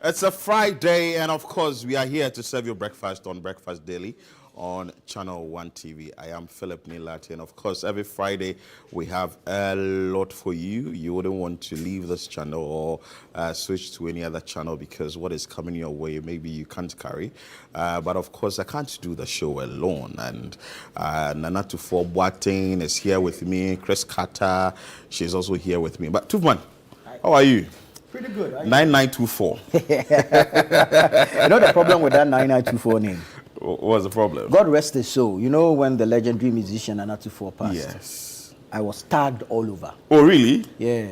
It's a Friday, and of course, we are here to serve you breakfast on Breakfast Daily on Channel 1 TV. I am Philip Nilati, and of course, every Friday we have a lot for you. You wouldn't want to leave this channel or switch to any other channel because what is coming your way, maybe you can't carry. But of course, I can't do the show alone. And Nanatu Boateng is here with me. Chris Carter, she's also here with me. But Tufman, how are you? Pretty good. 9924. You know the problem with that 9924 name? What was the problem? God rest his soul. You know when the legendary musician Nanatu passed? Yes. I was tagged all over. Oh, really? Yeah.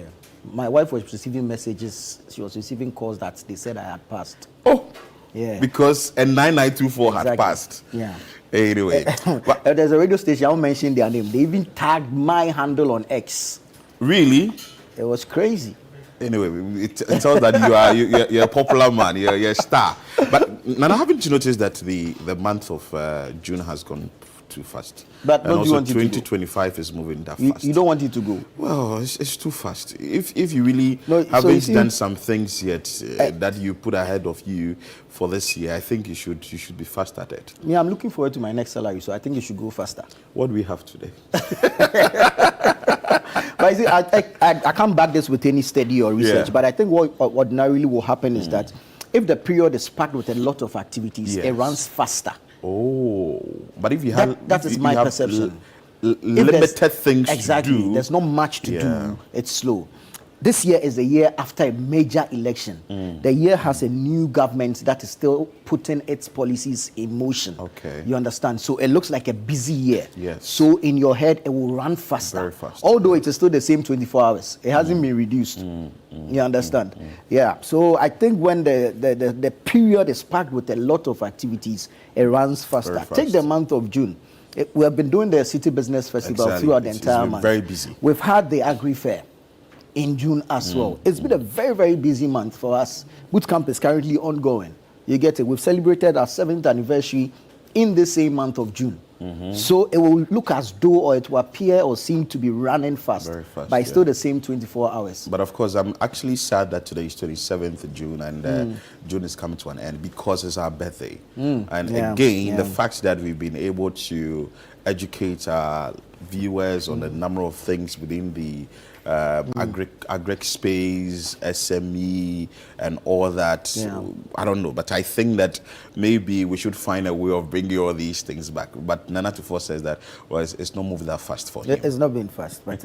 My wife was receiving messages. She was receiving calls that they said I had passed. Oh. Yeah. Because a 9924 Exactly. had passed. Yeah. Anyway. But, There's a radio station, I won't mention their name. They even tagged my handle on X. really? It was crazy. Anyway, it tells that you're a popular man, you're a star. But Nana, haven't you noticed that the month of June has gone too fast? But and don't also you want it to go? 2025 is moving that fast. You don't want it to go. Well, it's too fast. If you really No, so haven't you see- done some things yet that you put ahead of you for this year, I think you should be fast at it. Yeah, I'm looking forward to my next salary, so I think you should go faster. What do we have today? But you see, I can't back this with any study or research, Yeah. but I think what ordinarily will happen is that if the period is packed with a lot of activities, it Yes. runs faster. Oh, but if you have That if is you my have perception. If there's- limited things exactly, to do, there's not much to Yeah. do. It's slow. This year is the year after a major election. The year has a new government that is still putting its policies in motion. Okay. You understand? So it looks like a busy year. Yes. So in your head, it will run faster. Very fast. Although it is still the same 24 hours. It hasn't been reduced. You understand? Yeah. So I think when the period is packed with a lot of activities, it runs faster. Very Take fast. the month of June. We have been doing the City Business Festival Exactly. throughout the It's entire been month. very busy. We've had the Agri Fair in June as well. It's been a very, very busy month for us. Bootcamp is currently ongoing. You get it? We've celebrated our 7th anniversary in the same month of June. So it will look as though, or it will appear or seem to be running fast, Very fast, but it's yeah. still the same 24 hours. But of course, I'm actually sad that today is 27th of June and June is coming to an end because it's our birthday. And Yeah, again, the yeah. fact that we've been able to educate our viewers on a number of things within the agri space, SME, and all that. Yeah. I don't know, but I think that maybe we should find a way of bringing all these things back. But Nana Tufo says that, well, it's not moving that fast for him. It's not been fast, but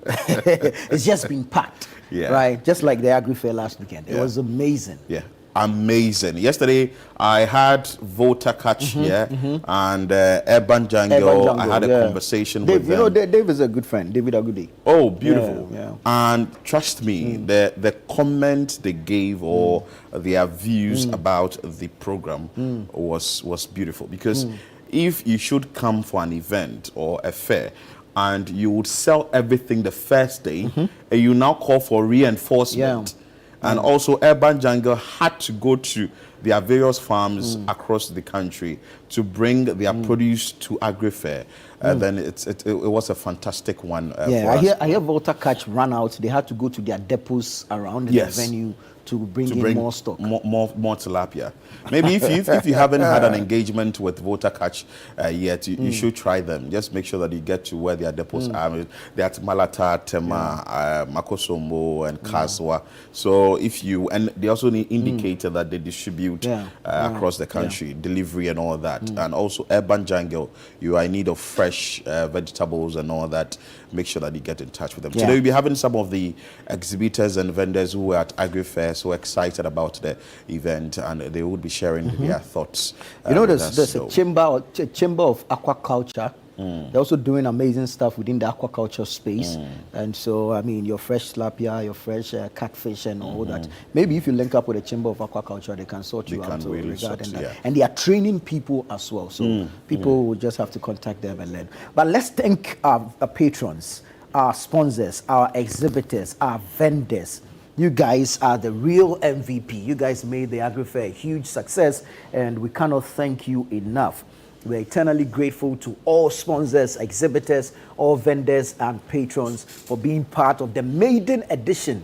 it's just been packed. Yeah. Right? Just like the Agri Fair last weekend. It Yeah. was amazing. Yeah, amazing. Yesterday, I had Voter Catch here and Urban Jungle. I had a conversation Dave, with them. you know, Dave is a good friend, David Agudi. Oh, beautiful. Yeah, yeah. And trust me, the comment they gave or their views about the program was beautiful. Because if you should come for an event or a fair, and you would sell everything the first day, and you now call for reinforcement. And also, Urban Jungle had to go to their various farms across the country to bring their produce to Agri Fair. Then it was a fantastic one. For us. I hear Volta Catch ran out. They had to go to their depots around Yes. the venue to bring in more stock. More tilapia. Maybe if you haven't had an engagement with Voter Catch yet, you should try them. Just make sure that you get to where their depots are. They're at Malata, Tema, Makosombo, and Kaswa. So and they also indicated that they distribute across the country, delivery and all that. And also Urban Jungle, you are in need of fresh vegetables and all that. Make sure that you get in touch with them. Yeah. Today we'll be having some of the exhibitors and vendors who were at Agri Fair so excited about the event, and they would be sharing their thoughts. You know, with there's us. a chamber of aquaculture. They're also doing amazing stuff within the aquaculture space. And so, I mean, your fresh tilapia, your fresh catfish and all that. Maybe if you link up with a chamber of aquaculture, they can sort you They out can really regarding sort, that. yeah. And they are training people as well. So people will just have to contact them and learn. But let's thank our patrons, our sponsors, our exhibitors, our vendors. You guys are the real MVP. You guys made the Agri Fair a huge success, and we cannot thank you enough. We're eternally grateful to all sponsors, exhibitors, all vendors and patrons for being part of the maiden edition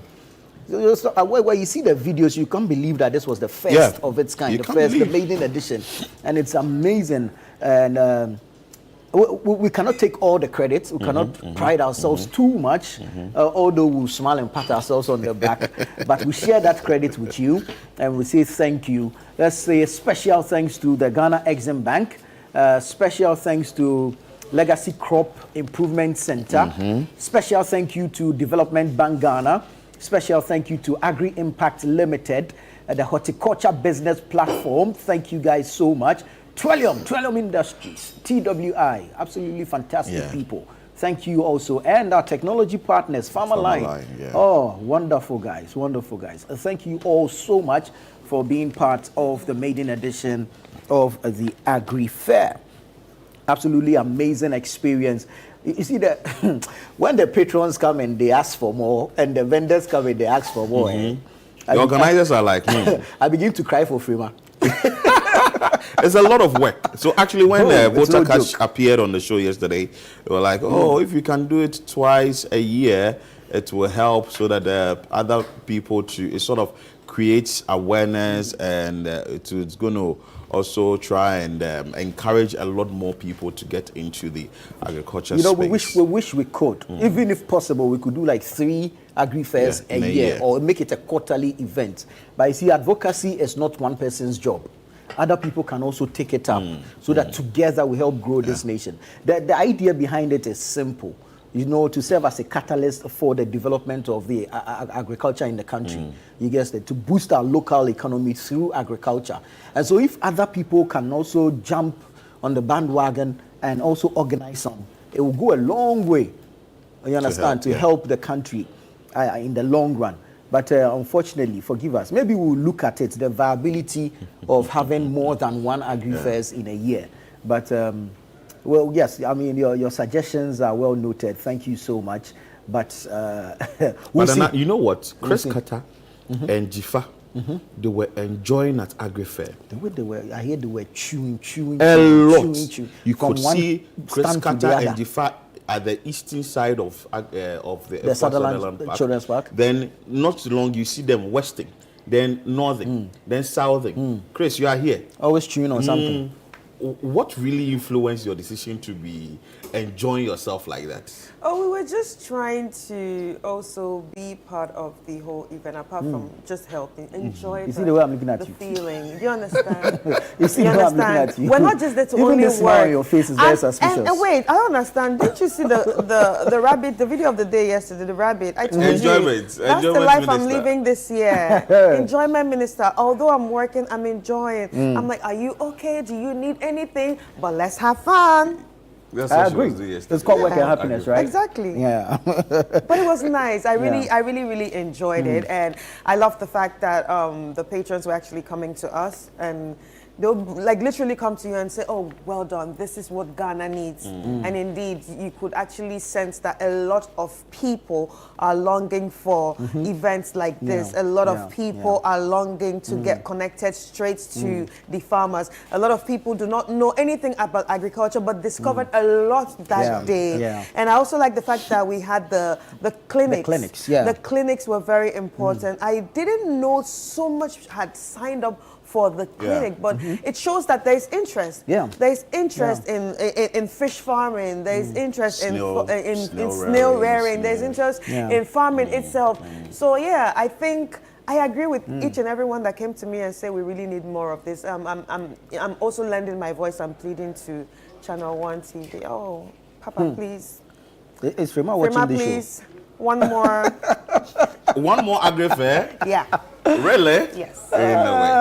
Where you see the videos, you can't believe that this was the first of its kind, the maiden edition, and it's amazing. And we cannot take all the credits. We cannot pride ourselves too much, although we'll smile and pat ourselves on the back. But we share that credit with you, and we say thank you. Let's say special thanks to the Ghana Exim Bank, special thanks to Legacy Crop Improvement Center, special thank you to Development Bank Ghana, special thank you to Agri Impact Limited, the Horticulture Business Platform. Thank you guys so much. Twellium Industries, TWI, absolutely fantastic people. Thank you also. And our technology partners, Farmer Line. Oh, wonderful guys, wonderful guys. Thank you all so much for being part of the maiden edition of the Agri Fair. Absolutely amazing experience. You see that when the patrons come and they ask for more, and the vendors come and they ask for more. The organizers are like, I begin to cry for Frima. It's a lot of work. So actually, when the voter cash appeared on the show yesterday, they were like, if you can do it twice a year, it will help so that other people it sort of creates awareness, and it's going to also try and encourage a lot more people to get into the agriculture space. We wish we could. Even if possible, we could do like 3 agri fairs a year, or make it a quarterly event. But you see, advocacy is not one person's job. Other people can also take it up so that together we help grow this nation. The idea behind it is simple. To serve as a catalyst for the development of the agriculture in the country. You guess that, to boost our local economy through agriculture. And so if other people can also jump on the bandwagon and also organize some, it will go a long way, you understand, to help the country in the long run. But unfortunately, forgive us, maybe we'll look at it, the viability of having more than 1 agri-fairs in a year. But well, yes, I mean, your suggestions are well noted. Thank you so much. But you know what? Chris Carter and Jifa, they were enjoying at Agri Fair. The way they were, I hear they were chewing. A lot. You could see Chris Carter and Jifa at the eastern side of the Sutherland Children's Park. Then not too long, you see them westing, then northern, then southern. Chris, you are here. Always chewing on something. What really influenced your decision to be enjoying yourself like that? Oh, we were just trying to also be part of the whole event, apart from just helping, enjoy. You see the way I'm looking at you. Feeling. Do you understand? You see the way I'm looking at you. We're not just there to Even only the smile on your face is very suspicious. And wait, I don't understand. Didn't you see the rabbit? The video of the day yesterday. The rabbit. I told Enjoyment. you. That's the life I'm living this year. Enjoyment minister. Although I'm working, I'm enjoying. I'm like, are you okay? Do you need anything? But let's have fun. That's I agree. It's called work and happiness, right? Exactly. Yeah. But it was nice. I really enjoyed it, and I love the fact that the patrons were actually coming to us, and they'll like literally come to you and say, "Oh, well done. This is what Ghana needs." And indeed, you could actually sense that a lot of people are longing for events like this. A lot of people are longing to get connected straight to the farmers. A lot of people do not know anything about agriculture, but discovered a lot that day. And I also like the fact that we had the clinics. The clinics, The clinics were very important. I didn't know so much had signed up for the clinic, but it shows that there's interest. There's interest in fish farming. There's interest in snail rearing. There's interest in farming itself. So yeah, I think I agree with each and everyone that came to me and said we really need more of this. I'm also lending my voice. I'm pleading to Channel 1 TV. Oh, Papa, please. Is Frema watching this please. Show? One more. One more agri fair? Yeah. Really? Yes. Yes.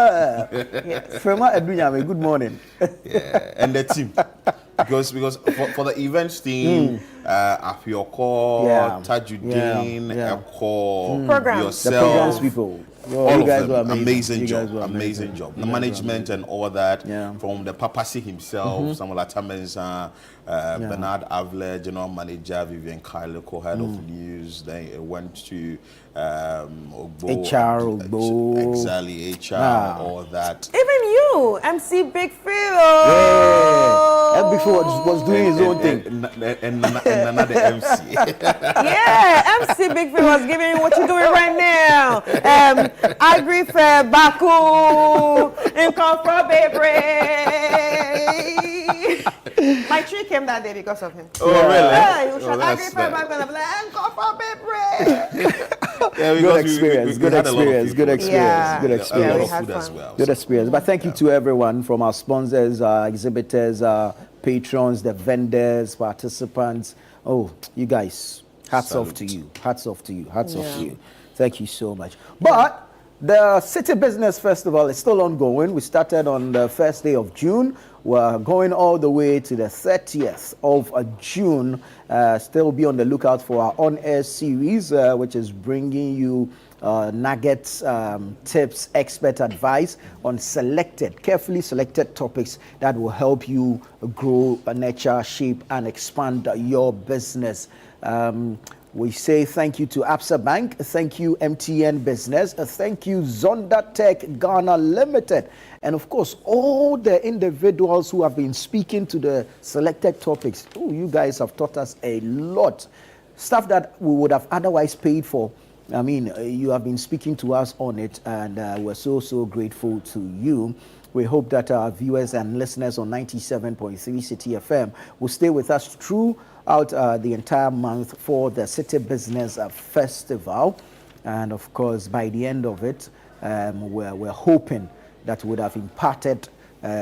Frema Edunyame, good morning. And the team. Because for the events team, Apioko, Tajuddin, Eko, programs. The programs people. All of them, amazing job. The management and all that, from the Papasi himself, Samuel Atamensa, Bernard Avler, General Manager, Vivian Kailoko, Head of News. Then it went to Ogbo, Ogbo. exactly, HR, all that. Even you, MC Big Phil. And before was doing his own thing. And another MC. Yeah, MC Big Phil was giving you what you're doing right now. Agri Fair, Baku, Incomparable. My tree came that day because of him. Oh, really? Yeah, he was Agri that's Fair, nice. Baku, and I'm like, Incomparable. Yeah, Good experience, good experience, good experience, good A experience. lot we of had food as fun. well. Good experience. But thank you to everyone, from our sponsors, our exhibitors, our patrons, the vendors, participants. Oh, you guys, hats off to you. Hats off to you. Hats off to you. Thank you so much. But the City Business Festival is still ongoing. We started on the first day of June. We're going all the way to the 30th of June. Still be on the lookout for our on-air series, which is bringing you nuggets, tips, expert advice on carefully selected topics that will help you grow, nurture, shape, and expand your business. We say thank you to Absa Bank, thank you MTN Business, thank you Zonda Tech Ghana Limited, and of course all the individuals who have been speaking to the selected topics. Oh, you guys have taught us a lot, stuff that we would have otherwise paid for. I mean, you have been speaking to us on it, and we're so grateful to you. We hope that our viewers and listeners on 97.3 City FM will stay with us throughout the entire month for the City Business Festival. And of course, by the end of it, we're hoping that we would have imparted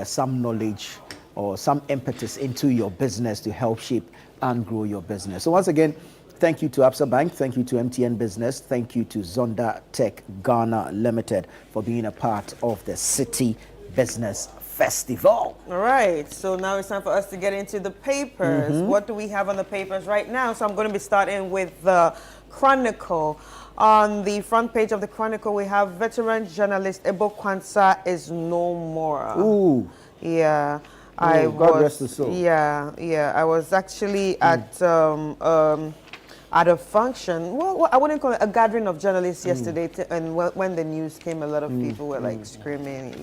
some knowledge or some impetus into your business to help shape and grow your business. So once again, thank you to Absa Bank, thank you to MTN Business, thank you to Zonda Tech Ghana Limited for being a part of the City Business Festival. All right, so now it's time for us to get into the papers. What do we have on the papers right now? So I'm going to be starting with the Chronicle. On the front page of the Chronicle, we have veteran journalist Ebo Kwanzaa is no more. Ooh. Yeah. God rest his soul. Yeah. I was actually at a function. Well, I wouldn't call it a gathering of journalists yesterday. And when the news came, a lot of people were like screaming.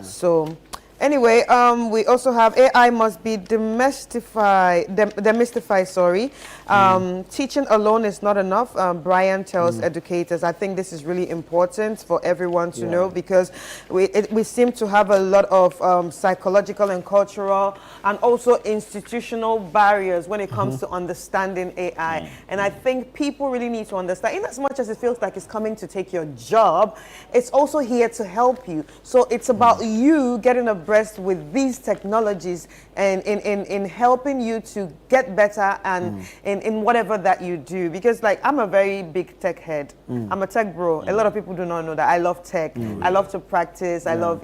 So, anyway, we also have AI must be demystified. Teaching alone is not enough. Brian tells educators. I think this is really important for everyone to know, because we seem to have a lot of psychological and cultural and also institutional barriers when it comes to understanding AI. And I think people really need to understand, in as much as it feels like it's coming to take your job, it's also here to help you. So it's about you getting abreast with these technologies and in helping you to get better and in whatever that you do. Because like, I'm a very big tech head. I'm a tech bro. A lot of people do not know that I love tech. I love to practice. I love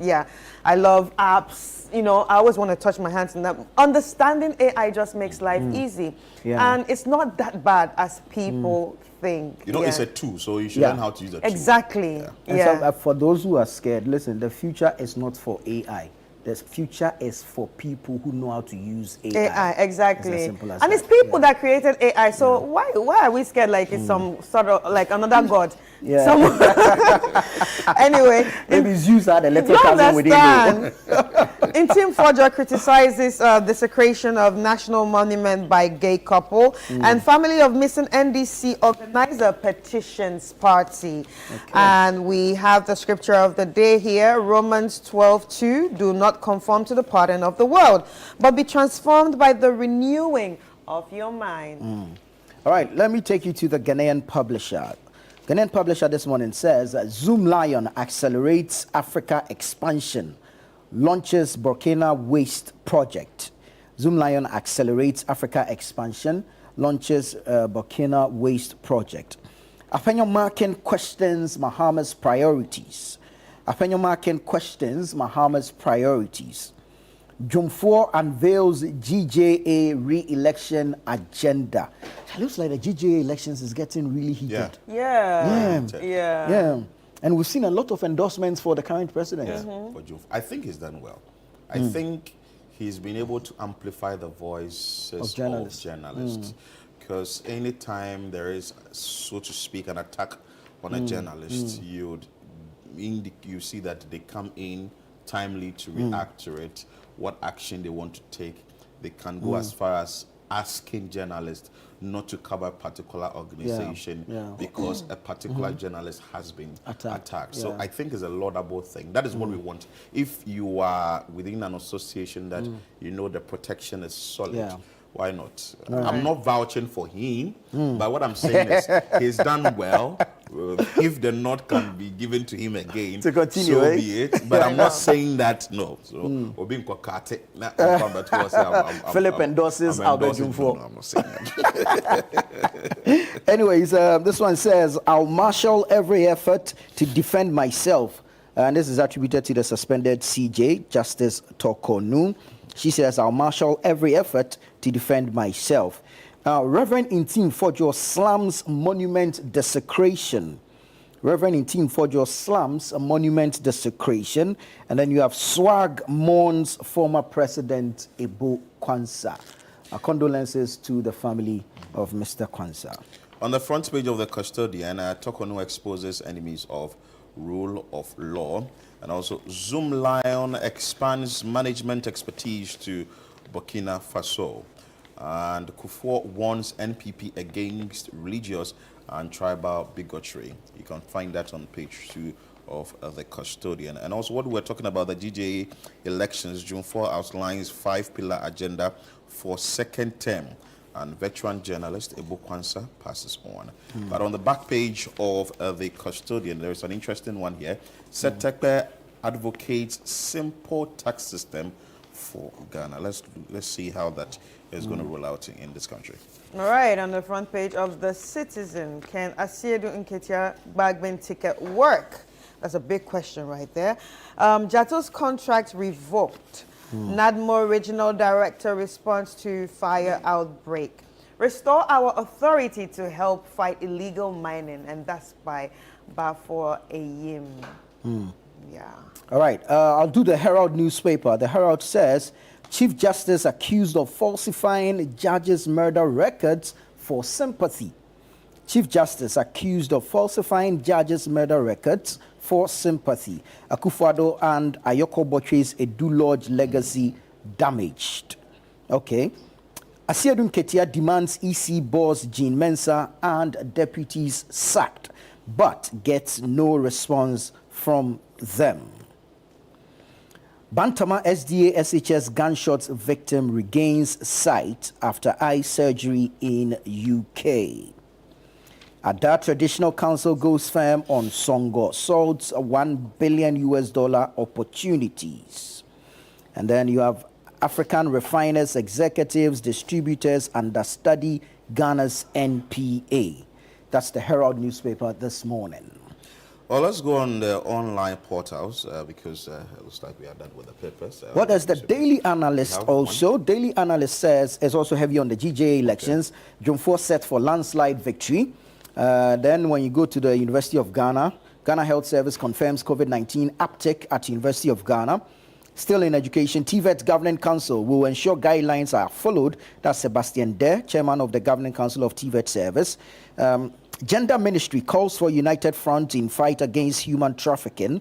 apps. You know, I always want to touch my hands in that. Understanding AI just makes life easy. And it's not that bad as people think. You know, it's a tool, so you should learn how to use the tool. Exactly. And so, for those who are scared, listen, the future is not for AI. The future is for people who know how to use AI. Exactly. It's as simple as and that. it's people that created AI. So why are we scared like it's some sort of like another god? Anyway, maybe it's used at the you letter coming within understand. In Team Forger criticizes desecration of national monument by gay couple, and family of missing NDC organizer petitions party. And we have the scripture of the day here, Romans 12:2. Do not conform to the pattern of the world, but be transformed by the renewing of your mind. All right, let me take you to the Ghanaian Publisher. Ghanaian Publisher this morning says Zoom Lion accelerates Africa expansion, launches Burkina Waste project. Zoom Lion accelerates Africa expansion, launches Burkina Waste project. Afenyo Markin questions Mahama's priorities. Afenyo Markin questions Mahama's priorities. Jumfor unveils GJA re-election agenda. It looks like the GJA elections is getting really heated. Yeah. And we've seen a lot of endorsements for the current president. I think he's done well. I think he's been able to amplify the voices of journalists. Because anytime there is, so to speak, an attack on a journalist, you see that they come in timely to react to it, what action they want to take. They can go as far as asking journalists not to cover a particular organization because a particular journalist has been attacked. So I think it's a laudable thing. That is what we want. If you are within an association that you know the protection is solid, why not? I'm not vouching for him, but what I'm saying is he's done well. If the nod can be given to him again, to continue, so be it. But I'm not saying that, no. So, Philip endorses Albert Jumfo. No, I'm not saying that. Anyways, this one says, I'll marshal every effort to defend myself. And this is attributed to the suspended CJ, Justice Tokonu. She says, I'll marshal every effort to defend myself. Reverend Intim Fojo slams monument desecration. Reverend Intim Fojo slams a monument desecration. And then you have Swag mourns former President Ebo Kwanzaa. Our condolences to the family of Mr. Kwanzaa. On the front page of the Custodian, Tokonu exposes enemies of rule of law. And also, Zoom Lion expands management expertise to Burkina Faso. And Kufuor warns NPP against religious and tribal bigotry. You can find that on page 2 of the Custodian. And also, what we're talking about, the GJA elections, June 4 outlines 5-pillar agenda for second term. And veteran journalist Ebo Kwanzaa passes on. But on the back page of the Custodian, there is an interesting one here. Setekpe advocates simple tax system for Ghana. Let's see how that is going to roll out in this country. All right, on the front page of the Citizen, can Asiedu Nketia Bagbin ticket work? That's a big question right there. Jato's contract revoked. NADMO Regional Director responds to fire outbreak. Restore our authority to help fight illegal mining, and that's by Bafor Eyim. Yeah. All right, I'll do the Herald newspaper. The Herald says, Chief Justice accused of falsifying judge's murder records for sympathy. Chief Justice accused of falsifying judge's murder records for sympathy. Akufo-Addo and Ayoko Botche's Edu Lodge legacy damaged. Okay. Asiedu Nketia demands EC boss Jean Mensah and deputies sacked, but gets no response from them. Bantama SDA SHS gunshots victim regains sight after eye surgery in UK. Ada Traditional Council goes firm on Songo Salt's $1 billion opportunities. And then you have African refiners, executives, distributors understudy Ghana's NPA. That's the Herald newspaper this morning. Well, let's go on the online portals because it looks like we are done with the papers. What does the Daily Analyst also? Daily Analyst says is also heavy on the GJA elections. June 4 set for landslide victory. Then when you go to the University of Ghana, Ghana Health Service confirms COVID-19 uptick at University of Ghana. Still in education, TVET Governing Council will ensure guidelines are followed. That's Sebastian Dare, chairman of the Governing Council of TVET Service. Gender Ministry calls for united front in fight against human trafficking.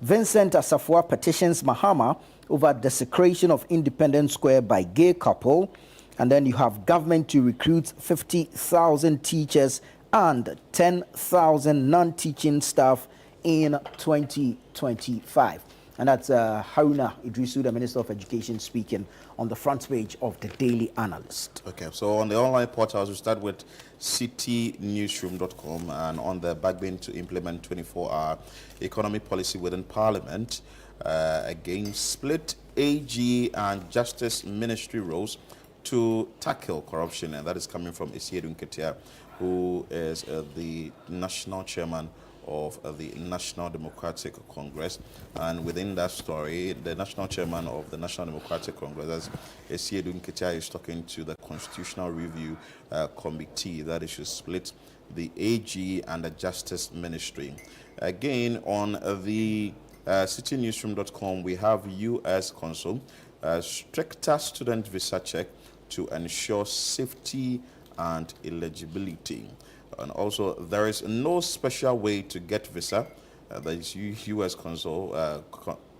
Vincent Asafua petitions Mahama over desecration of Independence Square by gay couple. And then you have government to recruit 50,000 teachers and 10,000 non-teaching staff in 2025. And that's Haruna Idrisu, the Minister of Education, speaking on the front page of the Daily Analyst. Okay, so on the online portals, we start with citynewsroom.com, and on the backbone to implement 24-hour economy policy within Parliament. Again, split AG and Justice Ministry roles to tackle corruption, and that is coming from Asiedu Nketia, who is the national chairman of the National Democratic Congress. And within that story, the national chairman of the National Democratic Congress, Asiedu Nketia, is talking to the Constitutional Review Committee that it should split the AG and the Justice Ministry. Again, on the citynewsroom.com, we have U.S. Consul stricter student visa check to ensure safety and eligibility. And also, there is no special way to get visa. The U.S. Consul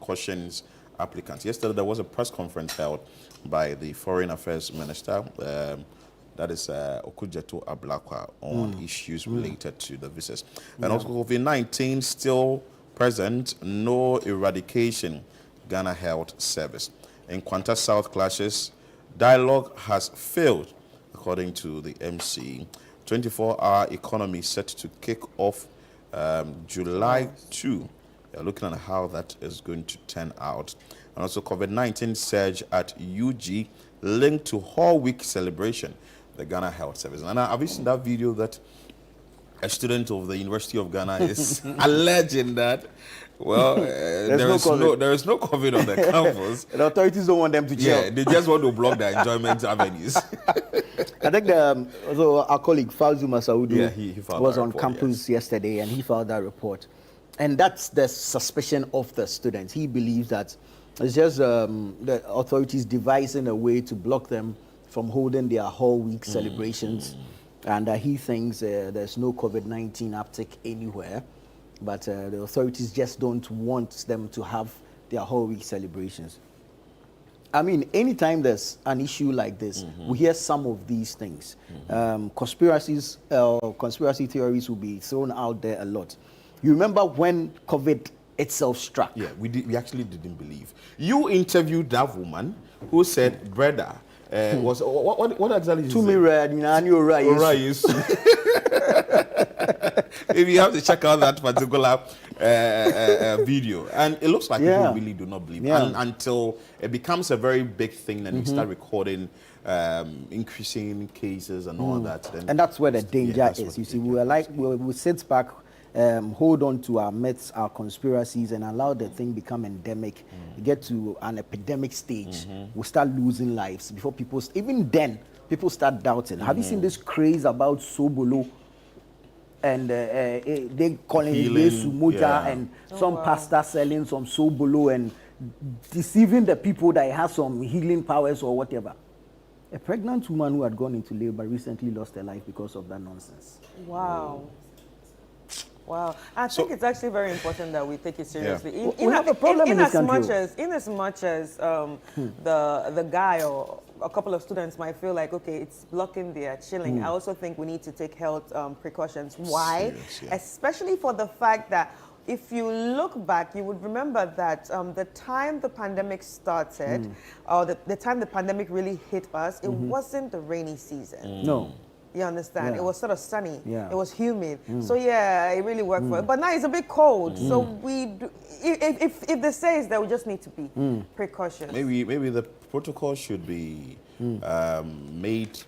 cautions applicants. Yesterday, there was a press conference held by the Foreign Affairs Minister, that is Okujeto Ablakwa, on issues related to the visas. And also, COVID-19 still present, no eradication, Ghana Health Service. In Kwanta South clashes, dialogue has failed, according to the MC. 24-hour economy set to kick off July 2. They're looking at how that is going to turn out. And also COVID-19 surge at UG linked to Hall Week celebration, the Ghana Health Service. And have you seen that video that a student of the University of Ghana is alleging that, well, there is no COVID on the campus. The authorities don't want them to chill. Yeah, they just want to block their enjoyment avenues. I think so our colleague Fauzi Masaudu he was on report, campus yesterday, and he filed that report. And that's the suspicion of the students. He believes that it's just the authorities devising a way to block them from holding their whole week celebrations. And he thinks there's no COVID-19 uptick anywhere, but the authorities just don't want them to have their whole week celebrations. I mean, anytime there's an issue like this, we hear some of these things. Conspiracy theories will be thrown out there a lot. You remember when COVID itself struck? Yeah, we actually didn't believe. You interviewed that woman who said, brother, was what exactly is it? If you have to check out that particular video, and it looks like people really do not believe until it becomes a very big thing, and you start recording increasing cases and all that. Then and that's where the danger is. You see, we sit back, hold on to our myths, our conspiracies, and allow the thing become endemic, get to an epidemic stage. We'll start losing lives before people, even then, people start doubting. Have you seen this craze about Sobolo? And they calling it Yesu Moja, and some pastor selling some Sobolo and deceiving the people that he has some healing powers or whatever. A pregnant woman who had gone into labor recently lost her life because of that nonsense. Wow. Wow, I think it's actually very important that we take it seriously. We have a problem in this country. In as much as the guy or a couple of students might feel like, okay, it's blocking their chilling, I also think we need to take health precautions. Why? Especially for the fact that if you look back, you would remember that the time the pandemic started, or the time the pandemic really hit us, it wasn't the rainy season. No. You understand? Yeah. It was sort of sunny. Yeah. It was humid. So yeah, it really worked for it. But now it's a bit cold. So if they say is that we just need to be precautious. Maybe the protocol should be made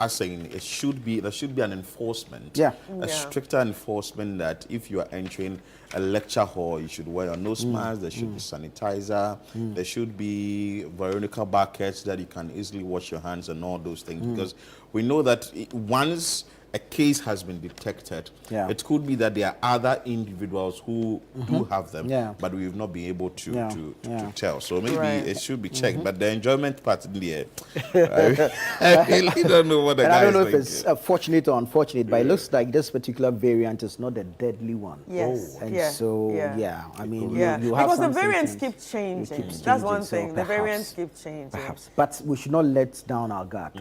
as saying there should be an enforcement, a stricter enforcement that if you are entering a lecture hall, you should wear a nose mask, there should be sanitizer, there should be Veronica buckets that you can easily wash your hands and all those things, because we know that once a case has been detected, it could be that there are other individuals who do have them, but we've not been able to tell. So maybe it should be checked. But the enjoyment part in the air, I really don't know what the guy is thinking. I don't know if it's fortunate or unfortunate, but it looks like this particular variant is not a deadly one. Yes. And so, I mean, you have because some the variants symptoms. keep changing. It keeps That's one changing, so thing. The perhaps, variants keep changing. Perhaps. But we should not let down our guard.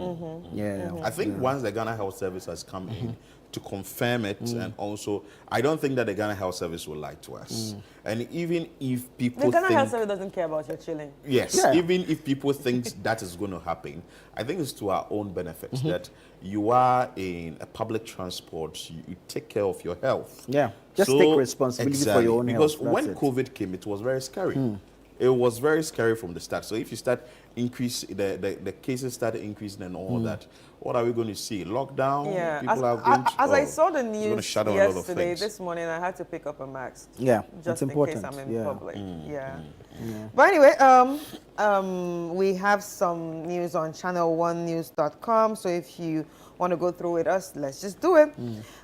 I think once the Ghana Health Service has come in to confirm it, and also I don't think that the Ghana Health Service will lie to us. And even if people The Ghana think, Health Service doesn't care about your chilling. yes, even if people think that is going to happen, I think it's to our own benefit that you are in a public transport, you take care of your health. Yeah, just take responsibility for your own health. Because when COVID came, it was very scary. It was very scary from the start. So if you start the cases started increasing and all that, what are we going to see? Lockdown? Yeah. People are going to, as I saw the news shut down a lot of yesterday, things. this morning, I had to pick up a mask. Yeah, Just it's important. in case I'm in public. But anyway, we have some news on channel1news.com. So if you want to go through with us, let's just do it.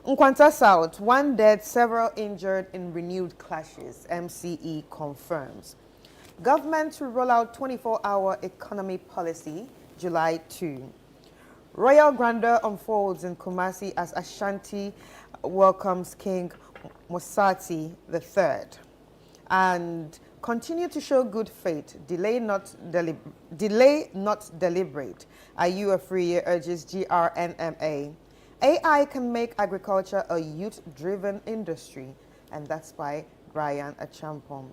Nkwanta South, 1 dead, several injured in renewed clashes. MCE confirms. Government to roll out 24-hour economy policy, July 2. Royal grandeur unfolds in Kumasi as Ashanti welcomes King Mosati III. And continue to show good faith, delay not deliberate. Ayua urges GRNMA. AI can make agriculture a youth-driven industry, and that's by Brian Achampong.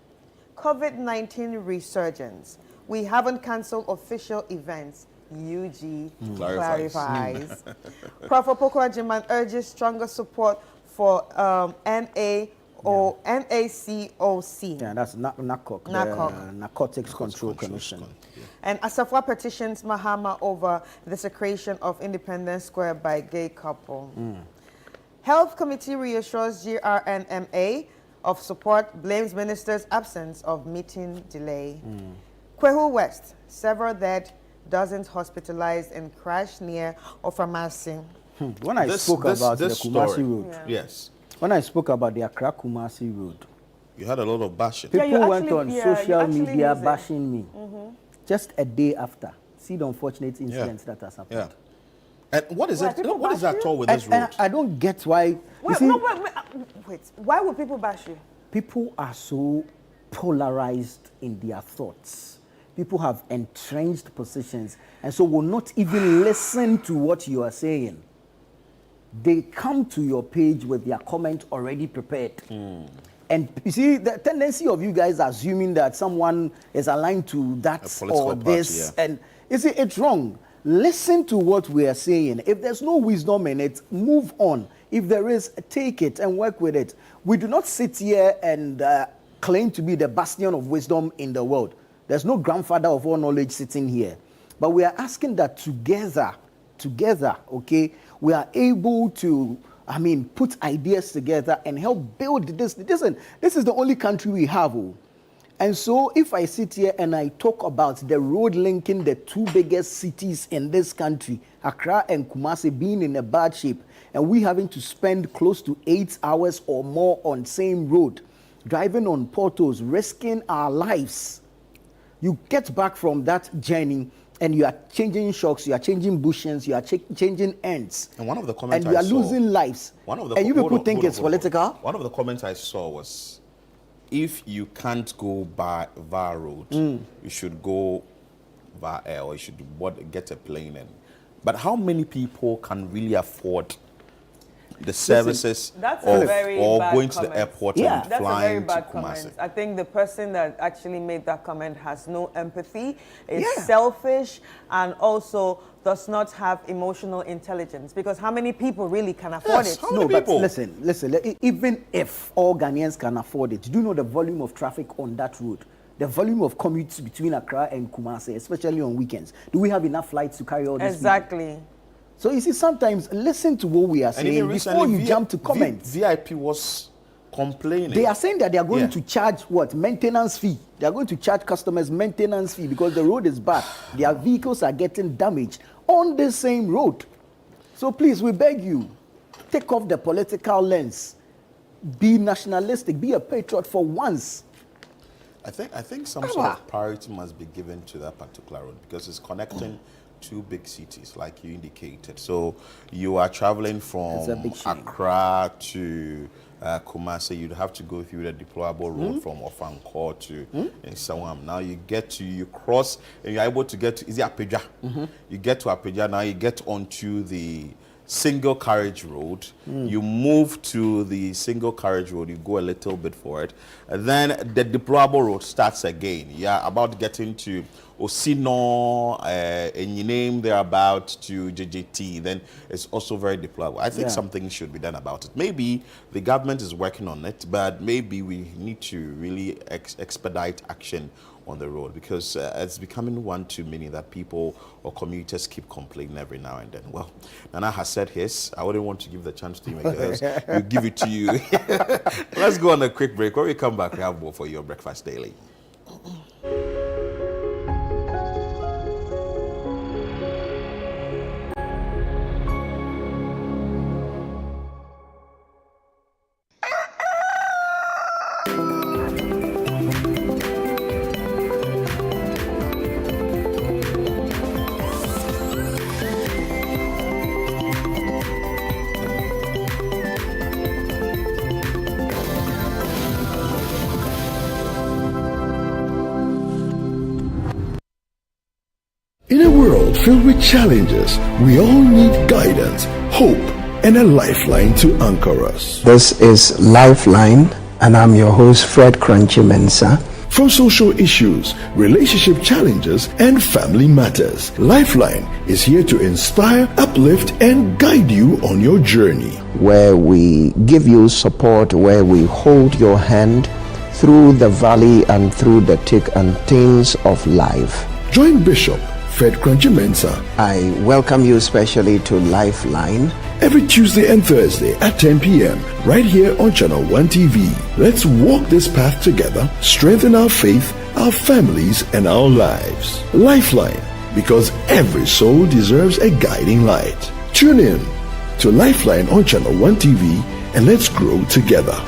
COVID-19 resurgence. We haven't cancelled official events. UG clarifies. Prof. Opoku Ajiman urges stronger support for NACOC. Yeah, that's NACOC, the Narcotics Control Commission. Yeah. And Asafwa petitions Mahama over desecration of Independence Square by gay couple. Health Committee reassures GRNMA of support, blames minister's absence of meeting delay. Kwehu West, several dead, dozens hospitalized in crash near Ofamasi. When I spoke about the Kumasi Road, yes, when I spoke about the Accra Kumasi Road, you had a lot of bashing. people went on social media bashing me. Just a day after, see the unfortunate incident that has happened. Yeah. And what is it? What is that at all with this road? And I don't get why. Wait, why would people bash you? People are so polarized in their thoughts. People have entrenched positions, and so will not even listen to what you are saying. They come to your page with their comment already prepared. And you see, the tendency of you guys assuming that someone is aligned to that or this, and you see, it's wrong. Listen to what we are saying. If there's no wisdom in it, move on. If there is, take it and work with it. We do not sit here and claim to be the bastion of wisdom in the world. There's no grandfather of all knowledge sitting here. But we are asking that together, okay, we are able to, put ideas together and help build this. Listen, this is the only country we have. And so if I sit here and I talk about the road linking the two biggest cities in this country, Accra and Kumasi, being in a bad shape, and we having to spend close to 8 hours or more on same road, driving on potholes, risking our lives. You get back from that journey and you are changing shocks, you are changing bushings, you are changing ends. And one of the comments and you are losing lives. And you people think it's political? One of the comments I saw was, if you can't go by via road, you should go via air, or you should get a plane in. But how many people can really afford the services that's of, a very or bad going comment. to the airport Yeah. and That's a very flying to bad Kumasi? comment. I think the person that actually made that comment has no empathy, is Yeah. selfish, and also does not have emotional intelligence. Because how many people really can afford Yes, it? how many No, but people? listen, even if all Ghanaians can afford it, do you know the volume of traffic on that road? The volume of commutes between Accra and Kumasi, especially on weekends. Do we have enough flights to carry all these Exactly. people? So you see, sometimes listen to what we are And even saying before you jump to comments. VIP was complaining. They are saying that they are going to charge what? Maintenance fee. They are going to charge customers maintenance fee because the road is bad. Their vehicles are getting damaged on the same road. So please, we beg you, take off the political lens. Be nationalistic. Be a patriot for once. I think some sort of priority must be given to that particular road because it's connecting two big cities, like you indicated. So you are traveling from Accra to Kumasi. You'd have to go through the deployable road from Ofankor to Nsawam. Now you cross and you're able to get to Apeja. You get to Apeja, now you get onto the single carriage road. You move to the single carriage road, you go a little bit forward, and then the deployable road starts again. Yeah, about getting to Osino, and you name they're about to JJT, then it's also very deployable. I think something should be done about it. Maybe the government is working on it, but maybe we need to really expedite action on the road because it's becoming one too many that people or commuters keep complaining every now and then. Well, Nana has said his. I wouldn't want to give the chance to him because we'll give it to you. Let's go on a quick break. When we come back, we have more for your breakfast daily. world filled with challenges, we all need guidance, hope, and a lifeline to anchor us. This is Lifeline, and I'm your host, Fred Crunchy Mensa. From social issues, relationship challenges, and family matters, Lifeline is here to inspire, uplift, and guide you on your journey. Where we give you support, where we hold your hand through the valley and through the thick and thins of life. Join Bishop Fred Crunchy Mensa. I welcome you especially to Lifeline. Every Tuesday and Thursday at 10 p.m. right here on Channel 1 TV. Let's walk this path together, strengthen our faith, our families, and our lives. Lifeline, because every soul deserves a guiding light. Tune in to Lifeline on Channel 1 TV and let's grow together.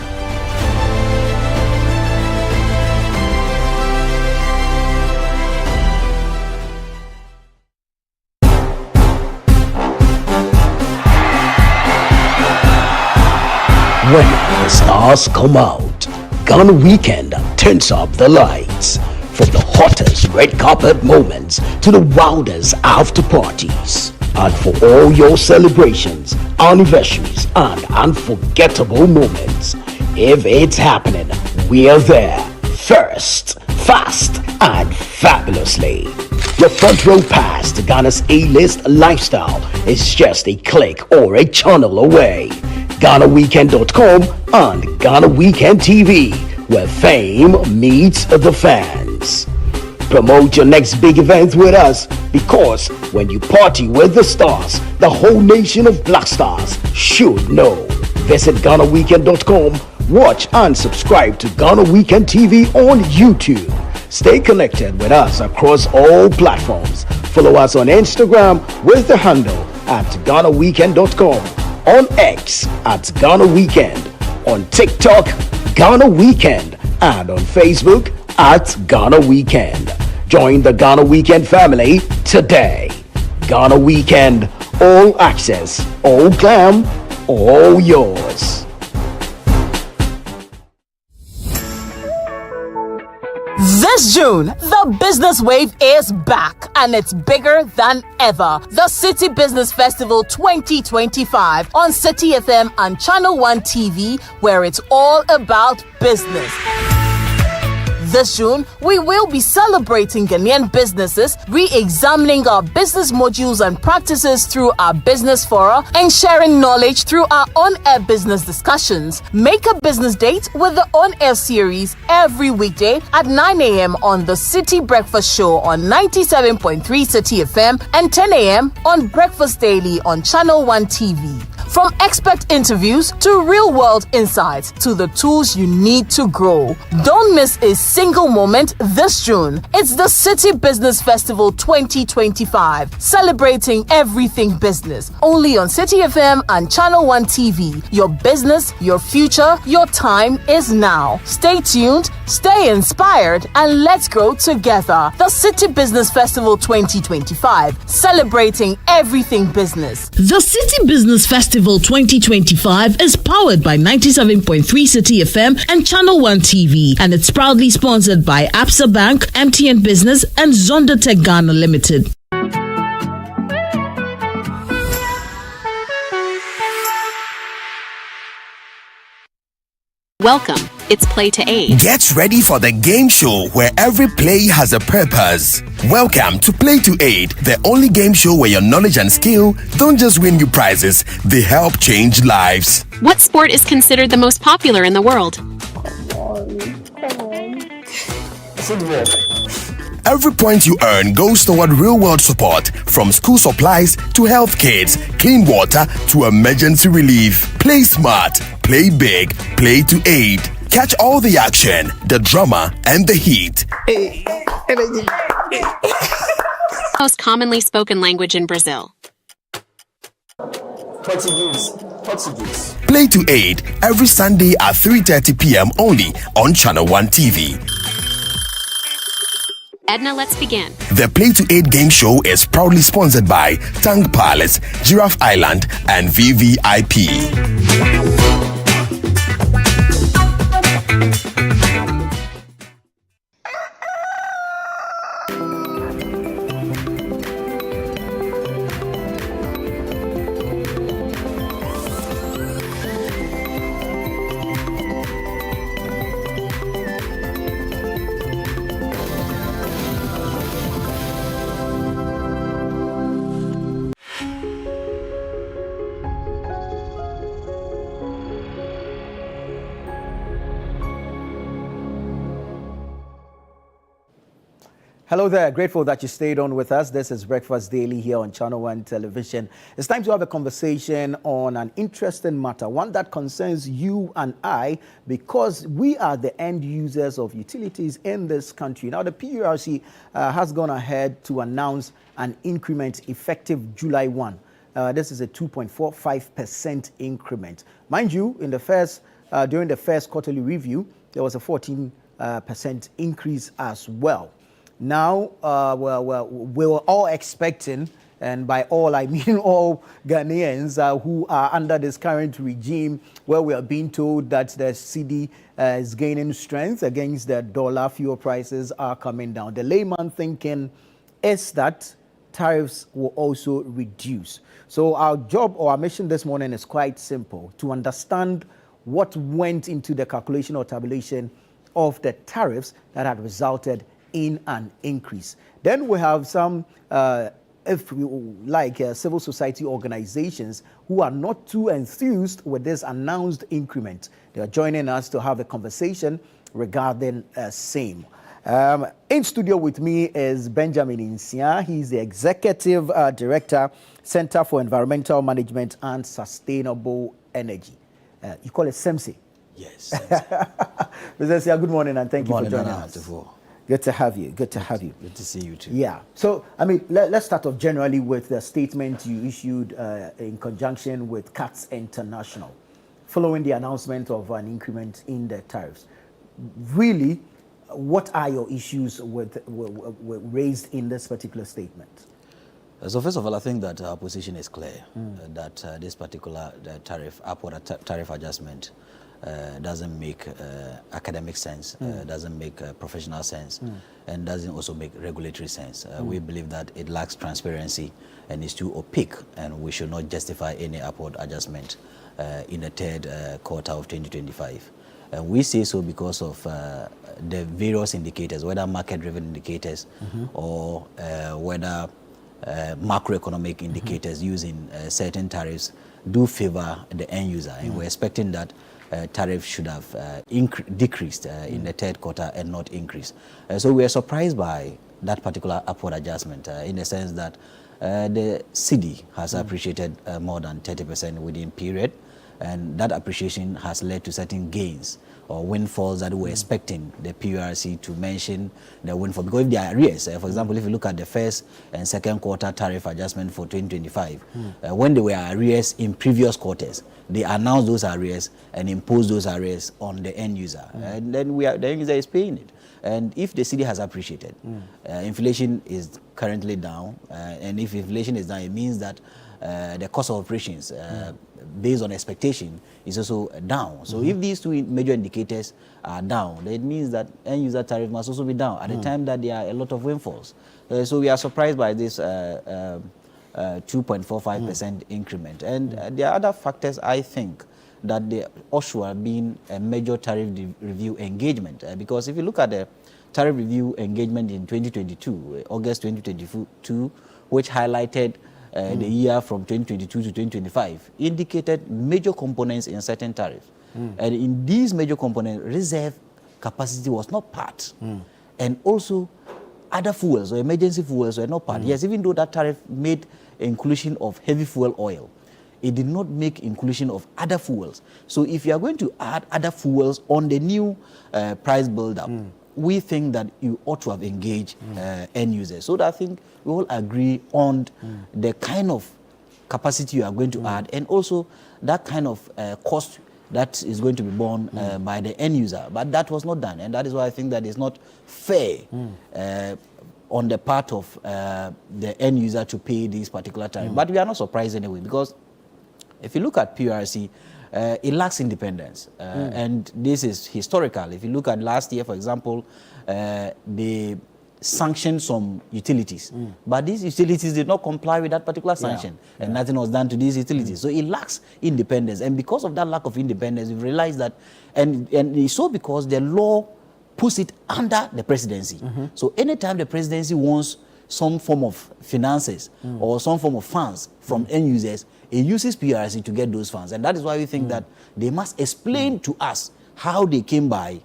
When the stars come out, Ghana Weekend turns up the lights. From the hottest red carpet moments to the wildest after parties. And for all your celebrations, anniversaries, and unforgettable moments, if it's happening, we're there. First, fast, and fabulously. Your front row pass to Ghana's A-list lifestyle is just a click or a channel away. GhanaWeekend.com and Ghana Weekend TV, where fame meets the fans. Promote your next big event with us, because when you party with the stars, the whole nation of Black Stars should know. Visit GhanaWeekend.com, watch and subscribe to Ghana Weekend TV on YouTube. Stay connected with us across all platforms. Follow us on Instagram with the handle at GhanaWeekend.com, on X at Ghana Weekend, on TikTok, Ghana Weekend, and on Facebook at Ghana Weekend. Join the Ghana Weekend family today. Ghana Weekend, all access, all glam, all yours. This June, the business wave is back and it's bigger than ever. The City Business Festival 2025 on City FM and Channel 1 TV, where it's all about business. This June, we will be celebrating Ghanaian businesses, re-examining our business modules and practices through our business fora, and sharing knowledge through our on-air business discussions. Make a business date with the on-air series every weekday at 9 a.m. on the City Breakfast Show on 97.3 City FM and 10 a.m. on Breakfast Daily on Channel 1 TV. From expert interviews to real-world insights to the tools you need to grow. Don't miss a single moment this June. It's the City Business Festival 2025, celebrating everything business. Only on City FM and Channel 1 TV. Your business, your future, your time is now. Stay tuned, stay inspired, and let's grow together. The City Business Festival 2025, celebrating everything business. The City Business Festival 2025 is powered by 97.3 City FM and Channel 1 TV, and it's proudly sponsored by Absa Bank, MTN Business, and Zonda Tech Ghana Limited. Welcome. It's Play to Aid. Get ready for the game show where every play has a purpose. Welcome to Play to Aid, the only game show where your knowledge and skill don't just win you prizes, they help change lives. What sport is considered the most popular in the world? Every point you earn goes toward real-world support, from school supplies to health kits, clean water to emergency relief. Play smart, play big, play to aid. Catch all the action, the drama, and the heat. Most commonly spoken language in Brazil. Portuguese. Play to Aid every Sunday at 3:30 p.m. only on Channel 1 TV. Edna, let's begin. The Play to Aid game show is proudly sponsored by Tang Palace, Giraffe Island, and VVIP. Hello there. Grateful that you stayed on with us. This is Breakfast Daily here on Channel 1 Television. It's time to have a conversation on an interesting matter, one that concerns you and I, because we are the end users of utilities in this country. Now, the PURC has gone ahead to announce an increment effective July 1. This is a 2.45% increment. Mind you, in the during the first quarterly review, there was a 14% increase as well. Now, we were all expecting, and by all I mean all Ghanaians who are under this current regime, where we are being told that the cedi is gaining strength against the dollar, fuel prices are coming down. The layman thinking is that tariffs will also reduce. So our job or our mission this morning is quite simple: to understand what went into the calculation or tabulation of the tariffs that had resulted in an increase. Then we have some, civil society organizations who are not too enthused with this announced increment. They are joining us to have a conversation regarding same. In studio with me is Benjamin Insia. He's the Executive Director, Center for Environmental Management and Sustainable Energy. You call it SEMSE? Yes. Mr. Insia, good morning and thank you for joining us. Good to have you. Good to have you. Good to see you too. Yeah. So, I mean, let's start off generally with the statement you issued in conjunction with CATS International, following the announcement of an increment in the tariffs. Really, what are your issues with raised in this particular statement? So first of all, I think that our position is clear, that this particular upward tariff adjustment doesn't make academic sense, doesn't make professional sense, and doesn't also make regulatory sense. We believe that it lacks transparency and is too opaque, and we should not justify any upward adjustment in the third quarter of 2025. And we say so because of the various indicators, whether market-driven indicators or whether macroeconomic indicators using certain tariffs do favor the end user, and we're expecting that tariff should have decreased in the third quarter and not increased. So we are surprised by that particular upward adjustment in the sense that the cedi has appreciated more than 30% within period, and that appreciation has led to certain gains or windfalls that we're expecting the PURC to mention the windfall. Because if there are arrears, for example, if you look at the first and second quarter tariff adjustment for 2025, when there were arrears in previous quarters, they announced those arrears and imposed those arrears on the end user. And then the end user is paying it. And if the cedi has appreciated, inflation is currently down, and if inflation is down, it means that the cost of operations based on expectation is also down. So if these two major indicators are down, then it means that end user tariff must also be down at the time that there are a lot of windfalls. So we are surprised by this 2.45% increment. And there are other factors, I think, that the OSHWA being a major tariff review engagement. Because if you look at the tariff review engagement in 2022, August 2022, which highlighted the year from 2022 to 2025, indicated major components in certain tariffs. And in these major components, reserve capacity was not part. And also, other fuels or emergency fuels were not part. Yes, even though that tariff made inclusion of heavy fuel oil, it did not make inclusion of other fuels. So if you are going to add other fuels on the new price build-up, we think that you ought to have engaged end users. So that I think we all agree on the kind of capacity you are going to add, and also that kind of cost that is going to be borne by the end user. But that was not done, and that is why I think that it's not fair on the part of the end user to pay this particular tariff. But we are not surprised anyway, because if you look at PURC, it lacks independence, and this is historical. If you look at last year, for example, they sanctioned some utilities, but these utilities did not comply with that particular sanction, and nothing was done to these utilities. So it lacks independence, and because of that lack of independence, we've realized that, and it's so because the law puts it under the presidency. So anytime the presidency wants some form of finances or some form of funds from end users, it uses PURC to get those funds. And that is why we think that they must explain to us how they came by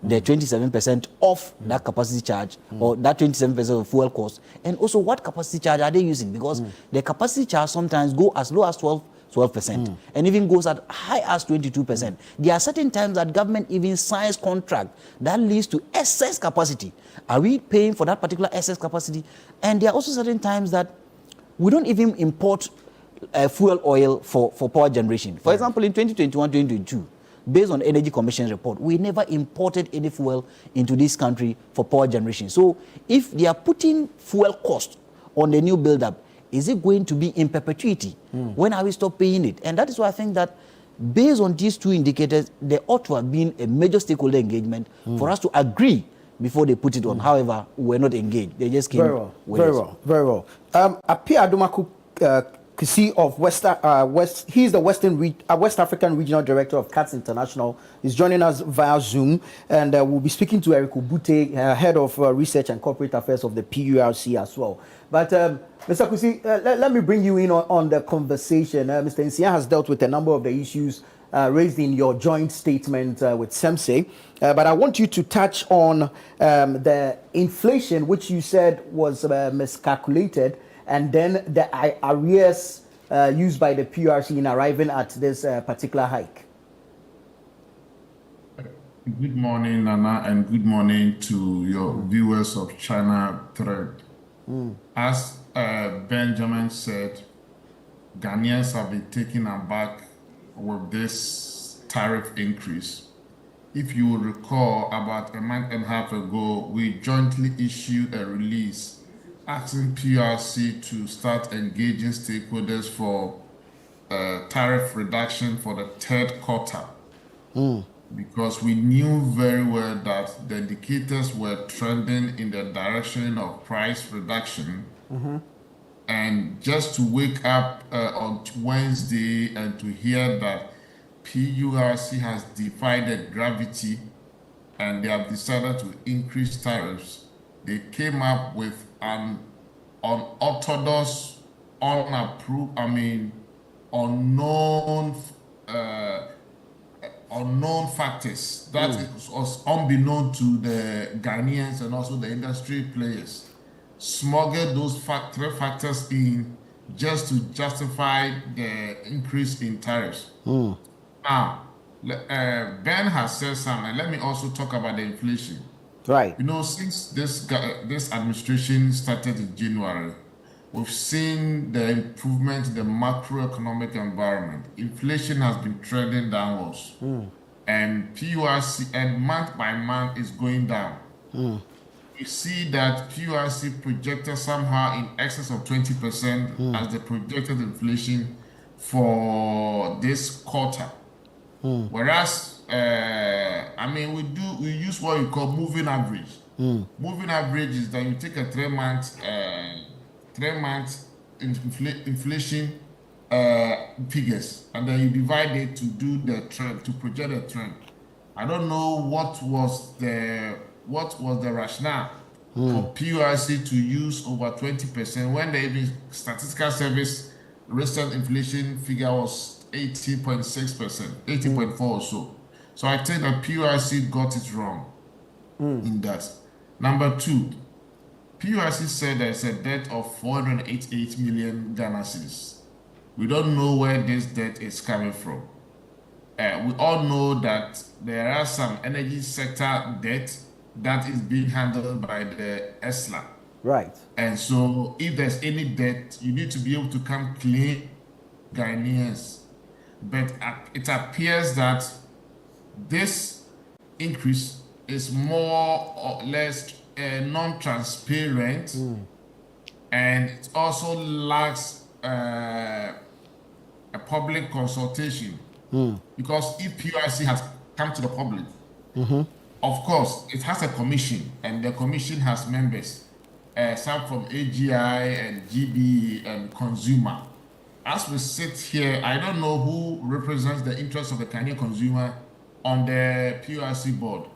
the 27% off that capacity charge or that 27% of fuel cost, and also what capacity charge are they using, because the capacity charge sometimes go as low as 12% and even goes as high as 22%. There are certain times that government even signs contract that leads to excess capacity. Are we paying for that particular excess capacity? And there are also certain times that we don't even import fuel oil for power generation. For example, in 2021-2022, based on Energy Commission's report, we never imported any fuel into this country for power generation. So if they are putting fuel cost on the new build-up, is it going to be in perpetuity? When are we stop paying it? And that is why I think that based on these two indicators, there ought to have been a major stakeholder engagement for us to agree before they put it on. However, we're not engaged. They just came. Very well. Apia Adumaku Kisi of he's the West African Regional Director of CATS International. He's joining us via Zoom, and we'll be speaking to Eric Obute, Head of Research and Corporate Affairs of the PURC as well. But Mr. Kusi, let me bring you in on the conversation. Mr. Nsia has dealt with a number of the issues raised in your joint statement with SEMSE, but I want you to touch on the inflation, which you said was miscalculated, and then the arrears used by the PURC in arriving at this particular hike. Good morning, Nana, and good morning to your viewers of China Thread. As Benjamin said, Ghanaians have been taken aback with this tariff increase. If you will recall, about a month and a half ago, we jointly issued a release asking PURC to start engaging stakeholders for tariff reduction for the third quarter. Because we knew very well that the indicators were trending in the direction of price reduction. And just to wake up on Wednesday and to hear that PURC has defied the gravity and they have decided to increase tariffs, they came up with an unorthodox, unapproved, unknown factors that was unbeknown to the Ghanaians and also the industry players. Smuggled those three factors in just to justify the increase in tariffs. Now, Ben has said something, and let me also talk about the inflation. Right. You know, since this administration started in January, we've seen the improvement in the macroeconomic environment. Inflation has been trending downwards. And PURC, and month by month, is going down. We see that PURC projected somehow in excess of 20% as the projected inflation for this quarter. Whereas, we use what you call moving average. Moving average is that you take a 3 month inflation figures, and then you divide it to do the trend, to project a trend. I don't know what was the rationale for PURC to use over 20% when the even statistical service recent inflation figure was 18.6%, 18.4 or so. So I think that PURC got it wrong in that. Number two, PURC said there's a debt of 488 million Ghana cedis. We don't know where this debt is coming from. We all know that there are some energy sector debt that is being handled by the ESLA. Right. And so if there's any debt, you need to be able to come clean Ghanaians. But it appears that this increase is more or less non-transparent, and it also lacks a public consultation. Because if PURC has come to the public, of course, it has a commission, and the commission has members, some from AGI and GB and consumer. As we sit here, I don't know who represents the interests of the Ghanaian consumer on the PURC board.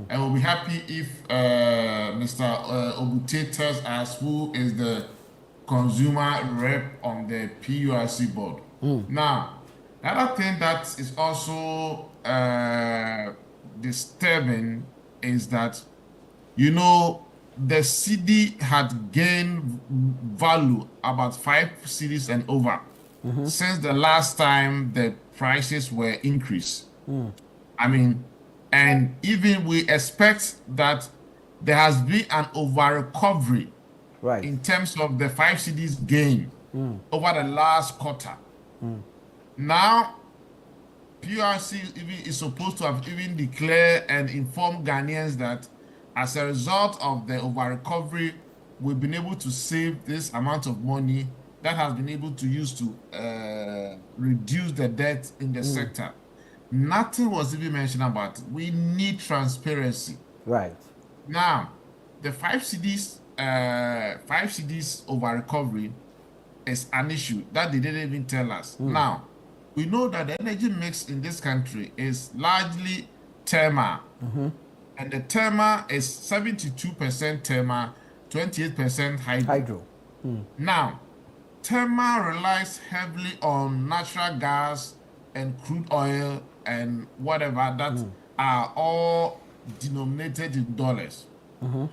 I will be happy if Mr. Obute tells us who is the consumer rep on the PURC board. Now, the other thing that is also disturbing is that, you know, the CD had gained value about 5 cedis and over since the last time the prices were increased. I mean, and even we expect that there has been an over recovery in terms of the 5 cedis gain over the last quarter. Now, PURC even is supposed to have even declared and informed Ghanaians that as a result of the over recovery, we've been able to save this amount of money that has been able to use to reduce the debt in the sector. Nothing was even mentioned about it. We need transparency. Right. Now, the 5 cedis over recovery is an issue that they didn't even tell us. Now, we know that the energy mix in this country is largely thermal. And the thermal is 72% thermal, 28% hydro. Now, thermal relies heavily on natural gas and crude oil and whatever that are all denominated in dollars.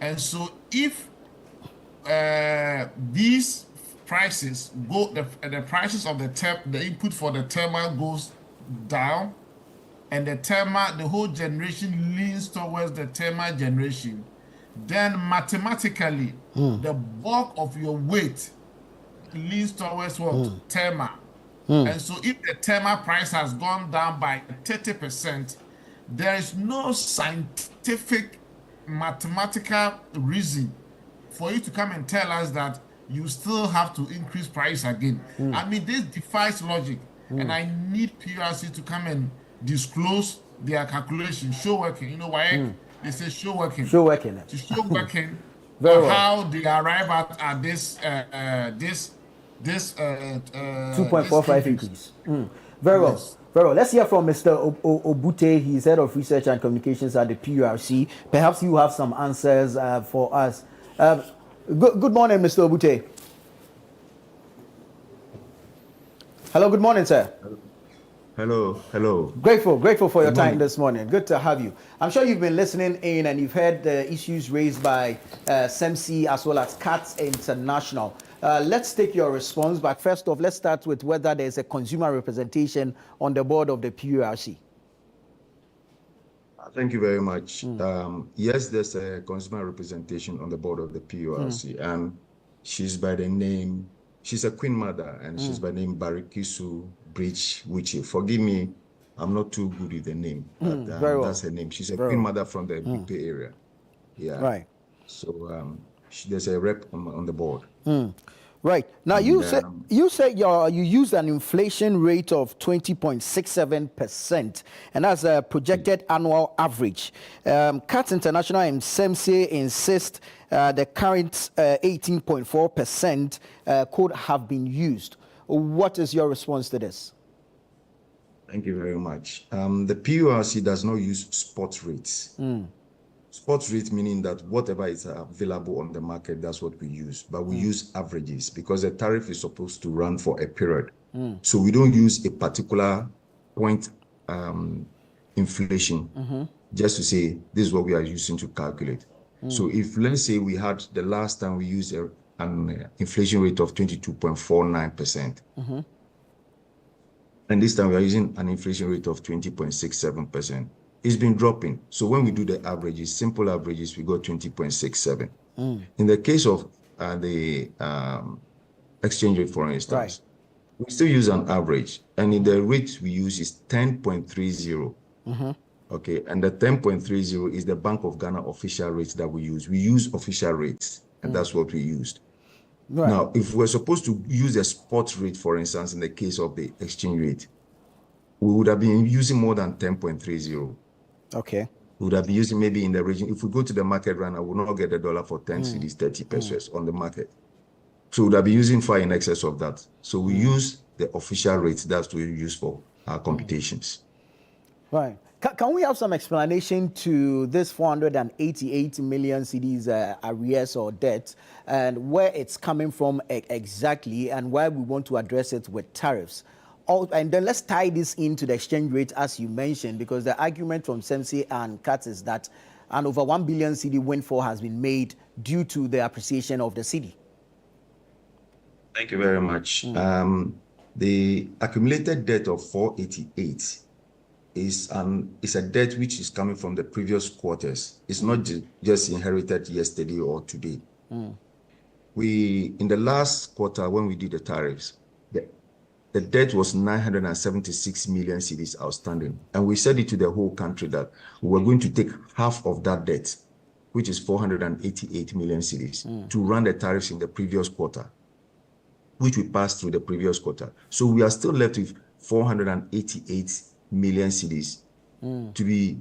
And so if these prices go, the prices of the input for the thermal goes down, and the whole generation leans towards the thermal generation, then mathematically the bulk of your weight leans towards what? Thermal. And so if the thermal price has gone down by 30%, there is no scientific mathematical reason for you to come and tell us that you still have to increase price again. I mean, this defies logic. And I need PURC to come and disclose their calculation, show working. You know why? They say show working. Show working. To show working how they arrive at this 2.45 increase. Very well. Very well. Let's hear from Mr. Obute. He's head of research and communications at the PURC. Perhaps you have some answers for us. Good morning, Mr. Obute. Hello, good morning, sir. Hello. Grateful for your time this morning. Good to have you. I'm sure you've been listening in and you've heard the issues raised by SEMC as well as CATS International. Let's take your response, but first off, let's start with whether there's a consumer representation on the board of the PURC. Thank you very much. Yes, there's a consumer representation on the board of the PURC, and she's by the name, she's a queen mother, and she's by name Barikisu Bridge Wichi. Forgive me, I'm not too good with the name, but that's her name. She's a queen mother from the Bipe area. Yeah. Right. So there's a rep on the board. Right. Now, you said you used an inflation rate of 20.67%, and that's a projected annual average. CATS International and SEMC insist the current 18.4% could have been used. What is your response to this? Thank you very much. The PURC does not use spot rates. Spot rate meaning that whatever is available on the market, that's what we use. But we use averages because the tariff is supposed to run for a period. So we don't use a particular point inflation just to say this is what we are using to calculate. So if let's say we had the last time we used an inflation rate of 22.49%, and this time we are using an inflation rate of 20.67%. It's been dropping. So when we do the averages, simple averages, we got 20.67. In the case of the exchange rate, for instance, we still use an average. And in the rate we use is 10.30. Okay, and the 10.30 is the Bank of Ghana official rates that we use. We use official rates, and that's what we used. Now, if we're supposed to use a spot rate, for instance, in the case of the exchange rate, we would have been using more than 10.30. Okay. We would have been using maybe in the region. If we go to the market right now, we will not get the dollar for 10 cedis, 30 pesos on the market. So we would have been using far in excess of that. So we use the official rates. That's what we use for our computations. Right. Can we have some explanation to this 488 million cedis arrears or debt, and where it's coming from exactly, and why we want to address it with tariffs? And then let's tie this into the exchange rate, as you mentioned, because the argument from SEMC and CATS is that and over 1 billion cedi windfall has been made due to the appreciation of the cedi. Thank you very much. The accumulated debt of 488 is a debt which is coming from the previous quarters. It's not just inherited yesterday or today. In the last quarter, when we did the tariffs, the debt was 976 million cedis outstanding. And we said it to the whole country that we were going to take half of that debt, which is 488 million cedis, to run the tariffs in the previous quarter, which we passed through the previous quarter. So we are still left with 488 million cedis to be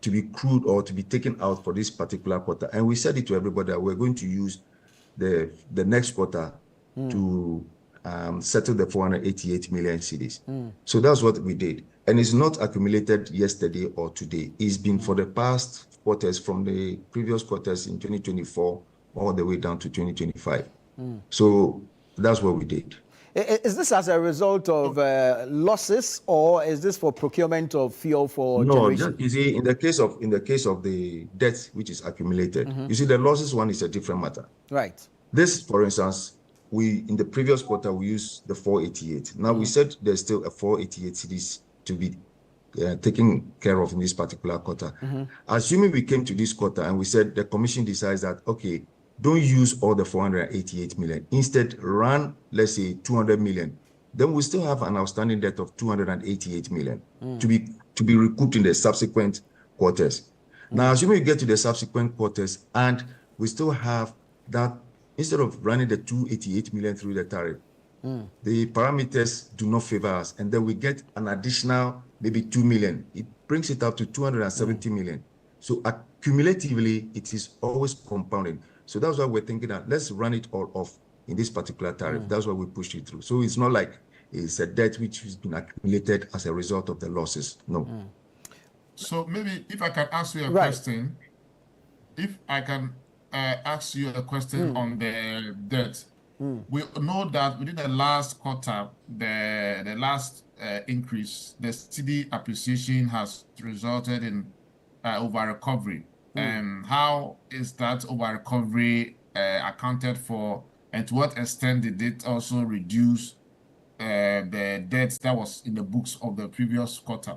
accrued or to be taken out for this particular quarter. And we said it to everybody that we're going to use the next quarter to settle the 488 million cedis. So that's what we did. And it's not accumulated yesterday or today. It's been for the past quarters, from the previous quarters in 2024 all the way down to 2025. So that's what we did. Is this as a result of losses, or is this for procurement of fuel for generation? You see, in the case of the debt which is accumulated, you see, the losses one is a different matter. Right. This, for instance, in the previous quarter we used the 488. Now we said there's still a 488 cedis to be taken care of in this particular quarter. Assuming we came to this quarter and we said the commission decides that, okay, don't use all the 488 million. Instead, run, let's say, 200 million. Then we still have an outstanding debt of 288 million to be recouped in the subsequent quarters. Now, assuming you get to the subsequent quarters and we still have that, instead of running the 288 million through the tariff, the parameters do not favor us. And then we get an additional maybe 2 million. It brings it up to 270 million. So cumulatively, it is always compounding. So that's why we're thinking that let's run it all off in this particular tariff. That's why we pushed it through. So it's not like it's a debt which has been accumulated as a result of the losses. No. So maybe if I can ask you a question, if I can ask you a question on the debt. We know that within the last quarter, the last increase, the cedi appreciation has resulted in over recovery. How is that over recovery accounted for, and to what extent did it also reduce the debt that was in the books of the previous quarter?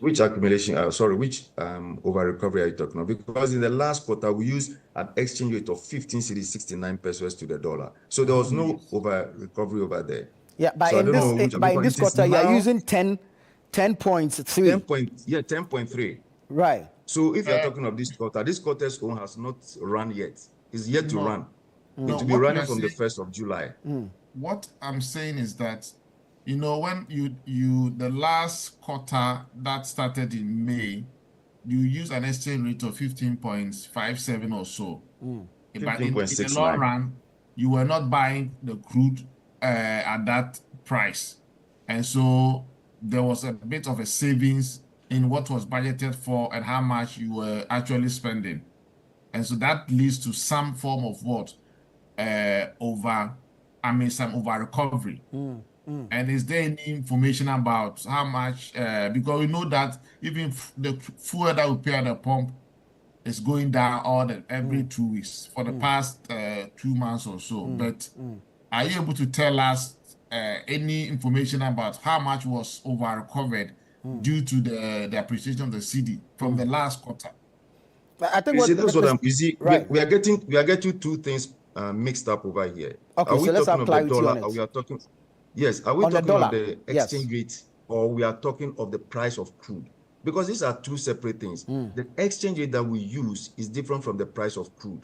Which accumulation? Which over recovery are you talking about? Because in the last quarter we used an exchange rate of 15 cedis 69 pesos to the dollar, so there was no over recovery over there. Yeah, but in this quarter you are using 10.3. 10.3. Right. So if you're talking of this quarter's own has not run yet. It's yet to run. It will be running from the 1st of July. What I'm saying is that, you know, when you the last quarter that started in May, you use an exchange rate of 15.57 or so. But in the long run, you were not buying the crude at that price. And so there was a bit of a savings in what was budgeted for and how much you were actually spending. And so that leads to some form of some over recovery. And is there any information about how much, because we know that even the fuel that we pay at the pump is going down every 2 weeks for the past 2 months or so. But are you able to tell us any information about how much was over recovered due to the appreciation of the cedi from the last quarter? I think we are getting two things mixed up over here. Okay, are we so let's talking have of the clarity dollar? on it. Are we talking? Yes. Are we talking of the exchange rate, or we are talking of the price of crude? Because these are two separate things. The exchange rate that we use is different from the price of crude.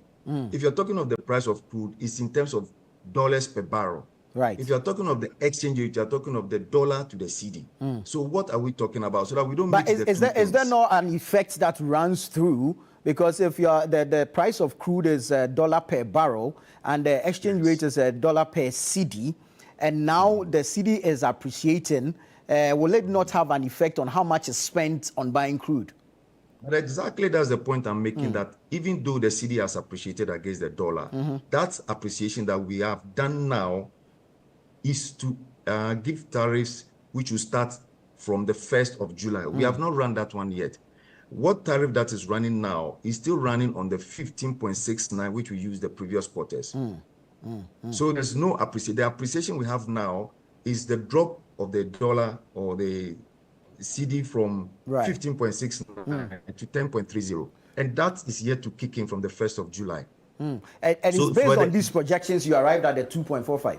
If you're talking of the price of crude, it's in terms of dollars per barrel. Right. If you're talking of the exchange rate, you're talking of the dollar to the cedi. So what are we talking about? So that we don't mix the two things. Is there not an effect that runs through? Because if the price of crude is dollar per barrel and the exchange rate is dollar per cedi, and now the cedi is appreciating, will it not have an effect on how much is spent on buying crude? But exactly that's the point I'm making, that even though the cedi has appreciated against the dollar, that appreciation that we have done now is to give tariffs which will start from the 1st of July. We have not run that one yet. what tariff that is running now is still running on the 15.69, which we used the previous quarters. So there's no appreciation. The appreciation we have now is the drop of the dollar or the CD from 15.69 to 10.30. And that is yet to kick in from the 1st of July. And so it's based on these projections you arrived at the 2.45.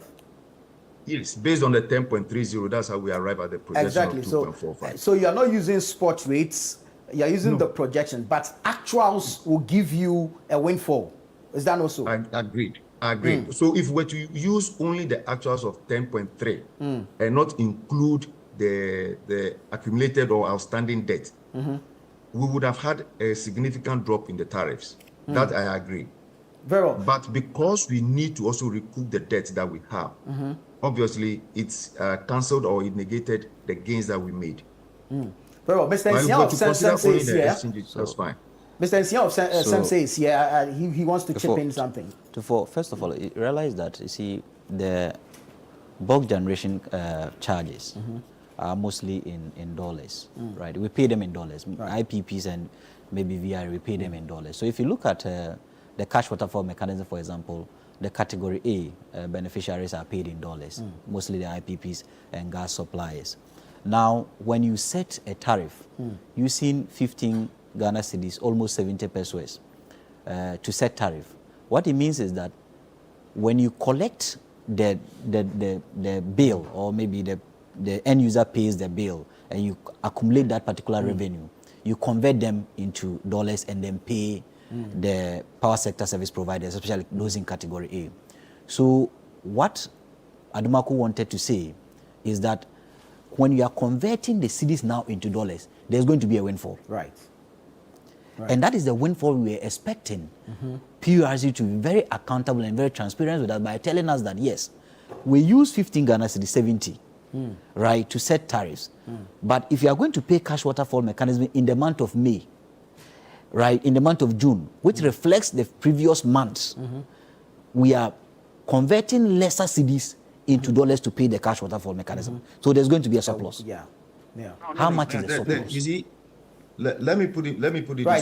Yes, based on the 10.30, that's how we arrive at the projection of 2.45. So you are not using spot rates, you are using the projection, but actuals will give you a windfall. Is that also? Agreed. So if we were to use only the actuals of 10.3 and not include the accumulated or outstanding debt, we would have had a significant drop in the tariffs. That I agree. Very well. But because we need to also recoup the debt that we have, obviously it's cancelled or it negated the gains that we made. Very well. Mr. Nsia of Sense is here. That's fine. Mr. Nsia of Sense is here. He wants to chip in something. First of all, realize that, you see, the bulk generation charges are mostly in dollars, right? We pay them in dollars. IPPs and maybe VI, we pay them in dollars. So if you look at the cash waterfall mechanism, for example, the category A beneficiaries are paid in dollars, mostly the IPPs and gas suppliers. Now, when you set a tariff, using 15 Ghana cedis, almost 70 pesos, to set tariff, what it means is that when you collect the bill, or maybe the end user pays the bill, and you accumulate that particular revenue, you convert them into dollars and then pay the power sector service providers, especially those in category A. So what Adumaku wanted to say is that when you are converting the cedis now into dollars, there's going to be a windfall. Right. And that is the windfall we are expecting PURC to be very accountable and very transparent with us by telling us that, yes, we use 15 Ghana cedis, 70, right, to set tariffs. But if you are going to pay cash waterfall mechanism in the month of May, right, in the month of June, which reflects the previous months, we are converting lesser cedis into dollars to pay the cash waterfall mechanism. So there's going to be a surplus. How much is the surplus? You see, let me put it right,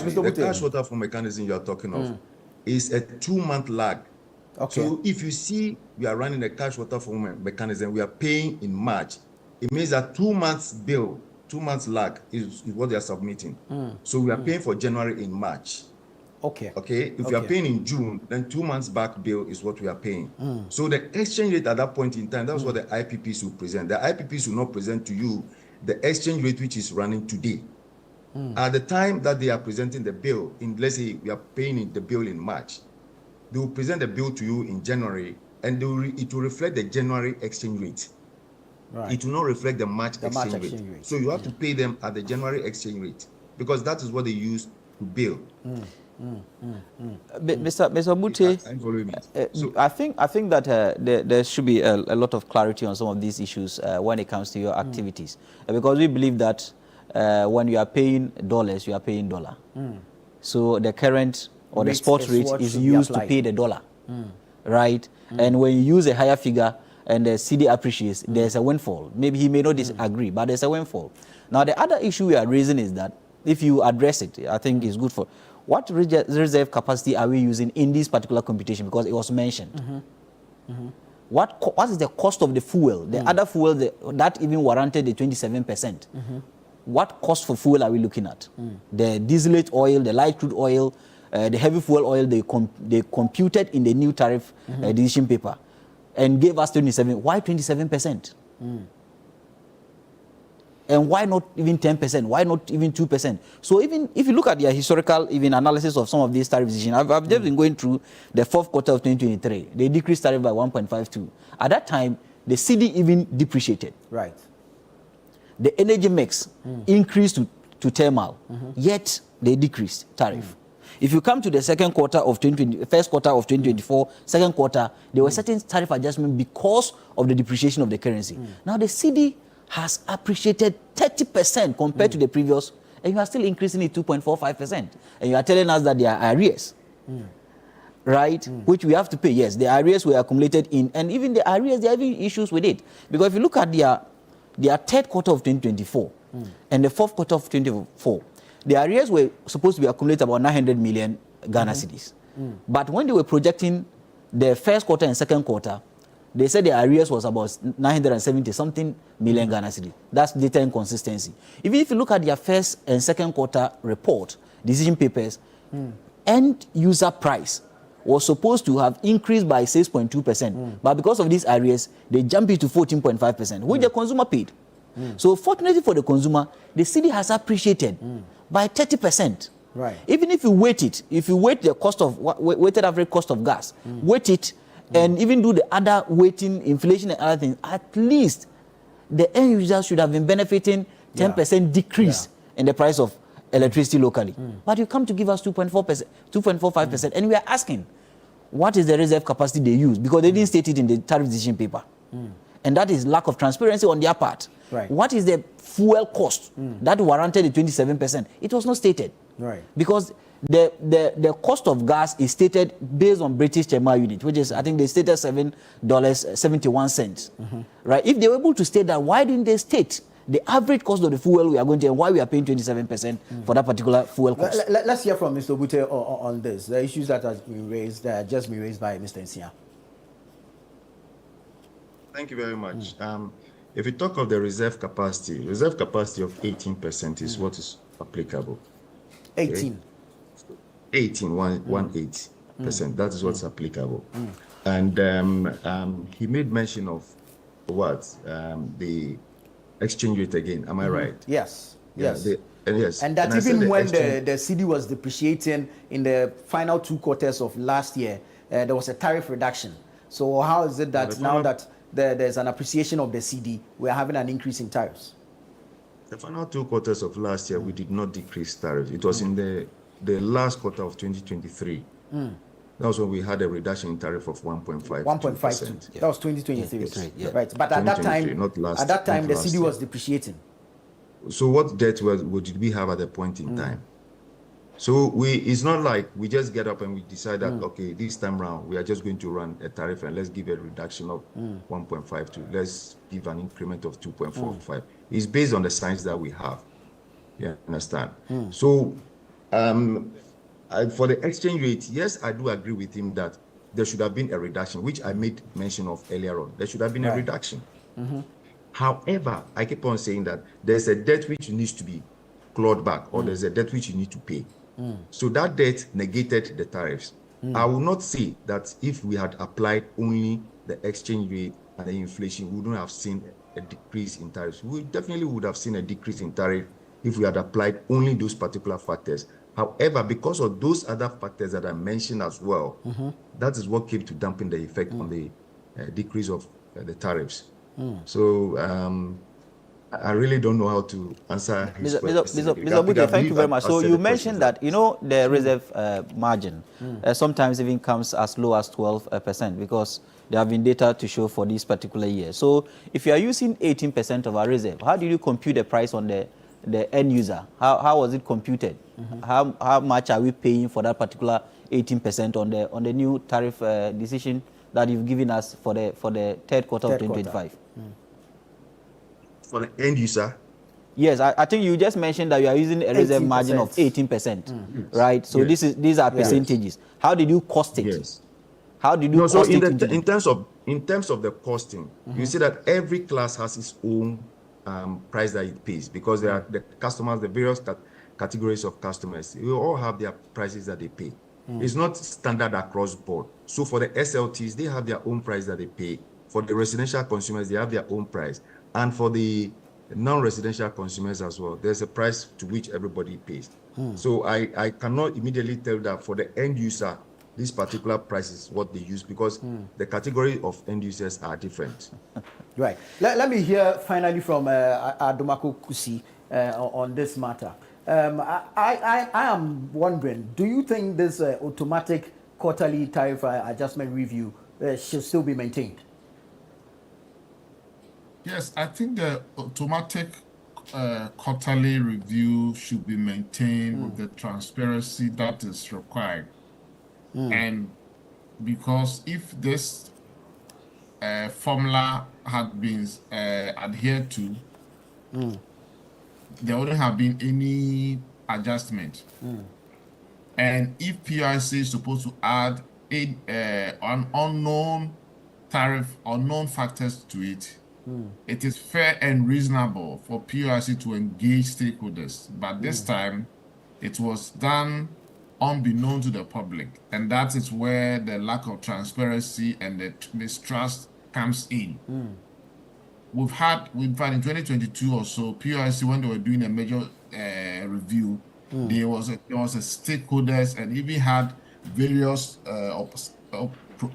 this way. The cash waterfall mechanism you are talking of is a 2-month lag. Okay. So if you see we are running a cash waterfall mechanism, we are paying in March, it means that 2 months bill, 2 months lag is what they are submitting. So we are paying for January in March. Okay. If you are paying in June, then 2 months back bill is what we are paying. So the exchange rate at that point in time, that's what the IPPs will present. The IPPs will not present to you the exchange rate which is running today. At the time that they are presenting the bill, let's say we are paying the bill in March, they will present the bill to you in January, and it will reflect the January exchange rate. Right. It will not reflect the March exchange rate. So you have to pay them at the January exchange rate, because that is what they use to bill. Mr. Bute, I think that there should be a lot of clarity on some of these issues when it comes to your activities, because we believe that when you are paying dollars, you are paying dollar. So the current or the spot rate is used to pay the dollar, right? And when you use a higher figure and the CD appreciates, there's a windfall. Maybe he may not disagree, but there's a windfall. Now, the other issue we are raising is that if you address it, I think it's good for what reserve capacity are we using in this particular computation, because it was mentioned. What is the cost of the fuel? The other fuel that even warranted the 27%. What cost for fuel are we looking at? The distillate oil, the light crude oil, the heavy fuel oil, they computed in the new tariff decision paper and gave us 27. Why 27%? And why not even 10%? Why not even 2%? So even if you look at the historical even analysis of some of these tariff decisions, I've just been going through the fourth quarter of 2023. They decreased tariff by 1.52. At that time, the CD even depreciated. Right. The energy mix increased to thermal, yet they decreased tariff. If you come to the second quarter of 2020, first quarter of 2024, second quarter, there were certain tariff adjustments because of the depreciation of the currency. Now the CD has appreciated 30% compared to the previous, and you are still increasing it 2.45%. And you are telling us that there are arrears, right? Which we have to pay. Yes, the arrears were accumulated in, and even the arrears, they have issues with it. Because if you look at their third quarter of 2024 and the fourth quarter of 2024, the arrears were supposed to be accumulated about 900 million Ghana cedis. But when they were projecting the first quarter and second quarter, they said the arrears was about 970 something million Ghana cedis. That's data inconsistency. Even if you look at their first and second quarter report, decision papers, end user price was supposed to have increased by 6.2%. But because of these arrears, they jumped it to 14.5%, which the consumer paid. So fortunately for the consumer, the cedi has appreciated by 30%. Right. Even if you weight the cost of weighted average cost of gas, weight it, and even do the other weighting, inflation and other things, at least the end user should have been benefiting 10% decrease in the price of electricity locally. But you come to give us 2.4%, 2.45%, and we are asking, what is the reserve capacity they use? Because they didn't state it in the tariff decision paper. And that is lack of transparency on their part. Right. What is the fuel cost that warranted the 27%? It was not stated. Right. Because the cost of gas is stated based on British Chema unit, which is, I think they stated $7.71. Right? If they were able to state that, why didn't they state the average cost of the fuel we are going to, and why we are paying 27% for that particular fuel cost? Let's hear from Mr. Bute on this. The issues that has been raised, just been raised by Mr. Nsia. Thank you very much. If you talk of the reserve capacity of 18% is what is applicable. 18. 18%. That is what's applicable. And he made mention of what? The exchange rate again. Am I right? Yes. Yeah, Yes. yes. And that even when the cedi was depreciating in the final 2 quarters of last year, there was a tariff reduction. So how is it that now that there's an appreciation of the cedi, we're having an increase in tariffs? The final 2 quarters of last year, we did not decrease tariffs. It was in the last quarter of 2023. That was when we had a reduction in tariff of 1.5%. 1.52. That was 2023. Yeah. Right. But at that time, the cedi was depreciating. So what debt did we have at the point in time? So it's not like we just get up and we decide that, okay, this time round, we are just going to run a tariff and let's give a reduction of 1.52. Let's give an increment of 2.45. It's based on the science that we have. You understand? So for the exchange rate, yes, I do agree with him that there should have been a reduction, which I made mention of earlier on. There should have been a reduction. However, I keep on saying that there's a debt which needs to be clawed back, or there's a debt which you need to pay. So that debt negated the tariffs. I will not say that if we had applied only the exchange rate and the inflation, we wouldn't have seen a decrease in tariffs. We definitely would have seen a decrease in tariff if we had applied only those particular factors. However, because of those other factors that I mentioned as well, that is what came to dampen the effect on the decrease of the tariffs. So I really don't know how to answer his question. Mr. Bute, thank you very much. So you mentioned that, the reserve margin sometimes even comes as low as 12% because there have been data to show for this particular year. So if you are using 18% of our reserve, how do you compute the price on the end user? How was it computed? How much are we paying for that particular 18% on the new tariff decision that you've given us for the third quarter of 2025? For the end user? Yes, I think you just mentioned that you are using a reserve margin of 18%, right? So these are percentages. How did you cost it? Yes. How did you cost it? In terms of the costing, you see that every class has its own price that it pays, because there are the customers, the various categories of customers, we all have their prices that they pay. It's not standard across board. So for the SLTs, they have their own price that they pay. For the residential consumers, they have their own price. And for the non-residential consumers as well, there's a price to which everybody pays. So I cannot immediately tell that for the end user, this particular price is what they use, because the category of end users are different. Right. Let me hear finally from Adomako Kusi on this matter. I am wondering, do you think this automatic quarterly tariff adjustment review should still be maintained? Yes, I think the automatic quarterly review should be maintained with the transparency that is required. And because if this formula had been adhered to, there wouldn't have been any adjustment. And if PURC is supposed to add an unknown tariff, unknown factors to it, it is fair and reasonable for PURC to engage stakeholders. But this time, it was done unbeknown to the public. And that is where the lack of transparency and the mistrust comes in. We've had in 2022 or so, PURC, when they were doing a major review, there was a stakeholders and even had various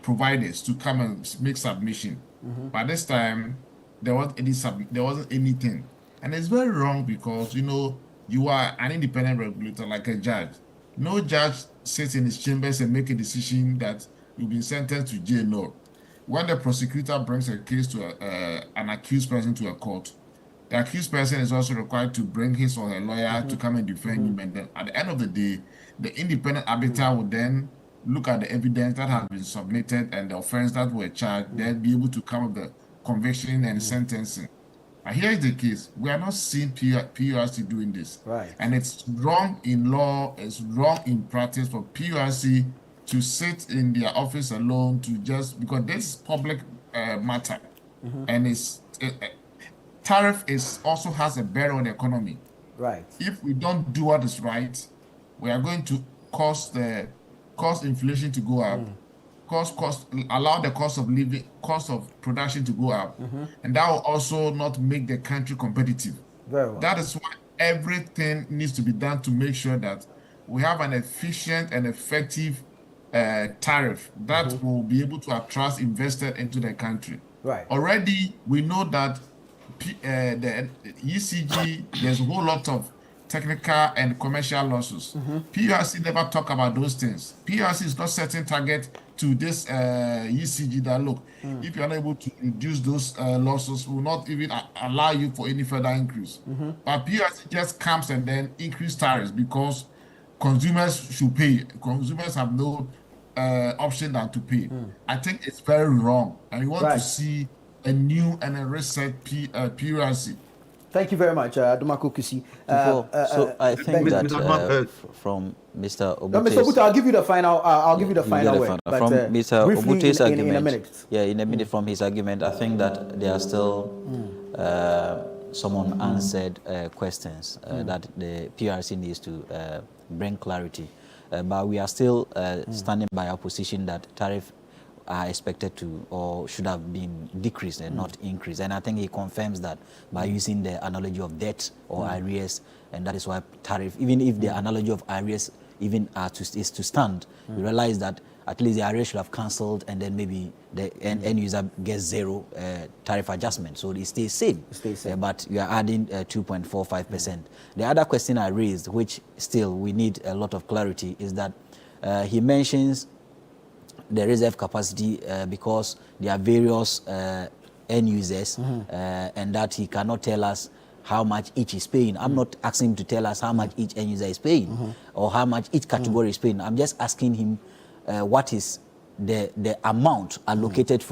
providers to come and make submission. But this time, there wasn't anything. And it's very wrong because, you are an independent regulator like a judge. No judge sits in his chambers and make a decision that you've been sentenced to jail. No. When the prosecutor brings a case to an accused person to a court, the accused person is also required to bring his or her lawyer to come and defend him. And then at the end of the day, the independent arbiter will then look at the evidence that has been submitted and the offense that were charged, then be able to come with the conviction and sentencing. And here is the case. We are not seeing PURC doing this. Right. And it's wrong in law, it's wrong in practice for PURC to sit in their office alone to just, because this is public matter. And tariff also has a bearing on the economy. Right. If we don't do what is right, we are going to cause inflation to go up, allow the cost of production to go up, and that will also not make the country competitive. Very well. That is why everything needs to be done to make sure that we have an efficient and effective tariff that will be able to attract investors into the country. Right. Already, we know that the ECG, there's a whole lot of technical and commercial losses. PURC never talk about those things. PURC is not setting target to this ECG that, look, if you're unable to reduce those losses, will not even allow you for any further increase. But PURC just comes and then increase tariffs because consumers should pay. Consumers have no option than to pay. I think it's very wrong. And we want to see a new and a reset PURC. Thank you very much, Dumako Kusi. So I think that from Mr. Obute's... No, Mr. Obuta, I'll give you the final. I'll give you the final word. From Mr. Obute's argument, in a minute. Yeah, in a minute from his argument, I think that there are still some unanswered questions that the PURC needs to bring clarity. But we are still standing by our position that tariff are expected to or should have been decreased and not increased. And I think he confirms that by using the analogy of debt or arrears, and that is why tariff, even if the analogy of arrears even is to stand, we realize that at least the arrears should have cancelled and then maybe the end user gets zero tariff adjustment. So it stays same. But you are adding 2.45%. The other question I raised, which still we need a lot of clarity, is that he mentions the reserve capacity because there are various end users and that he cannot tell us how much each is paying. I'm not asking him to tell us how much each end user is paying or how much each category is paying. I'm just asking him what is the amount allocated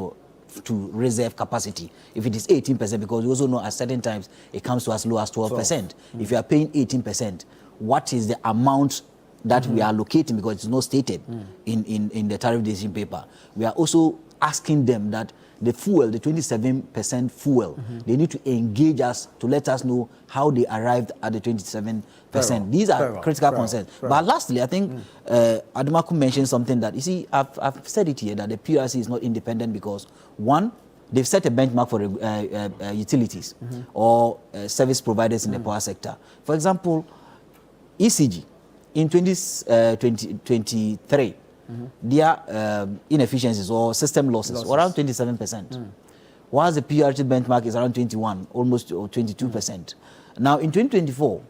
to reserve capacity. If it is 18%, because we also know at certain times it comes to as low as 12%. If you are paying 18%, what is the amount that we are allocating, because it's not stated in the tariff decision paper? We are also asking them that the fuel, the 27% fuel, they need to engage us to let us know how they arrived at the 27%. These are critical concerns. But lastly, I think Adumaku mentioned something that, you see, I've said it here, that the PURC is not independent because, one, they've set a benchmark for utilities or service providers in the power sector. For example, ECG, in 2023, their inefficiencies or system losses were around 27%, whilst the PURC benchmark is around 21, almost 22%. Now, in 2024,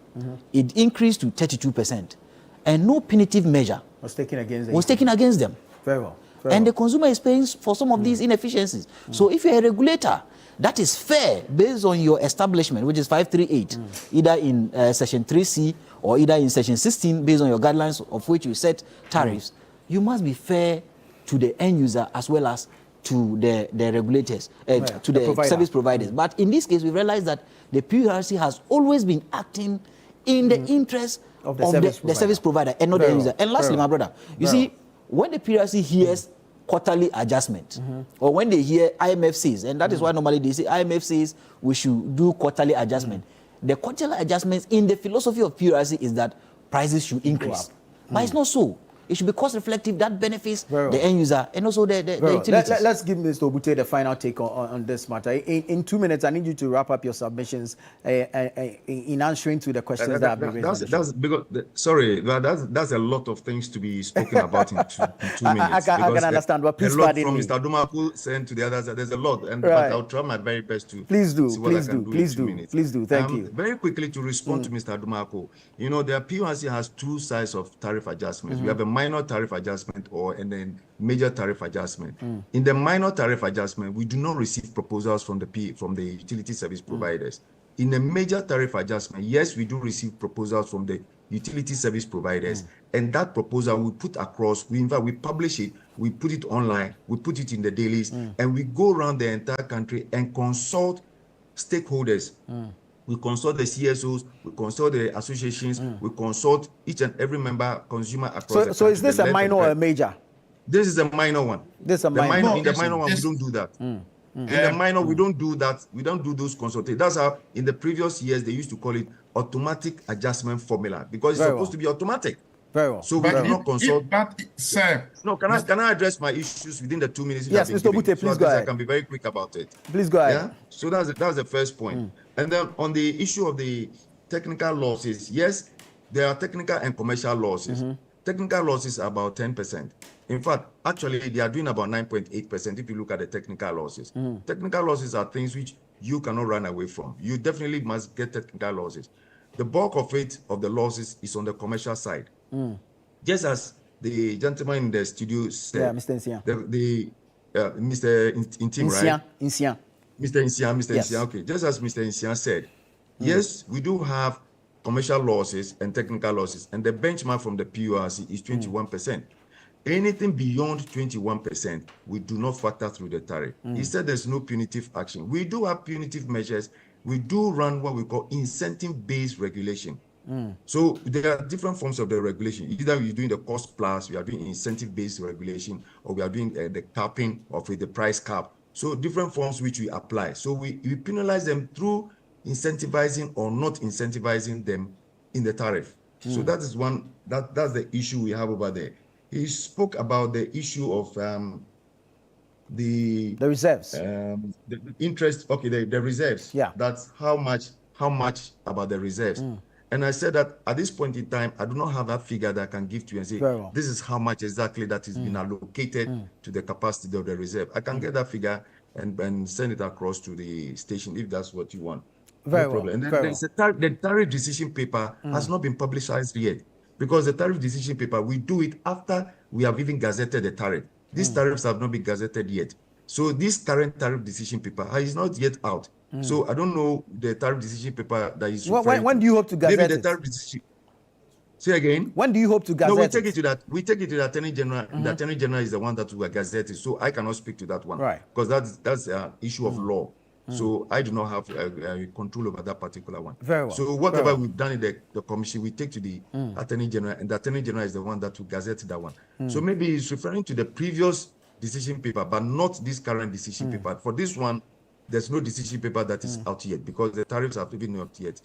it increased to 32%, and no punitive measure was taken against them. Very well. And the consumer is paying for some of these inefficiencies. So if you're a regulator, that is fair based on your establishment, which is 538, either in Section 3C or either in Section 16, based on your guidelines of which you set tariffs. You must be fair to the end user as well as to the regulators, to the service providers. But in this case, we realize that the PURC has always been acting in the interest of the service provider and not the user. And lastly, my brother, you see, when the PURC hears quarterly adjustment, or when they hear IMF says, and that is why normally they say IMF says we should do quarterly adjustment. The quarterly adjustments in the philosophy of PURC is that prices should increase. But it's not so. It should be cost reflective. That benefits the end user and also the utilities. Let's give Mr. Obute the final take on this matter. In 2 minutes, I need you to wrap up your submissions in answering to the questions that have been raised. That's because that's a lot of things to be spoken about in 2 minutes. I can understand, but please pardon me. Mr. Dumaku sent to the others. There's a lot, but I'll try my very best to. Please do. Thank you. Very quickly to respond to Mr. Dumaku. You know, the PURC has two sides of tariff adjustments. We have a minor tariff adjustment and then major tariff adjustment. In the minor tariff adjustment, we do not receive proposals from the utility service providers. In the major tariff adjustment, yes, we do receive proposals from the utility service providers, and that proposal we put across. We publish it, we put it online, we put it in the dailies, and we go around the entire country and consult stakeholders. We consult the CSOs, we consult the associations, we consult each and every member consumer across the country. So is this a minor or a major? This is a minor one. This is a minor. In the minor one, we don't do that. In the minor, we don't do that. We don't do those consultations. That's how in the previous years they used to call it automatic adjustment formula, because it's supposed to be automatic. Very well. So we do not consult. No, can I address my issues within the 2 minutes? Yes, Mr. Obute, please go ahead. I can be very quick about it. Please go ahead. Yeah? So that's the first point. And then on the issue of the technical losses, yes, there are technical and commercial losses. Technical losses are about 10%. In fact, actually, they are doing about 9.8% if you look at the technical losses. Technical losses are things which you cannot run away from. You definitely must get technical losses. The bulk of the losses is on the commercial side. Just as the gentleman in the studio said, Mr. Insian. Mr. Intim, right? Insian. Mr. Insian, okay. Just as Mr. Insian said, yes, we do have commercial losses and technical losses, and the benchmark from the PURC is 21%. Anything beyond 21%, we do not factor through the tariff. He said there's no punitive action. We do have punitive measures. We do run what we call incentive-based regulation. So there are different forms of the regulation. Either we're doing the cost plus, we are doing incentive-based regulation, or we are doing the capping of the price cap. So different forms which we apply. So we penalize them through incentivizing or not incentivizing them in the tariff. So that is that's the issue we have over there. He spoke about the issue of the reserves. The interest, okay, the reserves. Yeah. That's how much about the reserves. And I said that at this point in time, I do not have that figure that I can give to you and say, this is how much exactly that is been allocated to the capacity of the reserve. I can get that figure and send it across to the station if that's what you want. Very no problem. And then the tariff decision paper has not been publicized yet, because the tariff decision paper, we do it after we have even gazetted the tariff. These tariffs have not been gazetted yet. So this current tariff decision paper is not yet out. So I don't know the tariff decision paper that is. When do you hope to gazette maybe the tariff decision. Say again. When do you hope to gazette? No, we take it to that. We take it to the Attorney General. The Attorney General is the one that will gazette it. So I cannot speak to that one. Right. Because that's an issue of law. So I do not have control over that particular one. Very well. So whatever we've done in the commission, we take to the Attorney General, and the Attorney General is the one that will gazette that one. So maybe he's referring to the previous decision paper, but not this current decision paper. For this one, there's no decision paper that is out yet, because the tariffs have even not yet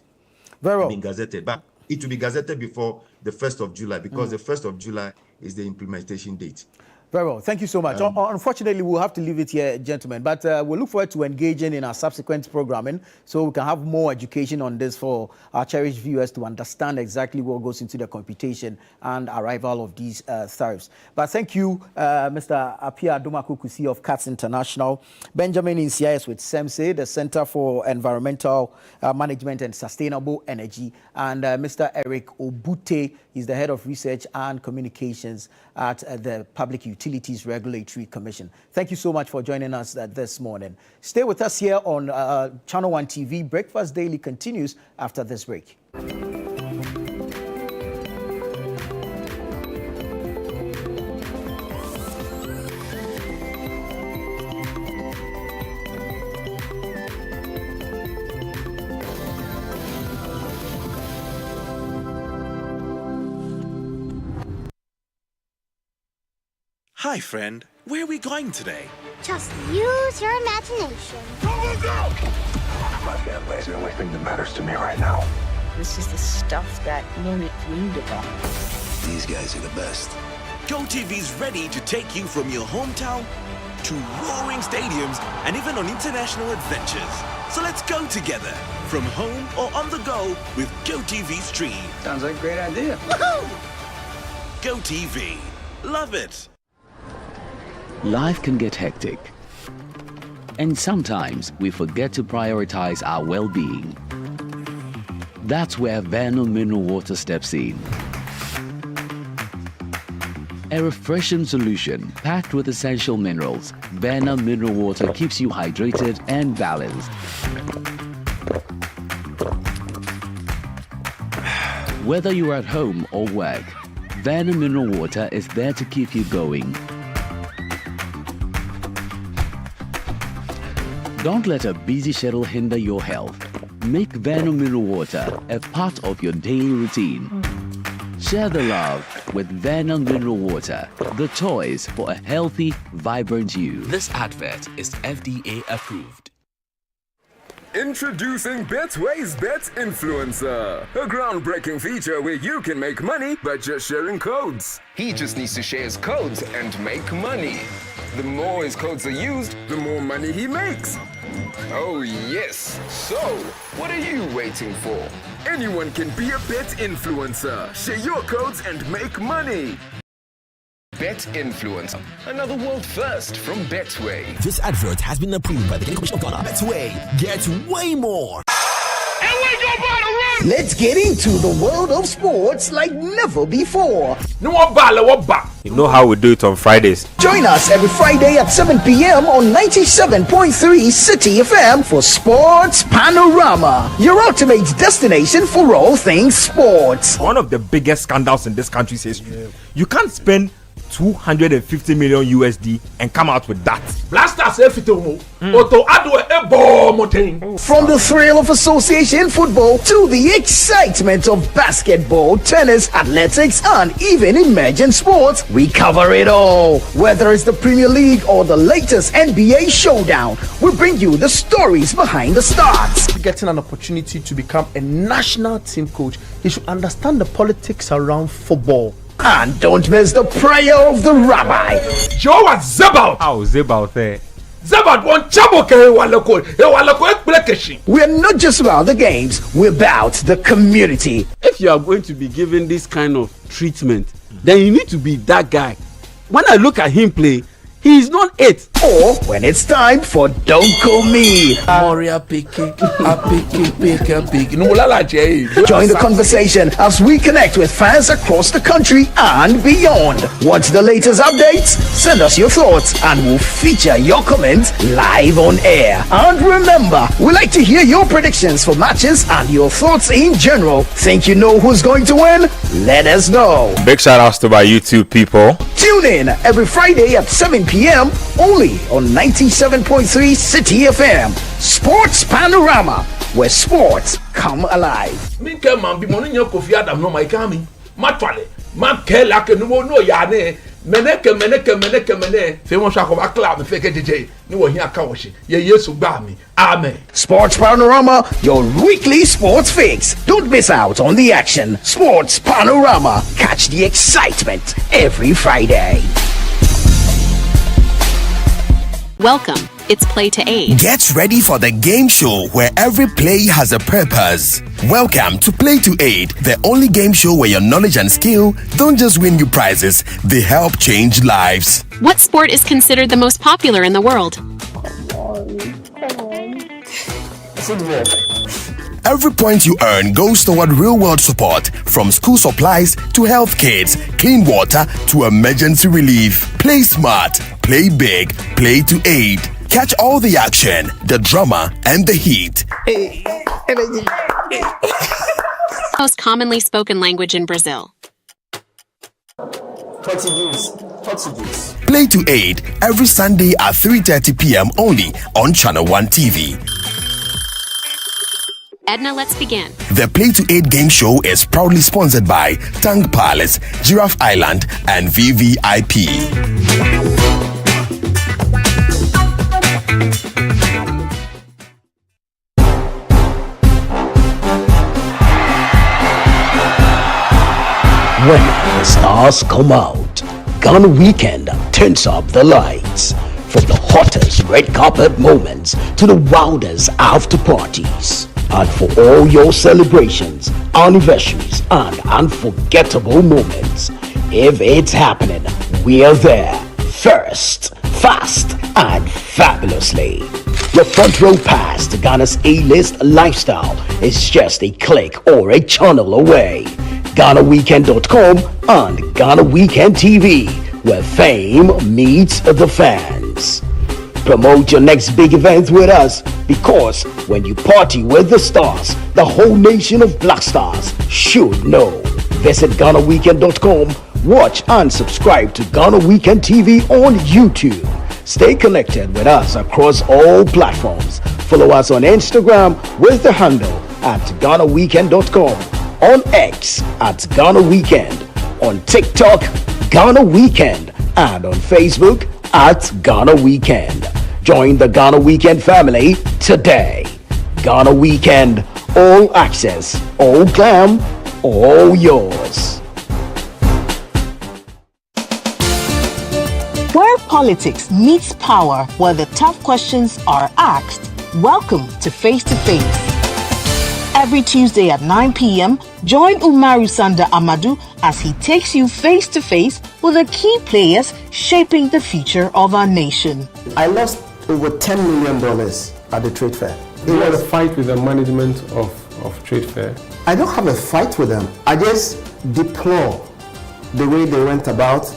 been gazetted. But it will be gazetted before the 1st of July, because the 1st of July is the implementation date. Very well. Thank you so much. Unfortunately, we'll have to leave it here, gentlemen. But we'll look forward to engaging in our subsequent programming, so we can have more education on this for our cherished viewers to understand exactly what goes into the computation and arrival of these tariffs. But thank you, Mr. Apia Dumaku of CATS International, Benjamin Insias with SEMSE, the Center for Environmental Management and Sustainable Energy, and Mr. Eric Obute. He's the Head of Research and Communications at the Public Utilities Regulatory Commission. Thank you so much for joining us this morning. Stay with us here on Channel 1 TV. Breakfast Daily continues after this break. Hi, friend. Where are we going today? Just use your imagination. Go, go, go! My family is the only thing that matters to me right now. This is the stuff that Monique dreamed about. These guys are the best. GoTV's ready to take you from your hometown to roaring stadiums and even on international adventures. So let's go together, from home or on the go with GoTV Stream. Sounds like a great idea. GoTV. Love it. Life can get hectic, and sometimes we forget to prioritize our well-being. That's where Vernal Mineral Water steps in. A refreshing solution packed with essential minerals, Vernal Mineral Water keeps you hydrated and balanced. Whether you're at home or work, Vernal Mineral Water is there to keep you going. Don't let a busy schedule hinder your health. Make Vernal Mineral Water a part of your daily routine. Share the love with Vernal Mineral Water, the choice for a healthy, vibrant you. This advert is FDA approved. Introducing Betway's Bet Influencer, a groundbreaking feature where you can make money by just sharing codes. He just needs to share his codes and make money. The more his codes are used, the more money he makes. Oh yes, so what are you waiting for? Anyone can be a bet influencer. Share your codes and make money. Bet Influencer, another world first from Betway. This advert has been approved by the Commission of Ghana. Betway, get way more. Let's get into the world of sports like never before. You know how we do it on Fridays. Join us every Friday at 7 p.m. on 97.3 City FM for Sports Panorama, your ultimate destination for all things sports. One of the biggest scandals in this country's history. You can't spend 250 million USD and come out with that. From the thrill of association football to the excitement of basketball, tennis, athletics, and even emerging sports, we cover it all. Whether it's the Premier League or the latest NBA showdown, we bring you the stories behind the stars. Getting an opportunity to become a national team coach, he should understand the politics around football. And don't miss the prayer of the rabbi. Joe was Zebaut. How Zebaut there? Zebaut won Chaboke. We're not just about the games, we're about the community. If you are going to be given this kind of treatment, then you need to be that guy. When I look at him play, he is not it. Or when it's time for Don't Call Me. Join the conversation as we connect with fans across the country and beyond. Want the latest updates? Send us your thoughts and we'll feature your comments live on air. And remember, we like to hear your predictions for matches and your thoughts in general. Think you know who's going to win? Let us know. Big shout outs to my YouTube people. Tune in every Friday at 7 p.m. only on 97.3 City FM. Sports Panorama, where sports come alive. Sports Panorama, your weekly sports fix. Don't miss out on the action. Sports Panorama, catch the excitement every Friday. Welcome. It's Play to Aid. Get ready for the game show where every play has a purpose. Welcome to Play to Aid, the only game show where your knowledge and skill don't just win you prizes, they help change lives. What sport is considered the most popular in the world? Football. Every point you earn goes toward real-world support, from school supplies to health kits, clean water to emergency relief. Play smart, play big, play to aid. Catch all the action, the drama, and the heat. Most commonly spoken language in Brazil. Portuguese. Play to Aid every Sunday at 3:30 p.m. only on Channel 1 TV. Edna, let's begin. The Play to 8 game show is proudly sponsored by Tang Palace, Giraffe Island, and VVIP. When the stars come out, Ghana Weekend turns up the lights. From the hottest red carpet moments to the wildest after parties. And for all your celebrations, anniversaries, and unforgettable moments, if it's happening, we're there. First, fast, and fabulously. Your front row pass to Ghana's A-list lifestyle is just a click or a channel away. GhanaWeekend.com and Ghana Weekend TV, where fame meets the fans. Promote your next big event with us, because when you party with the stars, the whole nation of Black Stars should know. Visit GhanaWeekend.com, watch and subscribe to Ghana Weekend TV on YouTube. Stay connected with us across all platforms. Follow us on Instagram with the handle at GhanaWeekend.com, on X at Ghana Weekend, on TikTok, Ghana Weekend, and on Facebook at Ghana Weekend. Join the Ghana Weekend family today. Ghana Weekend, all access, all glam, all yours. Where politics meets power, where the tough questions are asked, welcome to Face to Face. Every Tuesday at 9 p.m., join Umaru Sanda Amadou as he takes you face to face with the key players shaping the future of our nation. I lost over $10 million at the trade fair. You had a fight with the management of trade fair? I don't have a fight with them. I just deplore the way they went about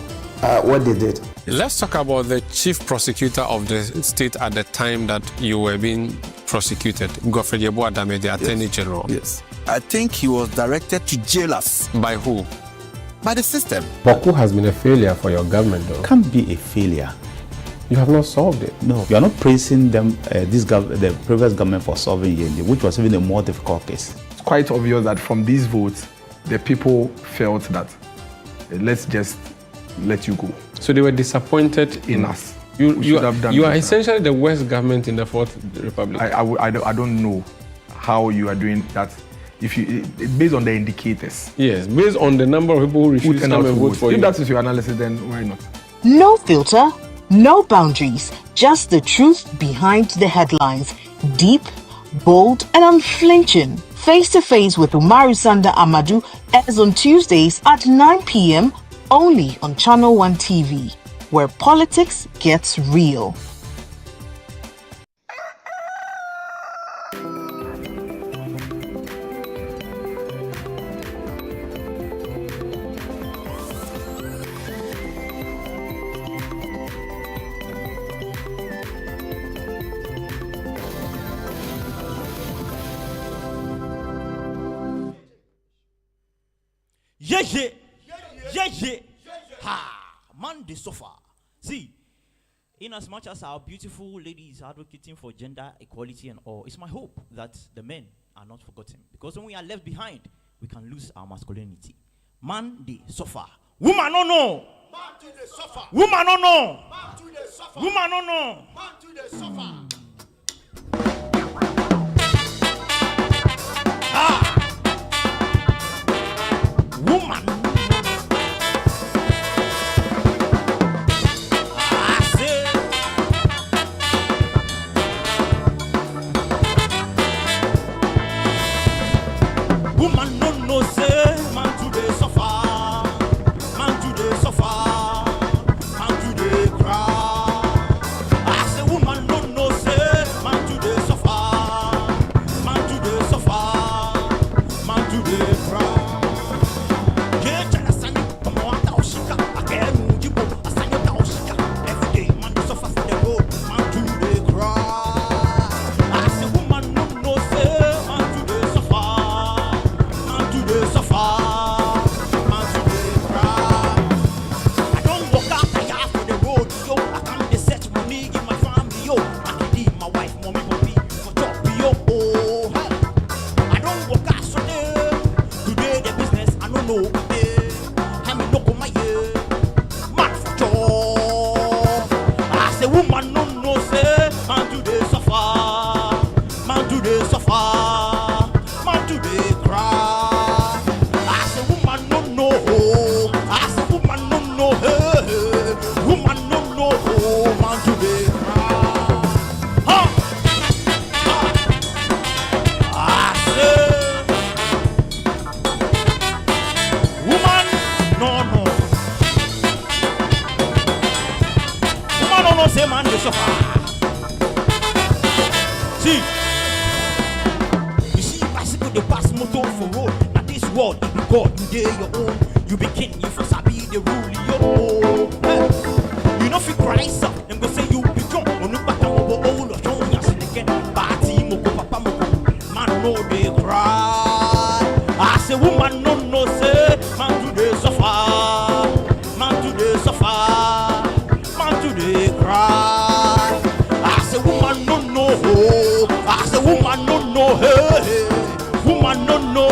what they did. Let's talk about the chief prosecutor of the state at the time that you were being prosecuted, Godfrey Yeboah-Dame, the Attorney General. Yes. I think he was directed to jail us. By who? By the system. Boku has been a failure for your government, though. Can't be a failure. You have not solved it. No, you are not praising them, the previous government for solving Yendi, which was even a more difficult case. It's quite obvious that from these votes, the people felt that let's just let you go. So they were disappointed in us. You are essentially the worst government in the Fourth Republic. I don't know how you are doing that. If you based on the indicators. Yes, based on the number of people who refuse to come and vote for you. If that is your analysis, then why not? No filter, no boundaries, just the truth behind the headlines. Deep, bold, and unflinching. Face to Face with Umaru Sanda Amadou airs on Tuesdays at 9 p.m. only on Channel 1 TV, where politics gets real. Yeah. Ha! Man, they suffer. See, in as much as our beautiful ladies are advocating for gender equality and all, it's my hope that the men are not forgotten. Because when we are left behind, we can lose our masculinity. Man, they suffer. Woman, no, no. Man, do they suffer. Woman, no, no. Man, do they suffer. Woman, no, no. Man, do they suffer. Woman. Woman no say, man today suffer, man today suffer, man today cry. I say woman no say, man today suffer, man today suffer, man today cry. Yeah, jana sani, come on, ta oshika, akenu jibo, asani ta oshika. Every day man dey suffer for the road, man today cry. I say woman no say, man today suffer. Man today suffer. no I'm no come my man for job. I say woman no say man today suffer, man today suffer, man today cry. I say woman no, I say woman no, hey, woman no, man today cry. Huh? I say woman no. Woman no say man dey suffer. See, you see bicycle dey pass motor for road. Now this world it be God, you dey your own. You be king, you for sabi the rule your own. Hey. You know fit cry up, them go say you be drunk. Onu bata mo bo old or show ya sin again. Party mo go papa mo go. Man no dey cry. I say woman no say man today suffer. Man today suffer. Man today cry. I say woman no. I say woman no, hey, woman no.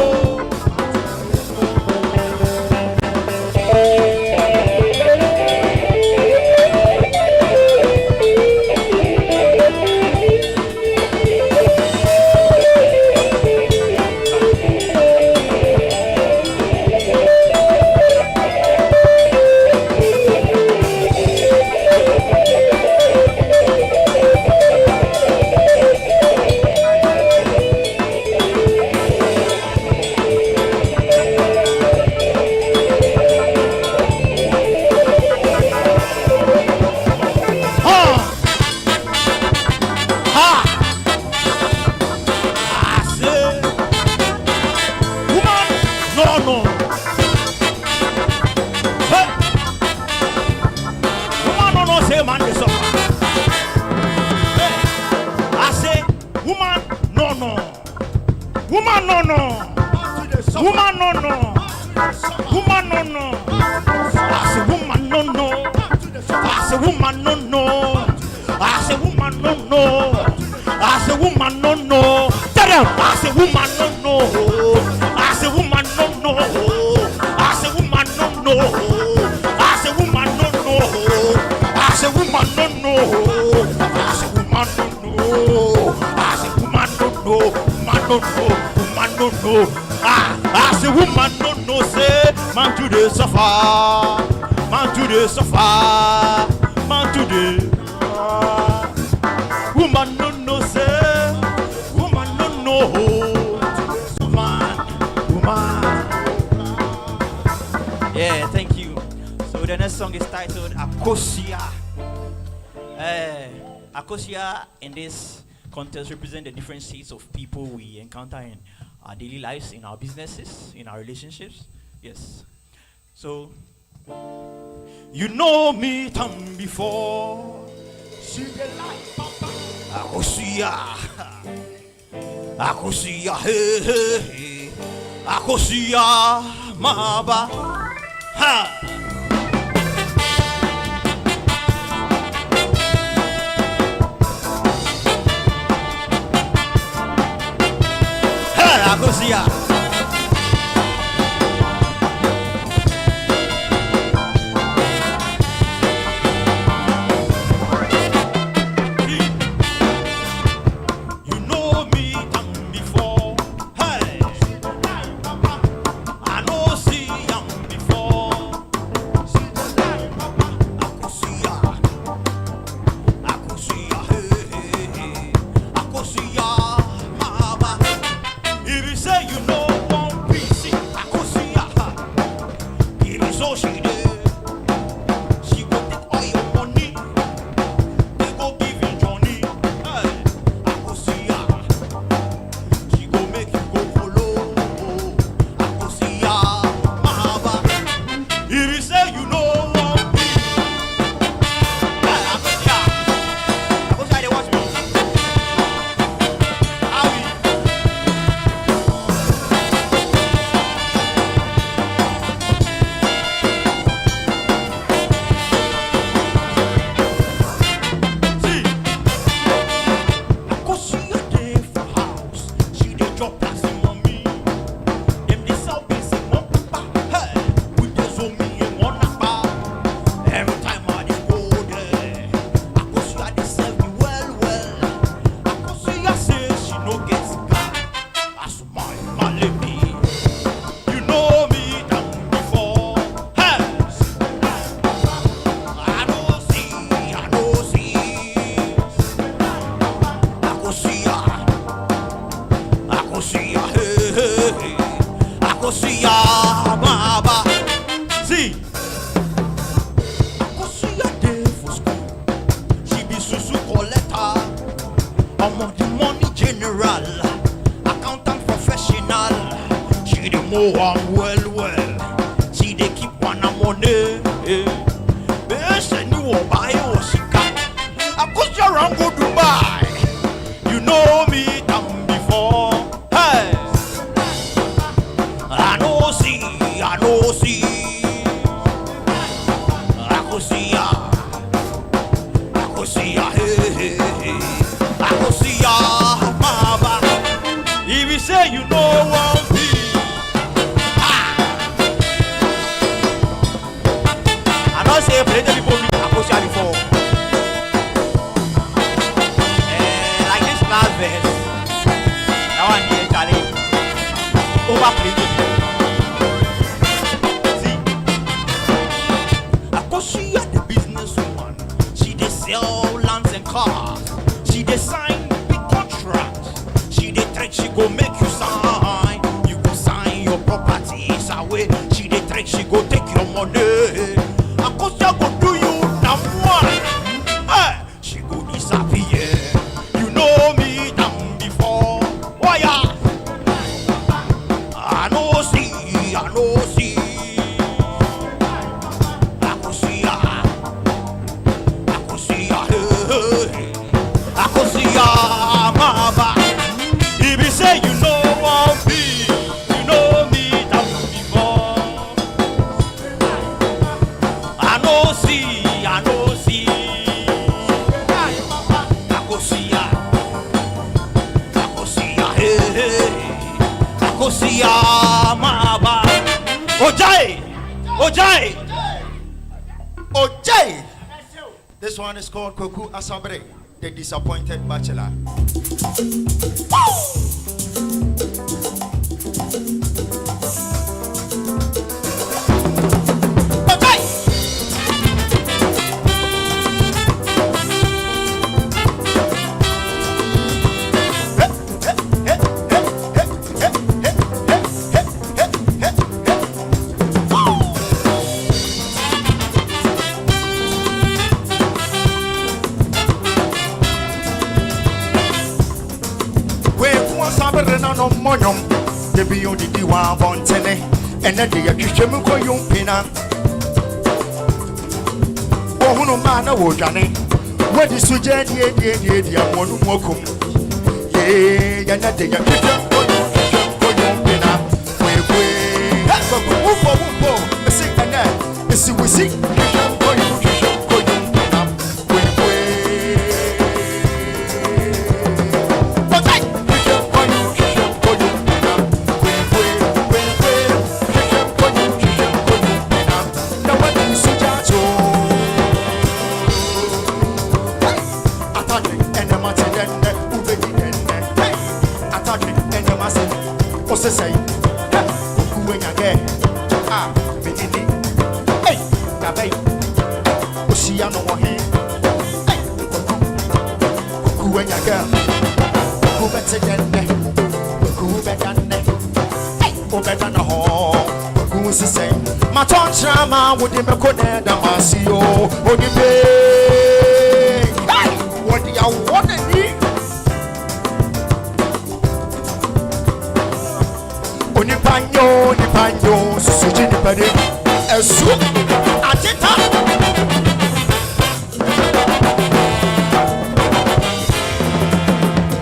Yeah, thank you. So the next song is titled Akosia. Akosia in this context represent the different states of people we encounter in our daily lives, in our businesses, in our relationships. Yes. So, you know me time before. See the light, Papa. Akosia. Akosia, hey, hey, hey. Akosia, Maba. Ha. Akosia. You know me done before. Hey, I know see young before. Akosia Baba. See, Akosia day for school. She be Susu collector. I'm the money general, accountant professional. She the more well. She they keep one money. Best and you will buy or she got. Akosia run go Dubai. You know me down before. Hey, I know see. Akosia, hey. Akosia, Mama. If you say you know one thing, I don't say play the people with Akosia before. Like this last verse, now I'm here, Charlie. Overplay the Akosia, the businesswoman, she dey sell lands and cars. She dey sign big contracts. She dey trick, she go make you sign. You go sign your properties away. She dey trick, she go take your money. Akosia go do you number one. Hey, she go disappear. You know me down before. Oh yeah. I know see. Akosia, Mama. If you say you know one thing, you know me down before. I know see. Akosia, Mama. Ojai. This one is called Koku Asabre, the disappointed bachelor. No monum, the beyond the Diwa Bontene, and then the Kishamuko Yumpina. Oh, no man, oh, Johnny. What is Sujan, ye, one mokum? Yea, and that the Kishamuko Yumpina. We sick and that, we see. Say, when you get hey, Gabe, Oceano, hey, when you get who better than hey, better than a home, who is the same? My tongue drama would you make a damasio, would you pay? Hey, what do you want to need? Nipanyo, susuji nipade, esu, atita.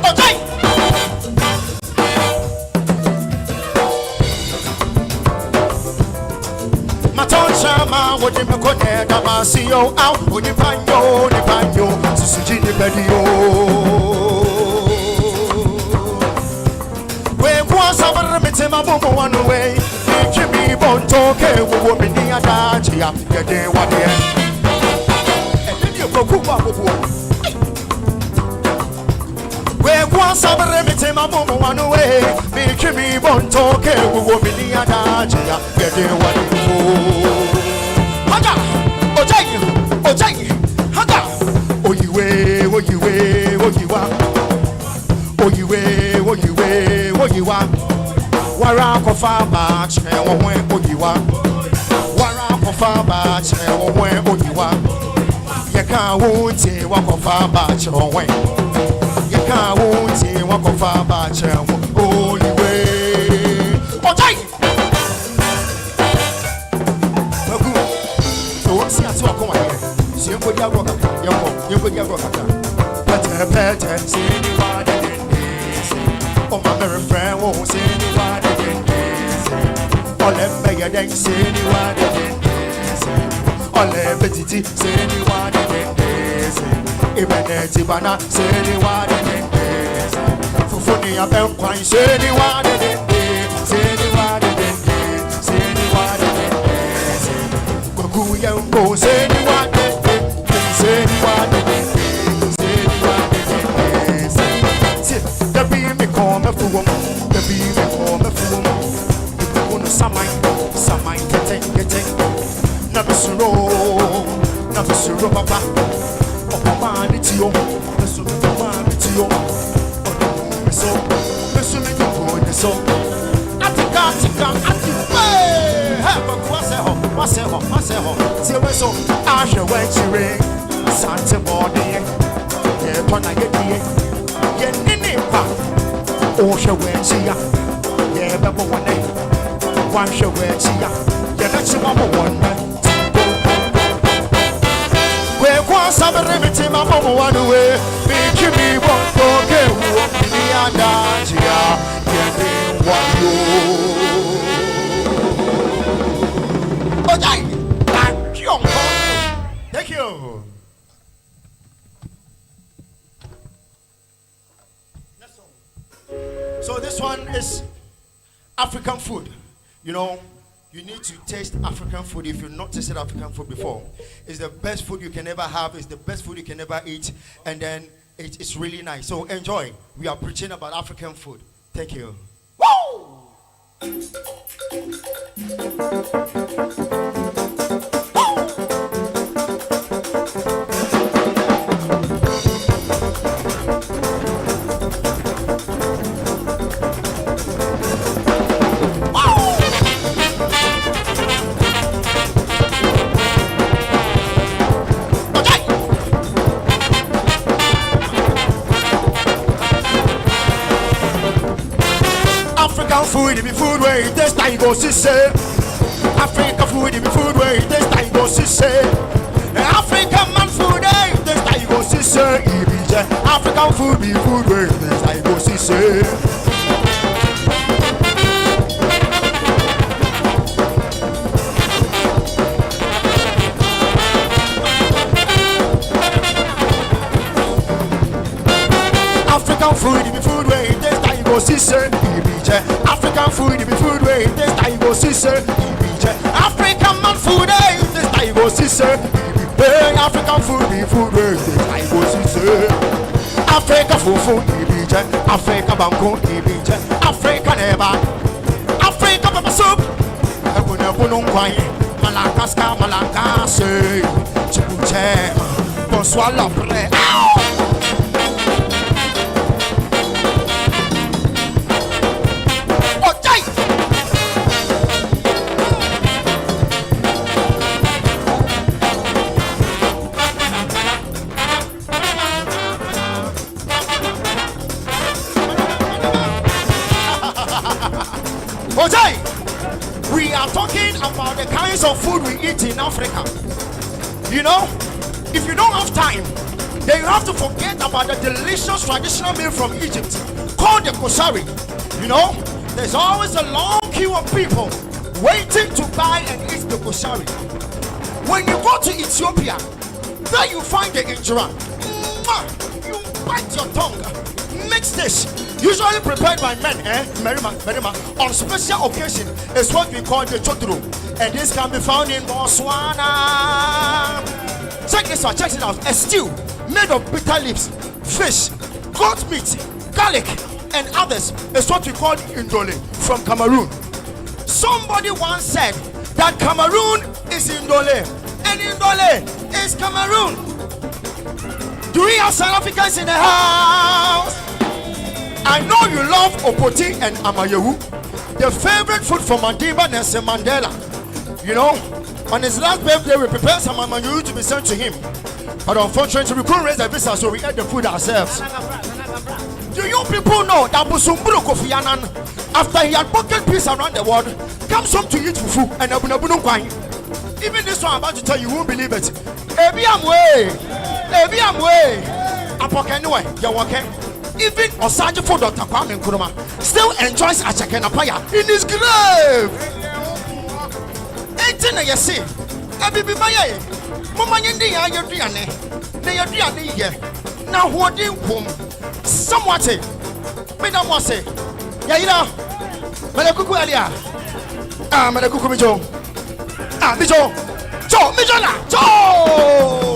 Okay. Maton chama, wodi mekone damasio, au, nipanyo, susuji nipade yo. My boom one away, Jimmy Bontoke, woman in a dajia, get there one year. And then you go cook up. Where once I remember my boom one away, Jimmy Bontoke, woman in a dajia, get there one year. Haga, Ojay, Haga, oh you are. Wara Wara kofa batch ewo oyiwa. Wara kofa batch ewo oyiwa. Yeka wuti wakofa batch owe. Yeka wuti wakofa batch oyiwe. Ojai. Bagu. So si ati wakoma here. Si enko dia roka. Yenko dia roka. Pete si ni wa de de. Oh my very friend won't say ni wa de de. Ole me ya den say ni wa de de. Ole betiti say ni wa de de. Ibene tibana say ni wa de de. Fufuni ya ben kwan say ni wa de de. Say ni wa de de. Say ni wa de de. Gogu ya mbo say ni wa de de. Say ni wa de de. Say ni wa de de. The be me come a fool, the be me come a fool. The one some getting. Never suro, papa. Oh, man, it's you. The super man, it's you. Oh, so, the super good, so. At the way. Have a myself. See, so I shall wait to ring. Santa body. Yeah, when I get here. Oh, show where she ya. Yeah, number one name. One show where she ya. Yeah, that's your number one night. Where was some remedy, my mama one away. Make me want to get walk in the Adangia. Yeah, they want you. Thank you. So this one is African food. You know, you need to taste African food if you've not tasted African food before. It's the best food you can ever have. It's the best food you can ever eat. And then it's really nice. So enjoy. We are preaching about African food. Thank you. Woo! Food, it be food where it tastes like go see say. African food, it be food where it tastes like go see say. African man food, it tastes like go see say. African food be food where it tastes like go see say. African food, it be food where it tastes like go see say. African food, it be food where it tastes like go see sir. African man food, it tastes like go see sir. African food, be food where it tastes like go see sir. Africa food, Africa banko, Africa never. Africa pepper soup. Malakaska, malakase, chipuche, bonsoir la pre. We are talking about the kinds of food we eat in Africa. You know, if you don't have time, then you have to forget about the delicious traditional meal from Egypt called the kosari. You know, there's always a long queue of people waiting to buy and eat the kosari. When you go to Ethiopia, there you find the injera. You bite your tongue. Mixed dish, usually prepared by men, merima, on special occasion, is what we call the chodro, and this can be found in Botswana. Check this out, check it out. A stew made of bitter leaves, fish, goat meat, garlic, and others is what we call indole from Cameroon. Somebody once said that Cameroon is indole, and indole is Cameroon. Do we have South Africans in the house? I know you love Opoti and Amayewu. The favorite food for Madiba Nelson Mandela. You know, on his last birthday, we prepared some manu to be sent to him. But unfortunately, we couldn't raise the visa, so we ate the food ourselves. Do you people know that Busumburu Kofi Annan, after he had bucket peace around the world, comes home to eat fufu and abunabunu kwai? Even this one I'm about to tell you, won't believe it. Ebi amwe, apokenwe, yawake. Even Osaji for Dr. Kwame Nkrumah still enjoys a chicken apaya in his grave. 18 na yesi, ebi bimaye, mama nyindi ya yediane, ne yediane ye, na huodi nkum. Somewhat say, Madam was say, Yaira, Malakuku Alia, Malakuku Mijo, Mijo, Joe, Mijona, Joe.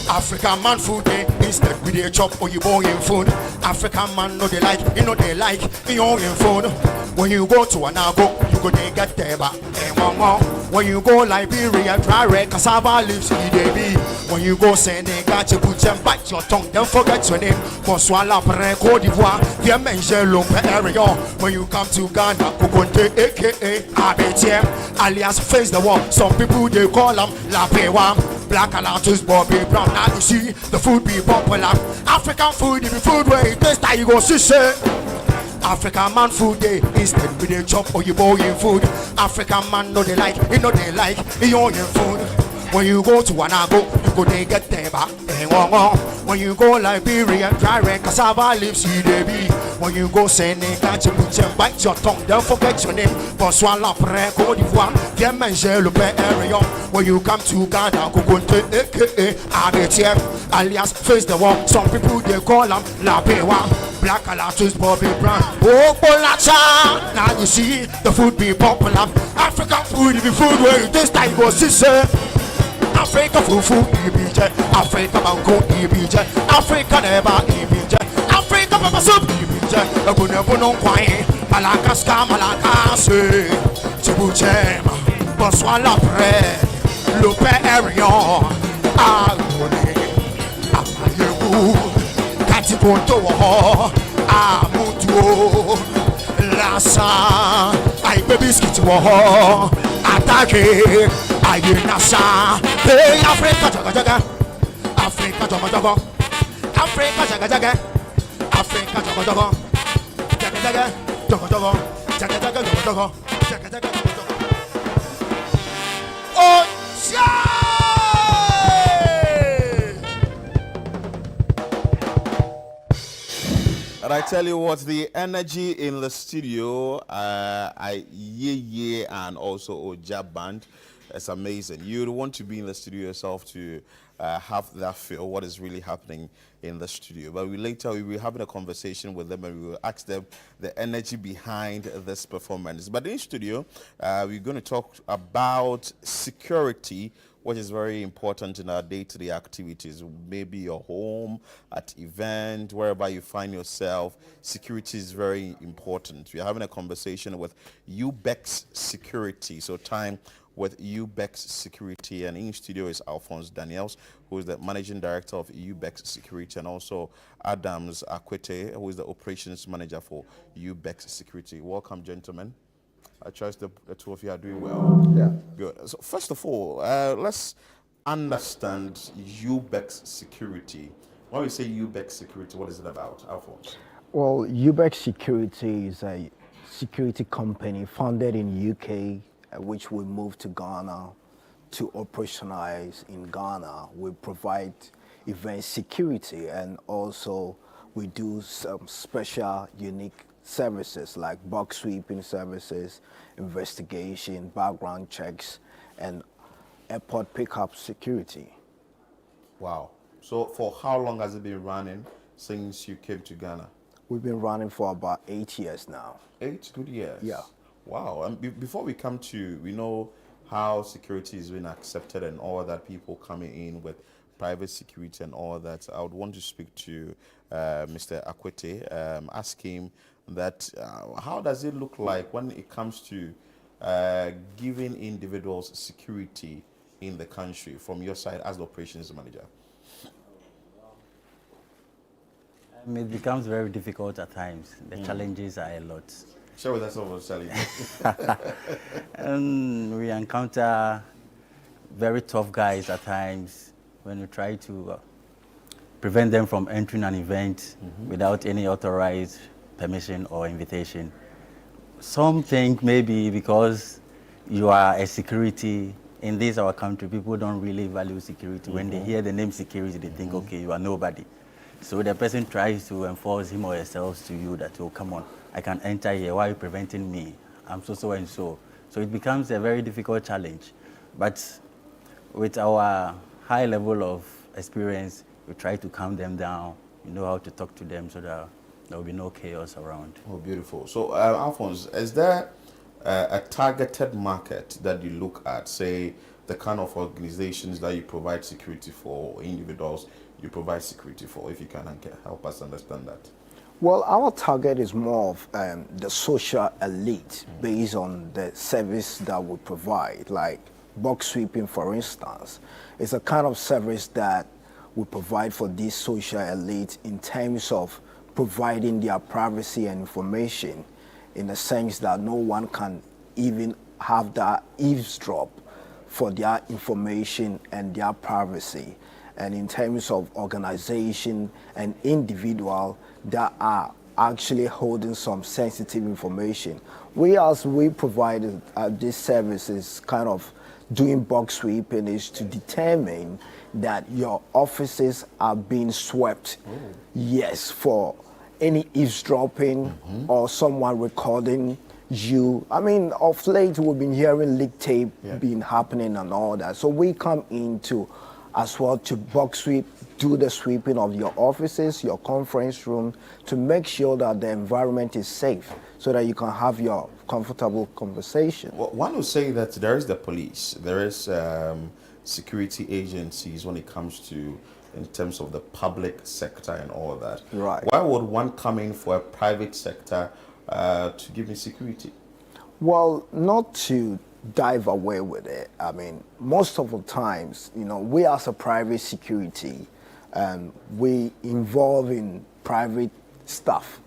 African man food day instead we dey chop or you in food. African man know they like, you know they like in your own food. When you go to Anago, you go they get teba. When you go Liberia, dry red cassava leaves EDB. When you go Senegal, you put them bite your tongue, don't forget your name. Bonsoir la Côte d'Ivoire, bien manger l'ombre area. When you come to Ghana, Kukonte aka ABTM, alias face the wall. Some people they call them La Pewa. Black Alatus, Bobby Brown. Now you see the food be popular. African food, if the food where it tastes like you go see say. African man food day instead we dey chop or you in food. African man know they like, you know they like your food. When you go to Anago, you go they get teba. When you go Liberia, dry red cassava leaves EDB. When you go Senegal, you put them bite your tongue, don't forget your name. Bonsoir la Côte d'Ivoire, viens manger le pain area. When you come to Ghana, Kukunte aka ABTM, alias face the wall. Some people they call them La Pewa. Black Alatus, Bobby Brown. Oh, Bolacha. Now you see the food be popular. African food, if you food where you taste like go see. Africa fufu ibije, Africa mango ibije, Africa neba ibije, Africa papa soup ibije, Ebunebuno kwai, Malakaska malakase, Chibuchema, Bonsoir la pre, Lupe Arion, Agone, Amayebu, Katiponto, Amutuo, Lassa, I baby skit wo, Atake. Nasa, hey Africa jaga jaga, Africa jaga jaga, Africa jaga jaga, Africa jaga jaga, jaga jaga, jaga jaga, jaga jaga, jaga jaga, jaga jaga, jaga jaga. Oh yeah! And I tell you what, the energy in the studio, and also Oja Band. It's amazing. You'd want to be in the studio yourself to have that feel, what is really happening in the studio. But later we'll be having a conversation with them and we will ask them the energy behind this performance. But in studio, we're going to talk about security, which is very important in our day-to-day activities. Maybe your home, at event, wherever you find yourself, security is very important. We're having a conversation with UBEX Security. So time with UBEX Security, and in studio is Alphonse Daniels, who is the Managing Director of UBEX Security, and also Adams Akwete, who is the Operations Manager for UBEX Security. Welcome, gentlemen. I trust the two of you are doing well. Yeah. Good. So first of all, let's understand UBEX Security. When we say UBEX Security, what is it about, Alphonse? Well, UBEX Security is a security company founded in UK, which we moved to Ghana to operationalize in Ghana. We provide event security, and also we do some special, unique services like box sweeping services, investigation, background checks, and airport pickup security. Wow. So for how long has it been running since you came to Ghana? We've been running for about 8 years now. 8 good years? Yeah. Wow. And before we come to, we know how security is being accepted and all that, people coming in with private security and all that, I would want to speak to Mr. Akwete, ask him that how does it look like when it comes to giving individuals security in the country from your side as the operations manager? It becomes very difficult at times. The challenges are a lot. Share with us some of those challenges. We encounter very tough guys at times when we try to prevent them from entering an event without any authorized permission or invitation. Some think maybe because you are a security in this our country, people don't really value security. When they hear the name security, they think, okay, you are nobody. So the person tries to enforce him or herself to you that, oh, come on, I can enter here. Why are you preventing me? I'm so and so. So it becomes a very difficult challenge. But with our high level of experience, we try to calm them down. We know how to talk to them so that there will be no chaos around. Oh, beautiful. So, Alphonse, is there a targeted market that you look at, say, the kind of organizations that you provide security for, individuals you provide security for, if you can help us understand that? Well, our target is more of the social elite based on the service that we provide, like box sweeping, for instance. It's a kind of service that we provide for this social elite in terms of providing their privacy and information, in the sense that no one can even have that eavesdrop for their information and their privacy. And in terms of organization and individual that are actually holding some sensitive information, we provided this service is kind of doing box sweeping is to determine that your offices are being swept. Yes, for any eavesdropping or someone recording you. I mean, of late we've been hearing leak tape being happening and all that. So we come into as well to box sweep, do the sweeping of your offices, your conference room, to make sure that the environment is safe so that you can have your comfortable conversation. Well, one would say that there is the police, there is security agencies when it comes to, in terms of the public sector and all that. Right. Why would one come in for a private sector to give me security? Well, not to dive away with it. I mean, most of the times, you know, we as a private security, we involve in private stuff.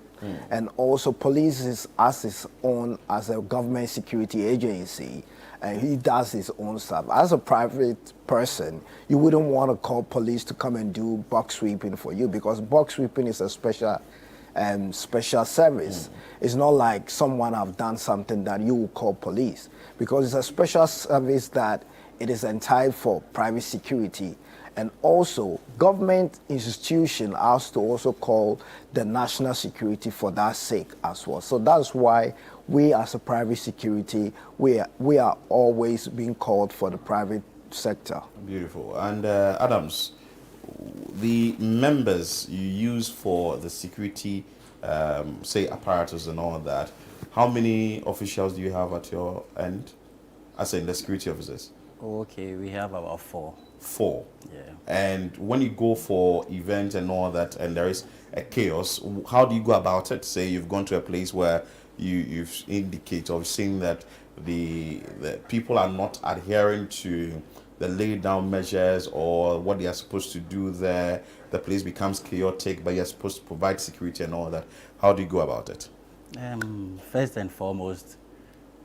And also police is as its own as a government security agency, and he does his own stuff. As a private person, you wouldn't want to call police to come and do box sweeping for you, because box sweeping is a special service. It's not like someone have done something that you will call police, because it's a special service that it is entitled for private security. And also, government institution has to also call the national security for that sake as well. So that's why we as a private security, we are always being called for the private sector. Beautiful. And Adams, the members you use for the security, say apparatus and all that, how many officials do you have at your end, as in the security officers? Okay, we have about 4. 4? Yeah. And when you go for events and all that, and there is a chaos, how do you go about it? Say you've gone to a place where you've indicated or seen that the people are not adhering to the laid down measures or what they are supposed to do there. The place becomes chaotic, but you're supposed to provide security and all that. How do you go about it? First and foremost,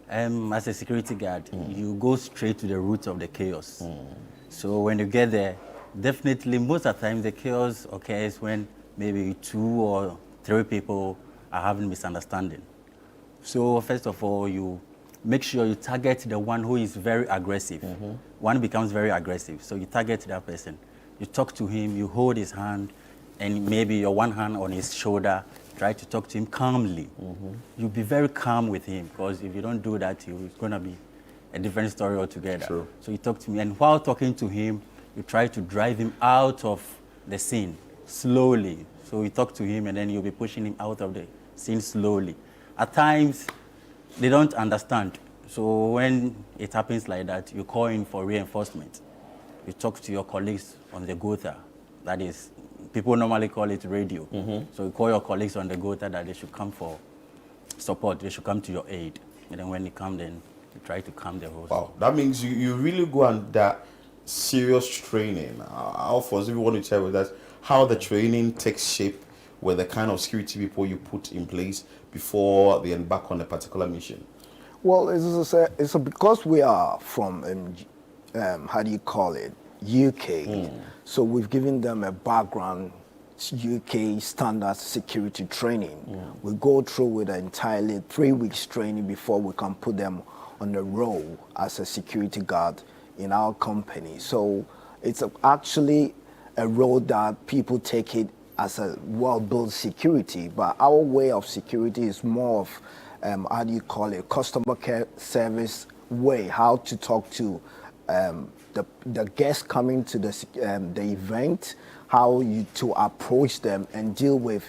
as a security guard, you go straight to the root of the chaos. So when you get there, definitely most of the time the chaos occurs when maybe 2 or 3 people are having misunderstanding. So first of all, you make sure you target the one who is very aggressive. One becomes very aggressive, so you target that person. You talk to him, you hold his hand, and maybe your one hand on his shoulder, try to talk to him calmly. You'll be very calm with him, because if you don't do that, it's going to be a different story altogether. True. So you talk to him, and while talking to him, you try to drive him out of the scene slowly. So you talk to him, and then you'll be pushing him out of the scene slowly. At times, they don't understand. So when it happens like that, you call in for reinforcement. You talk to your colleagues on the gota. That is, people normally call it radio. So you call your colleagues on the gota that they should come for support. They should come to your aid. And then when they come, then you try to calm the whole. Wow, that means you really go under serious training. Alphonse, if you want to share with us how the training takes shape with the kind of security people you put in place before they embark on a particular mission. Well, it's because we are from, how do you call it, UK. So we've given them a background, UK standard security training. We go through with an entirely 3 weeks training before we can put them on the role as a security guard in our company. So it's actually a role that people take it as a well-built security, but our way of security is more of, how do you call it, customer care service way, how to talk to the guests coming to the event, how you to approach them and deal with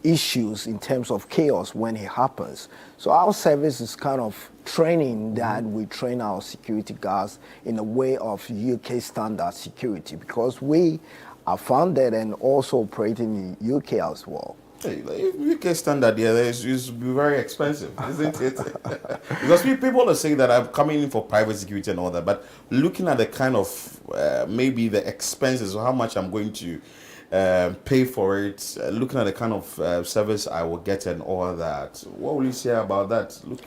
issues in terms of chaos when it happens. So our service is kind of training that we train our security guards in a way of UK standard security, because we are founded and also operating in UK as well. Hey, UK standard, yeah, is very expensive, isn't it? Because people are saying that I'm coming in for private security and all that, but looking at the kind of maybe the expenses or how much I'm going to pay for it, looking at the kind of service I will get and all that, what will you say about that? Look,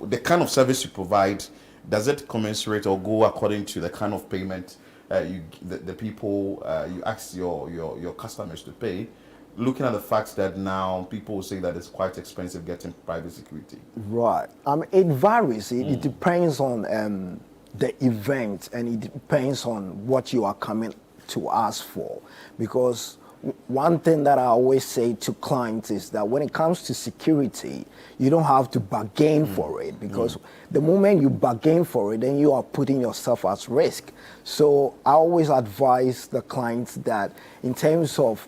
the kind of service you provide, does it commensurate or go according to the kind of payment the people you ask your customers to pay? Looking at the fact that now people say that it's quite expensive getting private security. Right. It varies. It depends on the event, and it depends on what you are coming to ask for. Because one thing that I always say to clients is that when it comes to security, you don't have to bargain for it, because the moment you bargain for it, then you are putting yourself at risk. So I always advise the clients that in terms of,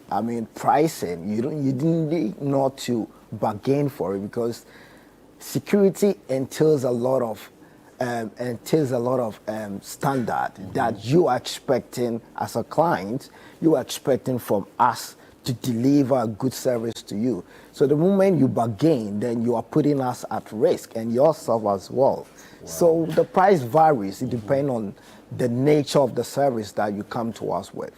pricing, you didn't need not to bargain for it, because security entails a lot of standard that you are expecting as a client, you are expecting from us to deliver a good service to you. So the moment you bargain, then you are putting us at risk and yourself as well. Wow. So the price varies. It depends on the nature of the service that you come to us with.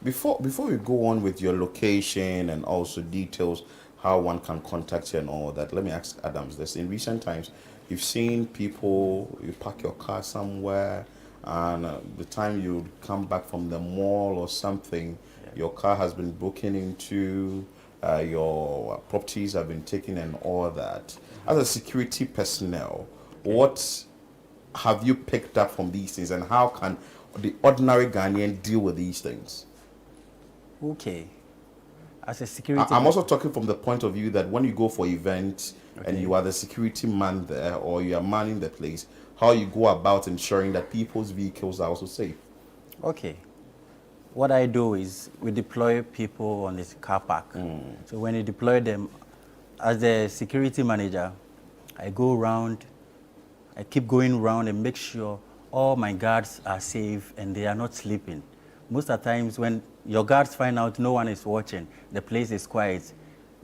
Before we go on with your location and also details, how one can contact you and all that, let me ask Adams this. In recent times, you've seen people, you park your car somewhere, and the time you come back from the mall or something, your car has been broken into, your properties have been taken and all that. As a security personnel, what have you picked up from these things, and how can the ordinary Ghanaian deal with these things? Okay. As a security... I'm also talking from the point of view that when you go for events, and you are the security man there, or you are manning the place, how you go about ensuring that people's vehicles are also safe. Okay. What I do is we deploy people on this car park. So when you deploy them, as a security manager, I go around, I keep going around and make sure all my guards are safe and they are not sleeping. Most of the times when your guards find out no one is watching, the place is quiet,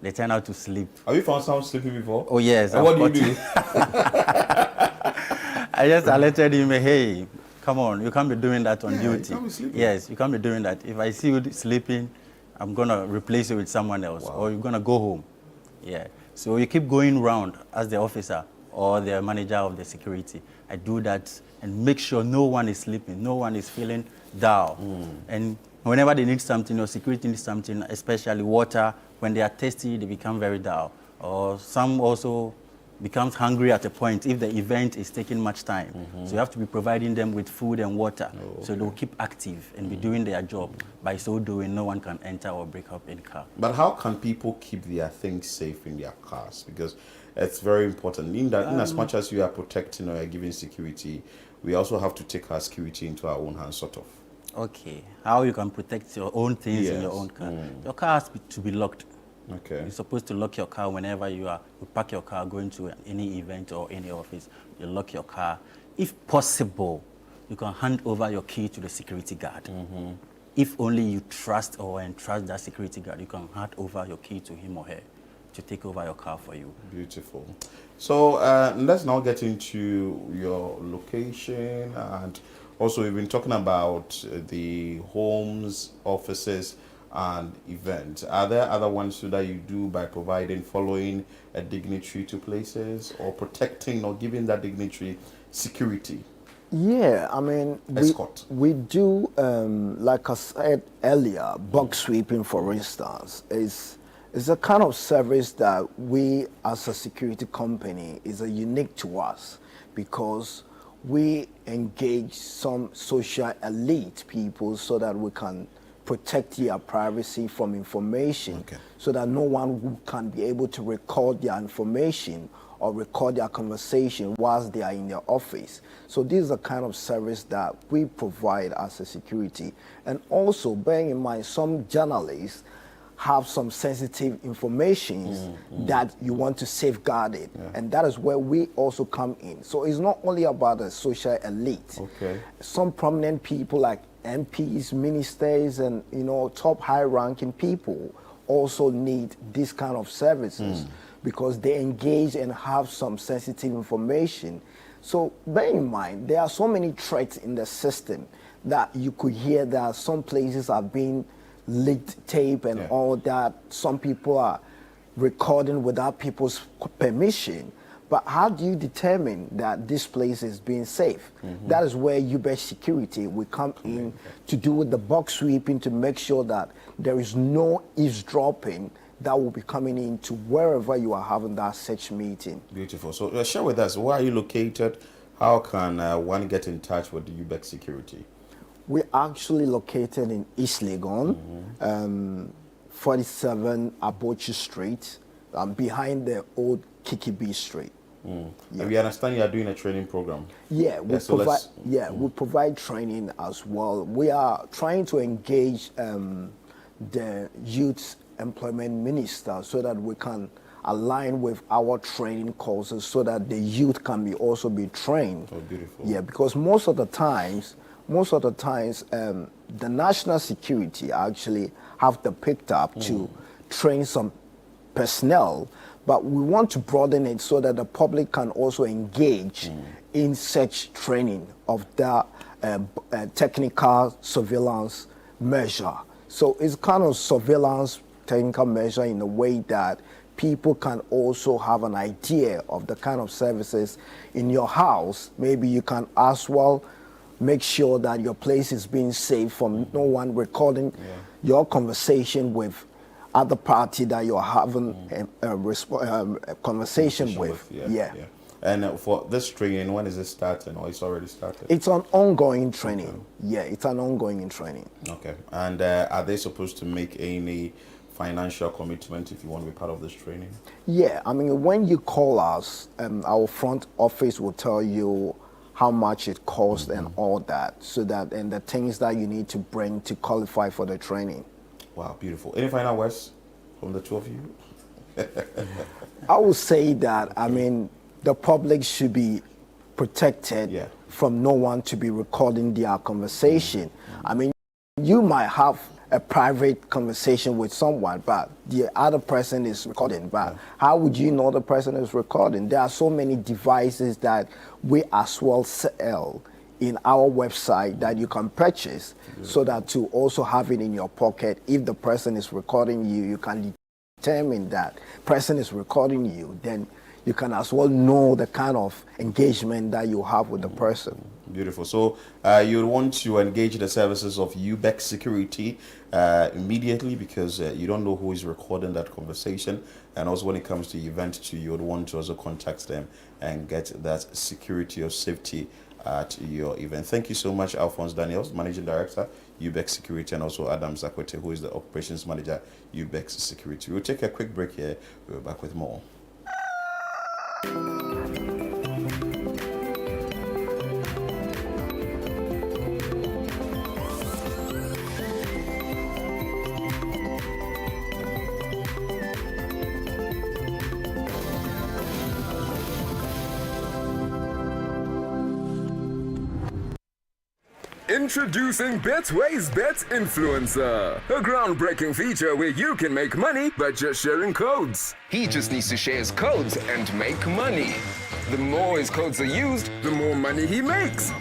they turn out to sleep. Have you found someone sleeping before? Oh, yes. And what do you do? I just alerted him, hey, come on, you can't be doing that on duty. You can't be sleeping. Yes, you can't be doing that. If I see you sleeping, I'm going to replace you with someone else, or you're going to go home. Yeah. So you keep going around as the officer or the manager of the security. I do that and make sure no one is sleeping, no one is feeling down. And whenever they need something or security needs something, especially water, when they are thirsty, they become very down. Or some also becomes hungry at a point if the event is taking much time. So you have to be providing them with food and water, so they'll keep active and be doing their job. By so doing, no one can enter or break up any car. But how can people keep their things safe in their cars? Because it's very important. In as much as you are protecting or giving security, we also have to take our security into our own hands, sort of. Okay. How you can protect your own things in your own car? Your car has to be locked. Okay. You're supposed to lock your car whenever you park your car going to any event or any office. You lock your car. If possible, you can hand over your key to the security guard. If only you trust or entrust that security guard, you can hand over your key to him or her to take over your car for you. Beautiful. So let's now get into your location, and also we've been talking about the homes, offices, and events. Are there other ones too that you do by providing, following a dignitary to places, or protecting or giving that dignitary security? Yeah, I mean, we do, like I said earlier, box sweeping, for instance, is a kind of service that we as a security company is unique to us, because we engage some social elite people so that we can protect their privacy from information, so that no one can be able to record their information or record their conversation whilst they are in their office. So this is the kind of service that we provide as a security. And also, bearing in mind, some journalists have some sensitive information that you want to safeguard it. And that is where we also come in. So it's not only about the social elite. Some prominent people like MPs, ministers, and top high-ranking people also need this kind of services, because they engage and have some sensitive information. So bear in mind, there are so many threats in the system that you could hear that some places are being leaked tape and all that. Some people are recording without people's permission. But how do you determine that this place is being safe? That is where UBEC Security will come in to do with the box sweeping, to make sure that there is no eavesdropping that will be coming into wherever you are having that such meeting. Beautiful. So share with us, where are you located? How can one get in touch with the UBEC Security? We're actually located in East Legon, 47 Abochi Street, behind the old Kikibi Street. And we understand you are doing a training program. Yeah, we provide training as well. We are trying to engage the youth employment minister so that we can align with our training courses, so that the youth can also be trained. Oh, beautiful. Yeah, because most of the times, the national security actually have the picked up to train some personnel, but we want to broaden it so that the public can also engage in such training of the technical surveillance measure. So it's kind of surveillance technical measure in a way that people can also have an idea of the kind of services in your house. Maybe you can as well make sure that your place is being safe from no one recording your conversation with other party that you're having a conversation with. And for this training, when is it starting, or it's already started? It's an ongoing training. Yeah, it's an ongoing training. Okay. And are they supposed to make any financial commitment if you want to be part of this training? Yeah, I mean, when you call us, our front office will tell you how much it costs and all that, so that, and the things that you need to bring to qualify for the training. Wow, beautiful. Any final words from the two of you? I would say that, I mean, the public should be protected from no one to be recording their conversation. I mean, you might have a private conversation with someone, but the other person is recording. But how would you know the person is recording? There are so many devices that we as well sell in our website that you can purchase, so that to also have it in your pocket. If the person is recording you, you can determine that person is recording you, then you can as well know the kind of engagement that you have with the person. Beautiful. So you want to engage the services of UBEC Security immediately, because you don't know who is recording that conversation. And also when it comes to event too, you would want to also contact them and get that security or safety at your event. Thank you so much, Alphonse Daniels, Managing Director, UBEC Security, and also Adam Zakwete, who is the Operations Manager, UBEC Security. We'll take a quick break here. We'll be back with more. Introducing Betway's Bet Influencer, a groundbreaking feature where you can make money by just sharing codes. He just needs to share his codes and make money. The more his codes are used, the more money he makes.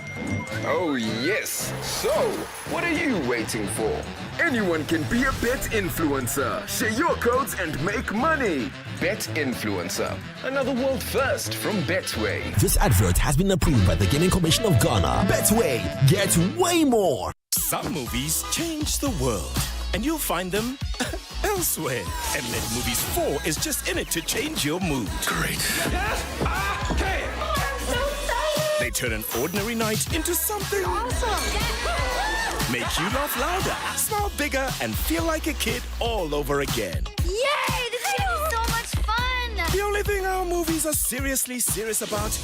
Oh yes, so what are you waiting for? Anyone can be a bet influencer. Share your codes and make money. Bet Influencer, another world first from Betway. This advert has been approved by the Gaming Commission of Ghana. Betway, get way more. Some movies change the world, and you'll find them elsewhere. Mnet Movies 4 is just in it to change your mood. Great. They turn an ordinary night into something awesome. Make you laugh louder, smile bigger, and feel like a kid all over again. Yay! This is gonna be so much fun! The only thing our movies are seriously serious about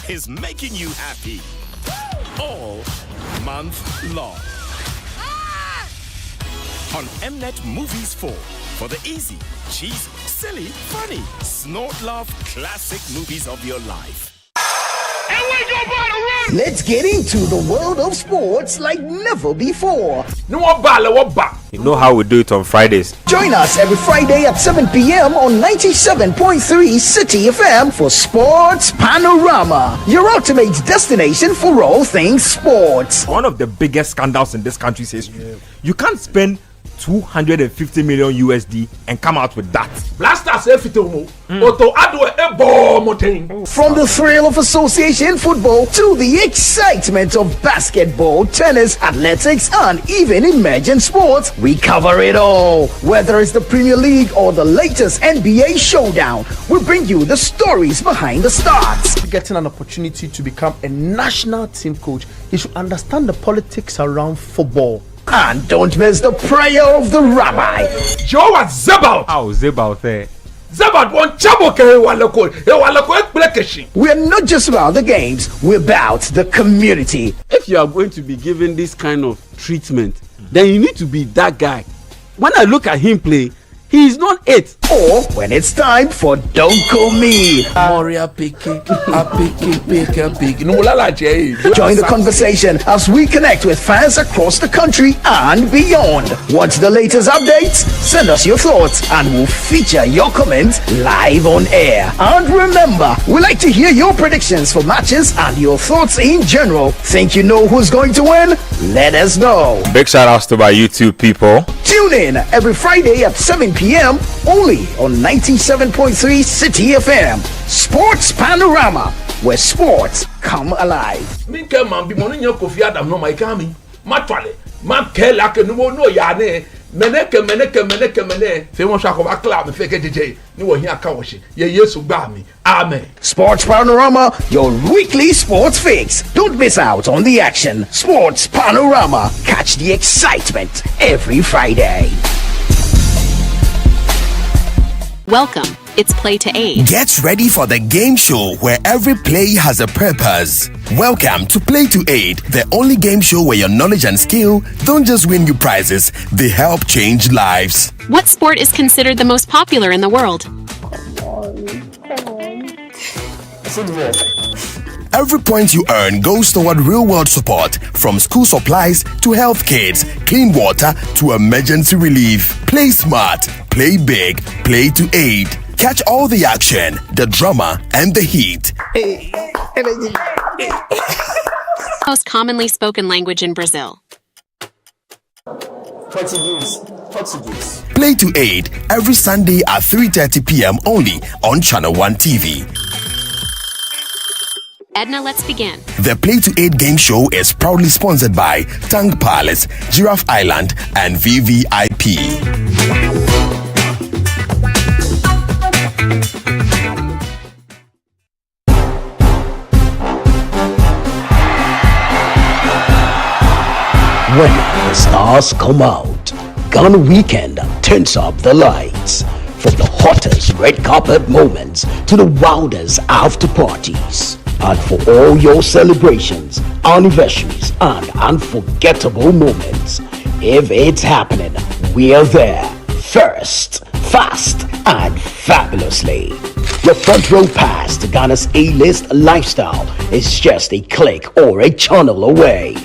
is making you happy. All month long. On Mnet Movies 4 for the easy, cheesy, silly, funny, snort laugh classic movies of your life. Let's get into the world of sports like never before. You know how we do it on Fridays. Join us every Friday at 7 p.m. on 97.3 City FM for Sports Panorama, your ultimate destination for all things sports. One of the biggest scandals in this country's history. You can't spend 250 million USD and come out with that. From the thrill of association football to the excitement of basketball, tennis, athletics, and even emerging sports, we cover it all. Whether it's the Premier League or the latest NBA showdown, we bring you the stories behind the stars. Getting an opportunity to become a national team coach, he should understand the politics around football. And don't miss the prayer of the rabbi. Joe was Zebaut. How Zebaut there? Zebaut won Chaboke. We're not just about the games, we're about the community. If you are going to be given this kind of treatment, then you need to be that guy. When I look at him play, he is not it. Or when it's time for Don't Call Me. Join the conversation as we connect with fans across the country and beyond. Want the latest updates? Send us your thoughts and we'll feature your comments live on air. And remember, we like to hear your predictions for matches and your thoughts in general. Think you know who's going to win? Let us know. Big shout outs to my YouTube people. Tune in every Friday at 7 p.m. only on 97.3 City FM. Sports Panorama, where sports come alive. Sports Panorama, your weekly sports fix. Don't miss out on the action. Sports Panorama, catch the excitement every Friday. Welcome. It's Play to Aid. Get ready for the game show where every play has a purpose. Welcome to Play to Aid, the only game show where your knowledge and skill don't just win you prizes, they help change lives. What sport is considered the most popular in the world? Football. Every point you earn goes toward real-world support, from school supplies to health kits, clean water to emergency relief. Play smart, play big, play to aid. Catch all the action, the drama, and the heat. Most commonly spoken language in Brazil. Portuguese. Play to Aid every Sunday at 3:30 p.m. only on Channel 1 TV. Edna, let's begin. The Play to Aid game show is proudly sponsored by Tank Palace, Giraffe Island, and VVIP. When the stars come out, Ghana Weekend turns up the lights. From the hottest red carpet moments to the wildest after parties. And for all your celebrations, anniversaries, and unforgettable moments, if it's happening, we're there. First, fast, and fabulously. Your front row pass to Ghana's A-list lifestyle is just a click or a channel away.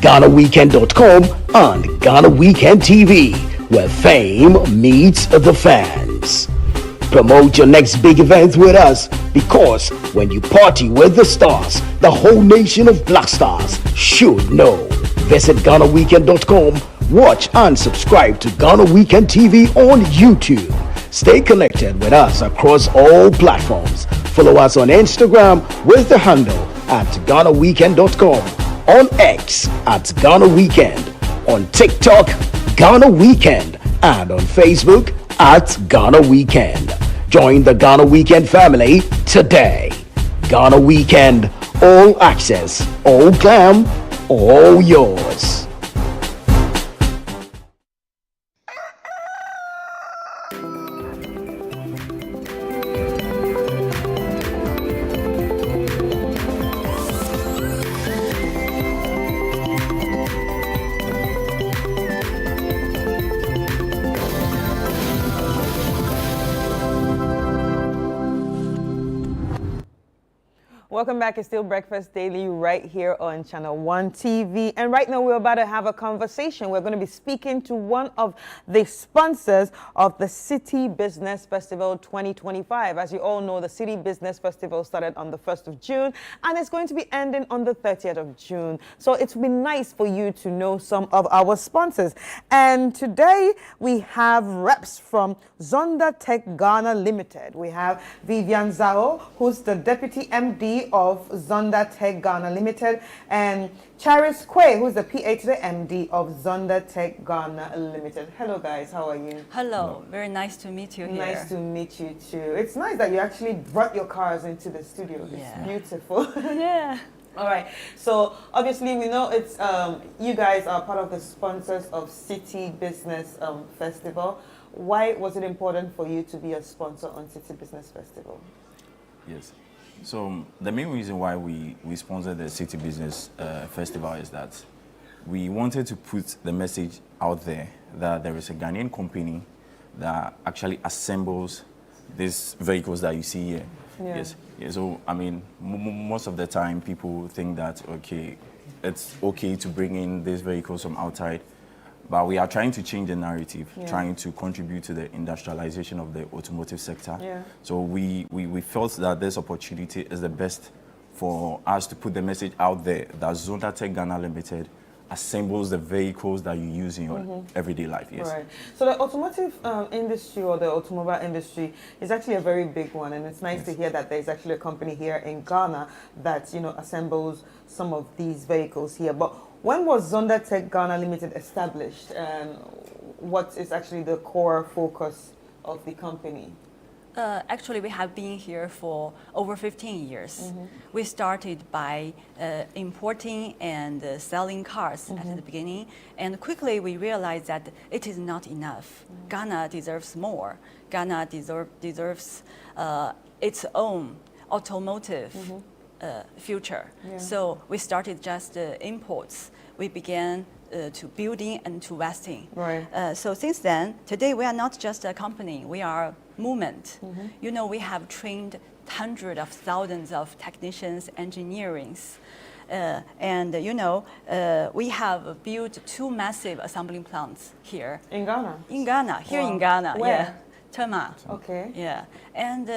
GhanaWeekend.com and Ghana Weekend TV, where fame meets the fans. Promote your next big event with us, because when you party with the stars, the whole nation of Black Stars should know. Visit GhanaWeekend.com, watch and subscribe to Ghana Weekend TV on YouTube. Stay connected with us across all platforms. Follow us on Instagram with the handle at GhanaWeekend.com, on X at Ghana Weekend, on TikTok, Ghana Weekend, and on Facebook at Ghana Weekend. Join the Ghana Weekend family today. Ghana Weekend, all access, all glam, all yours. Welcome back. It's still Breakfast Daily right here on Channel 1 TV. And right now we're about to have a conversation. We're going to be speaking to one of the sponsors of the City Business Festival 2025. As you all know, the City Business Festival started on the 1st of June and it's going to be ending on the 30th of June. So it's been nice for you to know some of our sponsors. And today we have reps from Zonda Tech Ghana Limited. We have Vivian Zhao, who's the Deputy MD of Zonda Tech Ghana Limited, and Charis Kwe, who's the PA to the MD of Zonda Tech Ghana Limited. Hello guys, how are you? Hello, very nice to meet you here. Nice to meet you too. It's nice that you actually brought your cars into the studio. Yeah. It's beautiful. Yeah. All right, so obviously we know it's you guys are part of the sponsors of City Business Festival. Why was it important for you to be a sponsor on City Business Festival? Yes. So the main reason why we sponsored the City Business Festival is that we wanted to put the message out there that there is a Ghanaian company that actually assembles these vehicles that you see here. Yeah. Yes. Yeah, so, I mean, most of the time people think that, okay, it's okay to bring in these vehicles from outside, but we are trying to change the narrative, trying to contribute to the industrialization of the automotive sector. Yeah. So we felt that this opportunity is the best for us to put the message out there that Zonda Tech Ghana Limited assembles the vehicles that you use in your everyday life. Yes. Right. So the automotive industry, or the automobile industry, is actually a very big one, and it's nice to hear that there's actually a company here in Ghana that assembles some of these vehicles here. But when was Zonda Tech Ghana Limited established, and what is actually the core focus of the company? Actually, we have been here for over 15 years. We started by importing and selling cars at the beginning, and quickly we realized that it is not enough. Ghana deserves more. Ghana deserves its own automotive future. Yeah. So we started just imports. We began to building and to investing. Right. So since then, today we are not just a company, we are a movement. You know, we have trained hundreds of thousands of technicians, engineers. And we have built 2 massive assembling plants here. In Ghana? In Ghana, here Wow. in Ghana. Where? Yeah. Tema. Okay. Yeah. And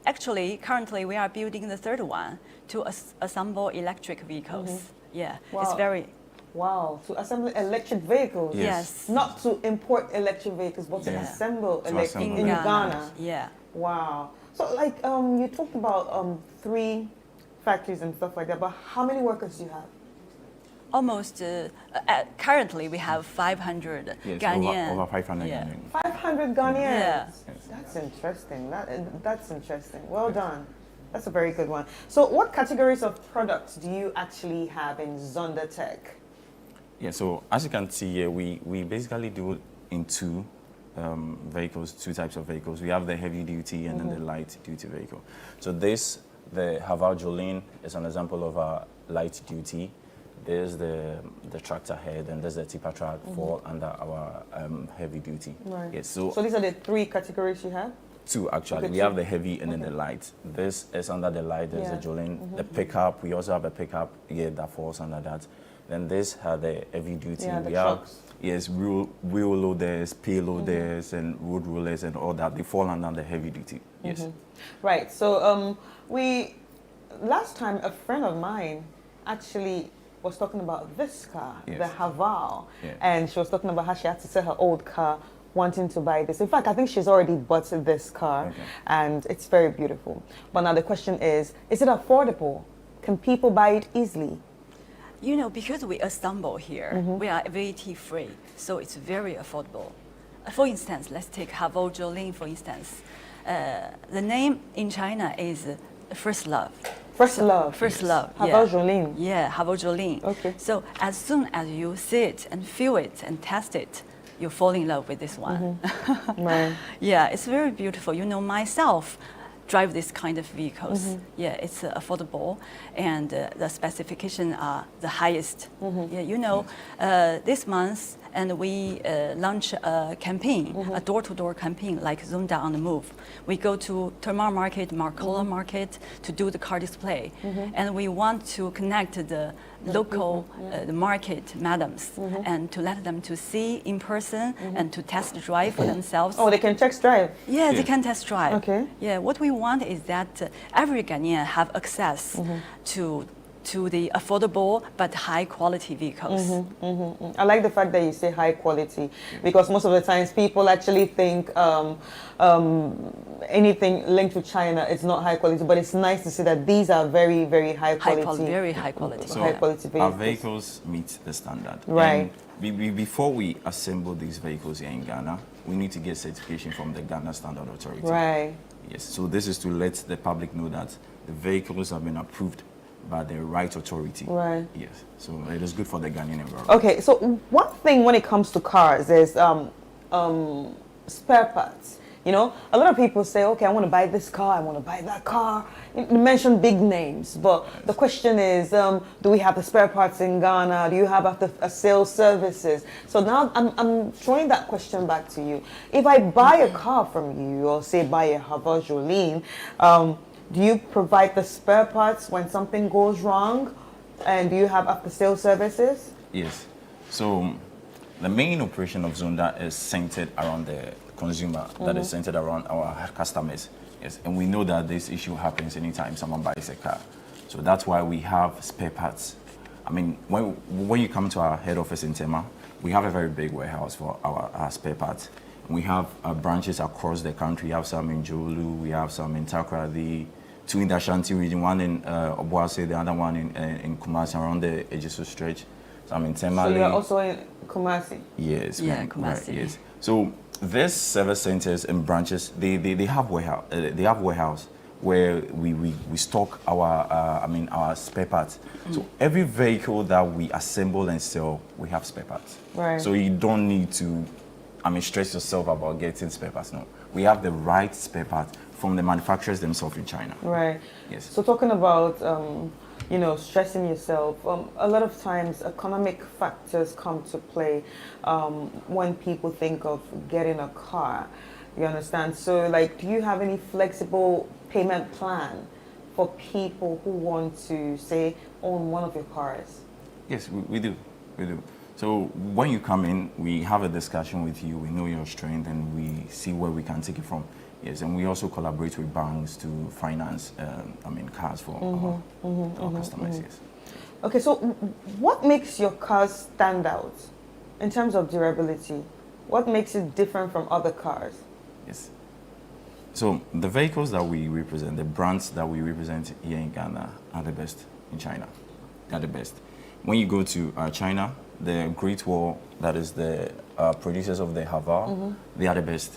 actually, currently we are building the 3rd one to assemble electric vehicles. Yeah. Wow. It's very... Wow, to assemble electric vehicles? Yes. Not to import electric vehicles, but to assemble electric in Ghana. Yeah. Wow. So like you talked about 3 factories and stuff like that, but how many workers do you have? Almost, currently we have 500 Ghanaian. Over 500 Yeah. Ghanaian. 500 Ghanaians? Yeah. That's interesting. That's interesting. Well done. That's a very good one. So what categories of products do you actually have in Zonda Tech? Yeah, so as you can see here, we basically do it in 2 vehicles, 2 types of vehicles. We have the heavy duty and then the light duty vehicle. So this, the Haval Jolene, is an example of our light duty. There's the tractor head, and there's the tipper truck fall under our heavy duty. Right. Yes, so these are the 3 categories you have? 2 actually. Okay, we 2. have the heavy and then the light. This is under the light. There's the Jolene. The pickup, we also have a pickup here that falls under that. Then this had the heavy duty. Yeah, the we have trucks. yes, wheel loaders, payloaders, and road rollers, and all that. They fall under the heavy duty. Yes. Right. So last time a friend of mine actually was talking about this car, Yes. the Haval, Yeah. and she was talking about how she had to sell her old car wanting to buy this. In fact, I think she's already bought this car, and it's very beautiful. But now the question is it affordable? Can people buy it easily? You know, because we assemble here, we are VAT free, so it's very affordable. For instance, let's take Haval Jolene, for instance. The name in China is First Love. First Love? First Love, Haval Jolene. Yeah, Haval Jolene. Okay. So as soon as you see it and feel it and test it, you fall in love with this one. Right. Yeah, it's very beautiful. You know, myself drive this kind of vehicles. Yeah, it's affordable, and the specifications are the highest. Yeah, you know, this month, and we launch a campaign, a door-to-door campaign like Zonda on the Move. We go to Terminal Market, Marcola Market to do the car display, and we want to connect the local the market madams and to let them to see in person and to test drive for themselves. Oh, they can test drive? Yeah, they can test drive. Okay. Yeah, what we want is that every Ghanaian have access to the affordable but high quality vehicles. I like the fact that you say high quality, because most of the times people actually think anything linked to China is not high quality, but it's nice to see that these are very, very high quality. Very high quality. So high quality vehicles. our vehicles meet the standard. Right. And before we assemble these vehicles here in Ghana, we need to get certification from the Ghana Standard Authority. Right. Yes. So this is to let the public know that the vehicles have been approved by the right authority. Right. Yes. So it is good for the Ghanaian environment. Okay, so one thing when it comes to cars is spare parts. You know, a lot of people say, okay, I want to buy this car, I want to buy that car. You mention big names, but the question is, do we have the spare parts in Ghana? Do you have sales services? So now I'm throwing that question back to you. If I buy a car from you, or say buy a Haval Jolene, do you provide the spare parts when something goes wrong? And do you have after-sales services? Yes. So the main operation of Zonda is centered around the consumer, that is centered around our customers. Yes. And we know that this issue happens anytime someone buys a car. So that's why we have spare parts. I mean, when you come to our head office in Tema, we have a very big warehouse for our spare parts. We have branches across the country. We have some in Jolu, we have some in Takoradi, two in the Ashanti region, one in Obuasi, the other one in Kumasi, around the Ejisu stretch. Some in Temale. So you're also in Kumasi? Yes. Yeah, Kumasi. Right, yes. So these service centers and branches, they have warehouse where we stock our spare parts. So every vehicle that we assemble and sell, we have spare parts. Right. So you don't need to stress yourself about getting spare parts. No, we have the right spare parts from the manufacturers themselves in China. Right. Yes. So talking about stressing yourself, a lot of times economic factors come to play when people think of getting a car. You understand? So like, do you have any flexible payment plan for people who want to, say, own one of your cars? Yes, we do. So when you come in, we have a discussion with you, we know your strength, and we see where we can take it from. Yes, and we also collaborate with banks to finance cars for our customers, yes. Okay, so what makes your cars stand out in terms of durability? What makes it different from other cars? Yes. So the vehicles that we represent, the brands that we represent here in Ghana are the best in China. They are the best. When you go to China, the Great Wall, that is the producers of the Haval, they are the best.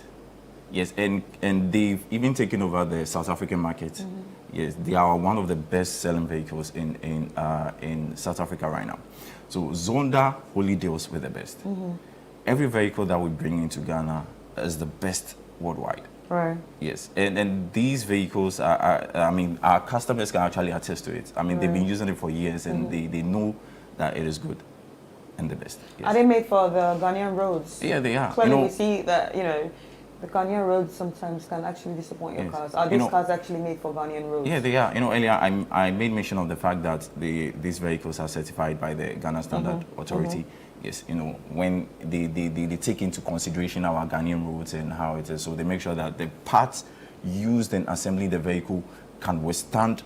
Yes, and they've even taken over the South African market. Yes, they are one of the best-selling vehicles in South Africa right now. So Zonda only deals with the best. Every vehicle that we bring into Ghana is the best worldwide. Right. Yes, and these vehicles our customers can actually attest to it. They've been using it for years, and they know that it is good and the best. Yes. Are they made for the Ghanaian roads? Yeah, they are. Clearly, we see that, The Ghanaian roads sometimes can actually disappoint your Yes. cars. Are these cars actually made for Ghanaian roads? Yeah, they are. Earlier I made mention of the fact that these vehicles are certified by the Ghana Standard Authority. Yes, when they take into consideration our Ghanaian roads and how it is, so they make sure that the parts used in assembling the vehicle can withstand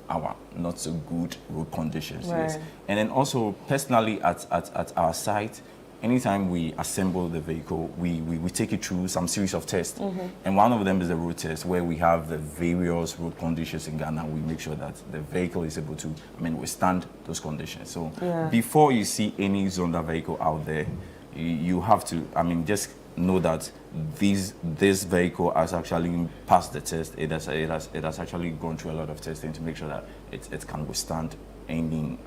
our not so good road conditions. Right. Yes, and then also personally at our site, anytime we assemble the vehicle, we take it through some series of tests. And one of them is the road test, where we have the various road conditions in Ghana. We make sure that the vehicle is able to, withstand those conditions. So before you see any Zonda vehicle out there, you have to, just know that this vehicle has actually passed the test. It has actually gone through a lot of testing to make sure that it can withstand any,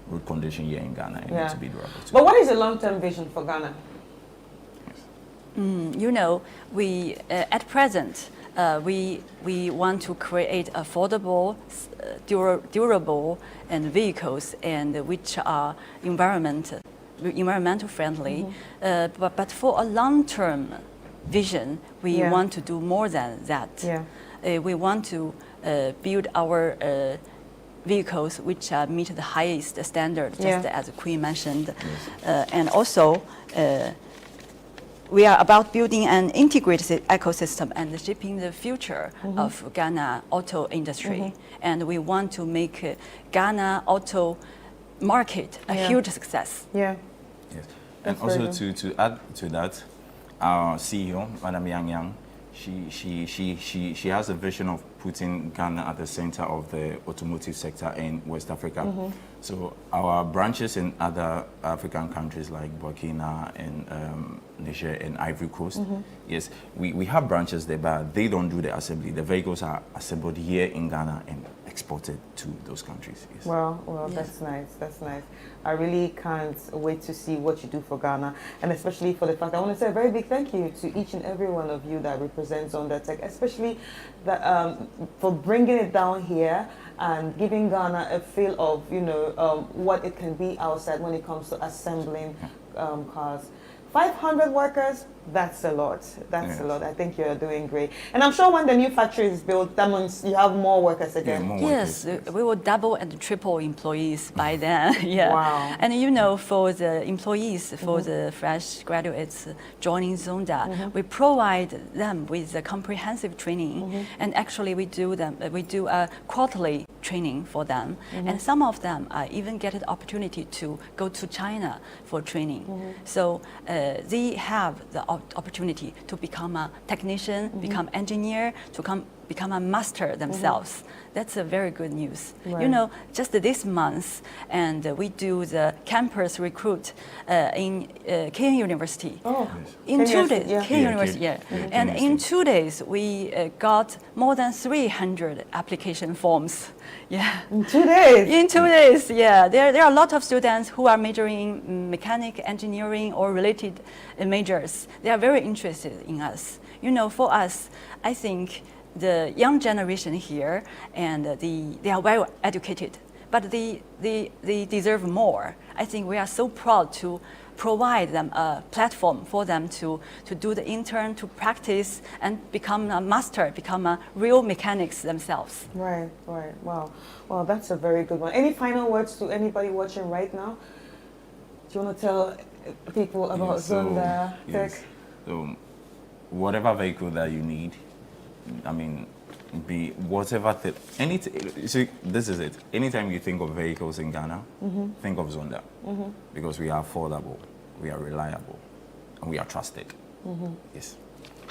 road condition here in Ghana and to be durable too. But what is the long-term vision for Ghana? We at present we want to create affordable, durable, and vehicles and which are environmental friendly. But for a long-term vision, we want to do more than that. We want to build our vehicles which meet the highest standard, just as Queen mentioned. And also, we are about building an integrated ecosystem and shaping the future of Ghana auto industry. And we want to make Ghana auto market a huge success. Yeah. Yes. And also to add to that, our CEO, Madam Yang, she has a vision of putting Ghana at the center of the automotive sector in West Africa. So our branches in other African countries like Burkina and Niger and Ivory Coast, yes, we have branches there, but they don't do the assembly. The vehicles are assembled here in Ghana and exported to those countries. Yes. Well, that's nice. That's nice. I really can't wait to see what you do for Ghana, and especially for the fact I want to say a very big thank you to each and every one of you that represents Zonda Tech, especially for bringing it down here and giving Ghana a feel of what it can be outside when it comes to assembling cars. 500 workers, that's a lot. That's a lot. I think you're doing great. And I'm sure when the new factory is built, that means you have more workers again. Yes, we will double and triple employees by then. Wow. And for the employees, for the fresh graduates joining Zonda, we provide them with a comprehensive training. And actually we do a quarterly training for them. And some of them even get the opportunity to go to China for training. So they have the opportunity to become a technician, become engineer, to become a master themselves. That's a very good news. Right. Just this month, and we do the campus recruit in Kean University. Oh, in 2 days, Kean University, and in 2 days we got more than 300 application forms. In 2 days. In 2 days, there are a lot of students who are majoring in mechanic, engineering, or related majors. They are very interested in us. For us, I think the young generation here, and they are well educated, but they deserve more. I think we are so proud to provide them a platform for them to do the intern, to practice and become a master, become a real mechanics themselves. Right. Wow, that's a very good one. Any final words to anybody watching right now? Do you want to tell people about Zonda Tech? So whatever vehicle that you need, be whatever see, this is it. Anytime you think of vehicles in Ghana, think of Zonda, because we are affordable, we are reliable, and we are trusted. Yes.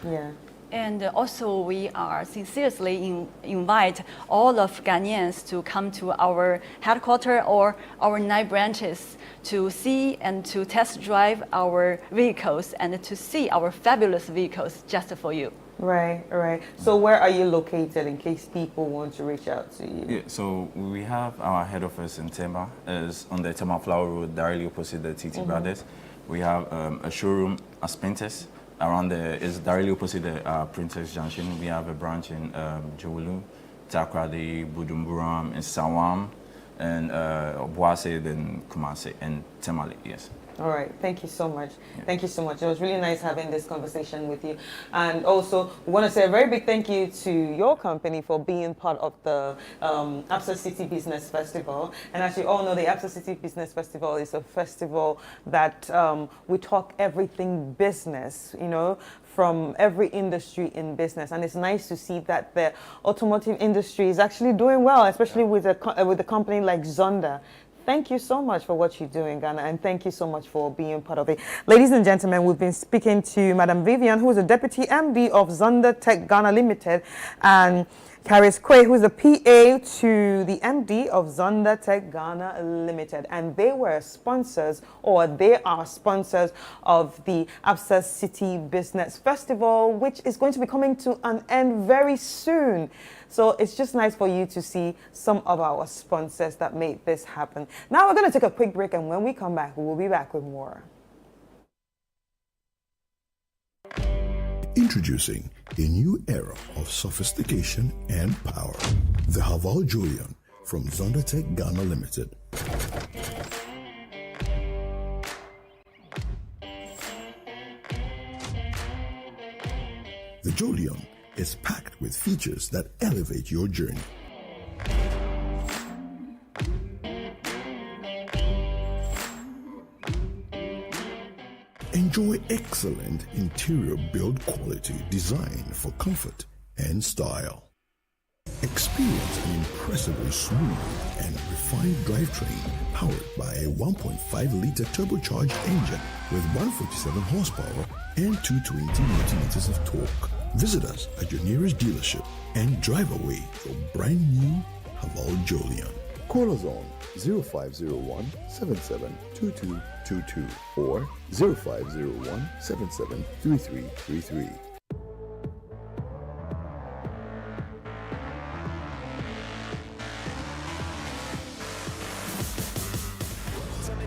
Yeah. And also we are sincerely invite all of Ghanaians to come to our headquarters or our 9 branches to see and to test drive our vehicles and to see our fabulous vehicles just for you. Right. So where are you located in case people want to reach out to you? Yeah, so we have our head office in Tema, is on the Tema Flower Road, directly opposite the TT Brothers. We have a showroom at Spintes, around there is directly opposite the Printers Junction. We have a branch in Jowulu, Takrady, Budumburam, and Sawam, and Obuase, then Kumasi, and Temale, yes. All right. Thank you so much. Yeah. Thank you so much. It was really nice having this conversation with you. And also, we want to say a very big thank you to your company for being part of the Absa City Business Festival. And as you all know, the Absa City Business Festival is a festival that we talk everything business, you know, from every industry in business. And it's nice to see that the automotive industry is actually doing well, especially with a company like Zonda. Thank you so much for what you're doing, Ghana, and thank you so much for being part of it. Ladies and gentlemen, we've been speaking to Madam Vivian, who is the Deputy MD of Zonda Tech Ghana Limited, and Karis Kwe, who is the PA to the MD of Zonda Tech Ghana Limited. And they were sponsors, or they are sponsors of the Absa City Business Festival, which is going to be coming to an end very soon. So it's just nice for you to see some of our sponsors that made this happen. Now we're going to take a quick break, and when we come back, we will be back with more. Introducing a new era of sophistication and power. The Haval Julian from Zonda Tech Ghana Limited. The Julian is packed with features that elevate your journey. Enjoy excellent interior build quality designed for comfort and style. Experience an impressively smooth and refined drivetrain powered by a 1.5-liter turbocharged engine with 147 horsepower and 220 newton-meters of torque. Visit us at your nearest dealership and drive away your brand new Haval Julian. Call us on 0501 772222 or 0501 773333.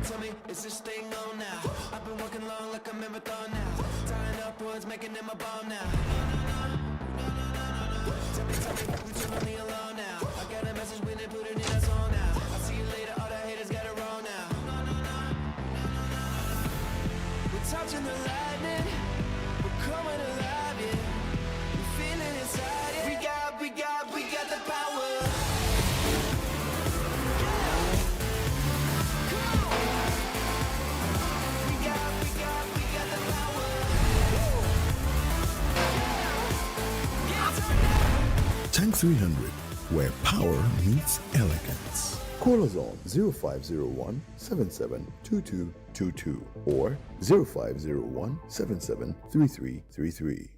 Tell me, is this thing on now? I've been working long like a marathon now. Tying up words, making them a bomb now. Tell me, we turn on the alarm now. I got a message when they put it in a song now. I'll see you later, all the haters got it wrong now. We're touching the lightning, we're coming alive, yeah. We're feeling inside, yeah. We got the power. Tank 300, where power meets elegance. Call us on 0501 772222 or 0501 773333.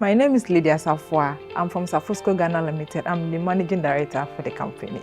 My name is Lydia Safwa. I'm from Safusco Ghana Limited. I'm the managing director for the company.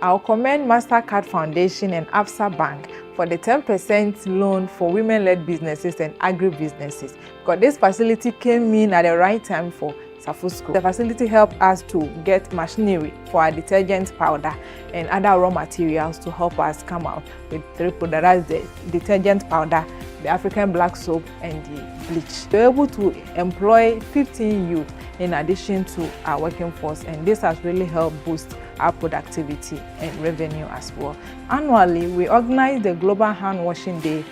I'll commend MasterCard Foundation and Absa Bank for the 10% loan for women-led businesses and agri-businesses, because this facility came in at the right time for Safusco. The facility helped us to get machinery for our detergent powder and other raw materials to help us come out with three products. That's the detergent powder, the African black soap, and the bleach. We were able to employ 15 youth in addition to our working force, and this has really helped boost our productivity and revenue as well. Annually, we organize the Global Hand Washing Day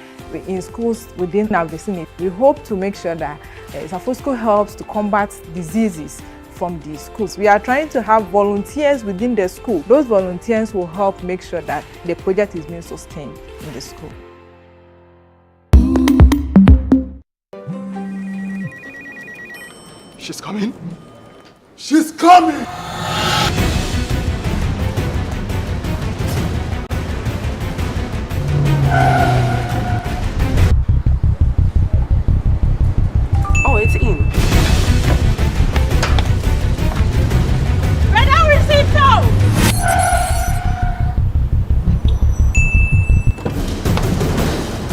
in schools within our vicinity. We hope to make sure that Safusco helps to combat diseases from the schools. We are trying to have volunteers within the school. Those volunteers will help make sure that the project is being sustained in the school. She's coming. She's coming! Oh, it's in. Red out receipt now!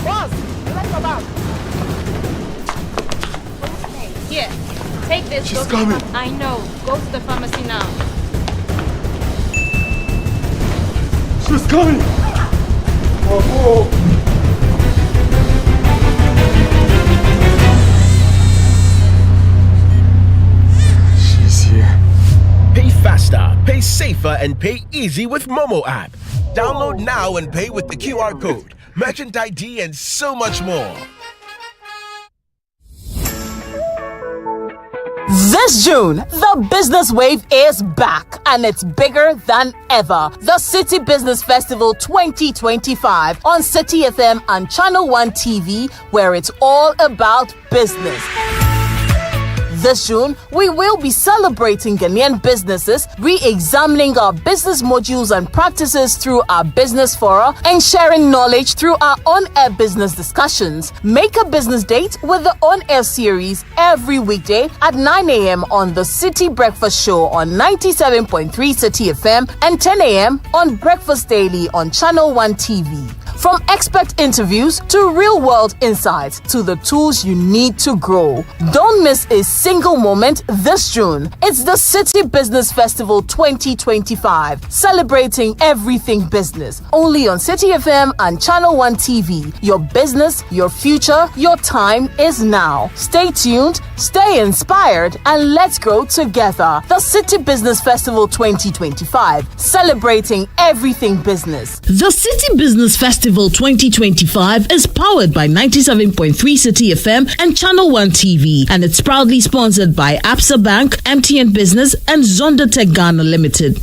Boss, let's go back. Here, take this. She's coming. I know. Go Go to the pharmacy now. She's coming! Oh, She's here. Pay faster, pay safer, and pay easy with Momo app. Download now and pay with the QR code, merchant ID, and so much more. This June, the business wave is back and it's bigger than ever. The City Business Festival 2025 on City FM and Channel 1 TV, where it's all about business. This June, we will be celebrating Ghanaian businesses, re-examining our business modules and practices through our business fora, and sharing knowledge through our on-air business discussions. Make a business date with the on-air series every weekday at 9 a.m. on the City Breakfast Show on 97.3 City FM and 10 a.m. on Breakfast Daily on Channel 1 TV. From expert interviews to real-world insights to the tools you need to grow. Don't miss a single moment this June. It's the City Business Festival 2025, celebrating everything business. Only on City FM and Channel 1 TV. Your business, your future, your time is now. Stay tuned, stay inspired, and let's grow together. The City Business Festival 2025, celebrating everything business. The City Business Festival 2025 is powered by 97.3 City FM and Channel 1 TV, and it's proudly sponsored by Absa Bank, MTN Business, and Zonda Tech Ghana Limited.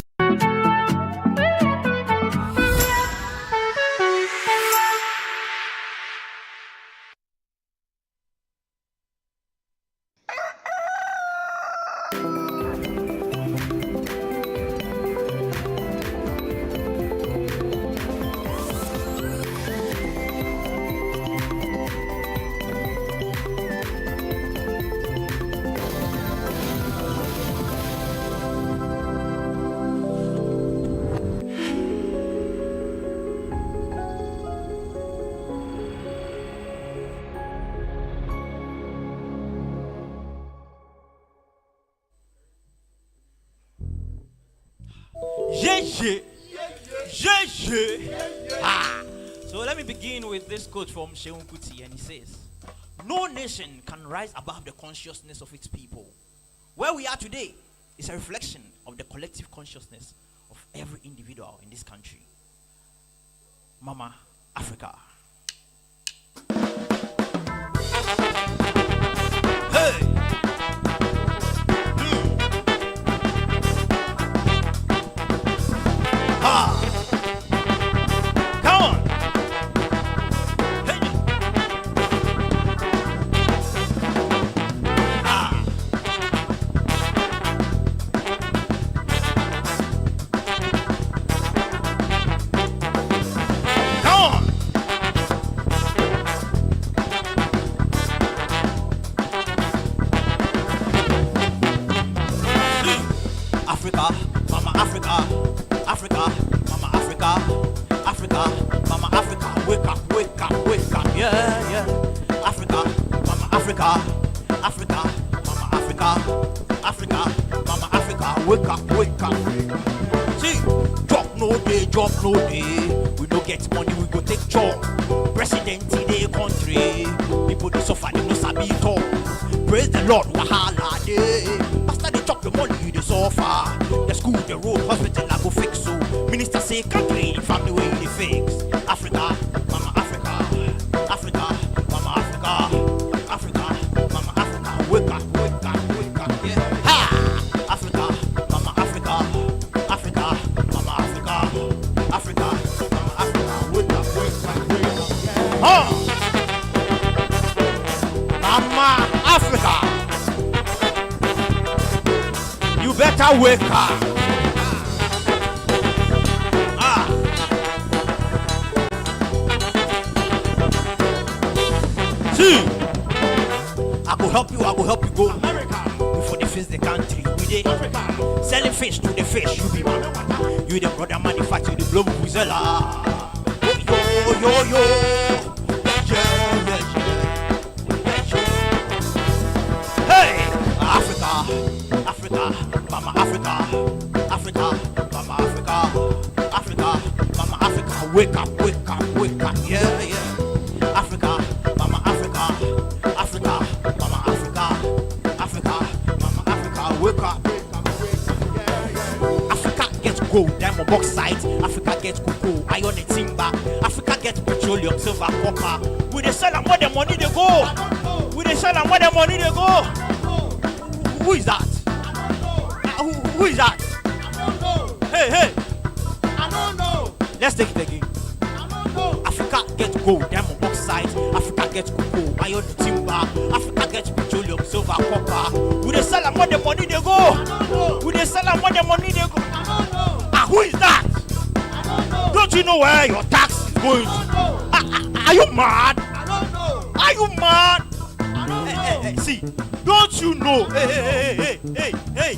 So let me begin with this quote from Sheung Kuti, and he says, "No nation can rise above the consciousness of its people. Where we are today is a reflection of the collective consciousness of every individual in this country. Mama Africa." Hey! Come on! Hey! Come on! Africa, Mama Africa, Africa, Mama Africa, Africa, Mama Africa, wake up, wake up, wake up, yeah, yeah. Africa, Mama Africa, Africa, Mama Africa, Africa, Mama Africa, wake up, wake up. See, drop no day, we no get money, we go take job. President in the country, people they suffer, they no sabi talk. Praise the Lord, wahala day. Pastor they chop the money, they suffer. The school, the road, hospital, I go fix so. Minister say country, family way they fix. Africa, Mama Africa, Africa, Mama Africa, Africa, Mama Africa, wake up, wake up, wake up, yeah. Ha! Africa, Mama Africa, Africa, Mama Africa, Africa, Mama Africa, wake up, wake up, wake up, yeah. Oh! Mama Africa, you better wake up. See, I go help you go America. Before they face the country, we dey Africa. Selling fish to the fish, you be man. You the brother manufacture the blow vuvuzela. Yo, yeah. Hey, Africa, Mama Africa, Africa, Mama Africa, Africa, Mama Africa, wake up, wake up, wake up, yeah, yeah. Africa, Mama Africa, Africa, Mama Africa, Africa, Mama Africa, wake up, wake up, wake up, yeah, yeah. Africa gets gold, diamond, bauxite. Africa gets cocoa, iron and timber. Africa gets petroleum, silver, copper. We they sell them where the money they go. We they sell them where the money they go. Who is that? Who is that? Hey, hey. I don't know. Let's take it again. I don't know. Africa gets gold, diamond, bauxite. Africa gets cocoa, iron and timber. Africa gets petroleum, silver, copper. We they sell them where the money they go. We they sell them where the money they go. Ah, who is that? Don't you know where your tax is going to? Are you mad? I don't know. Are you mad? Hey, see, don't you know? Hey.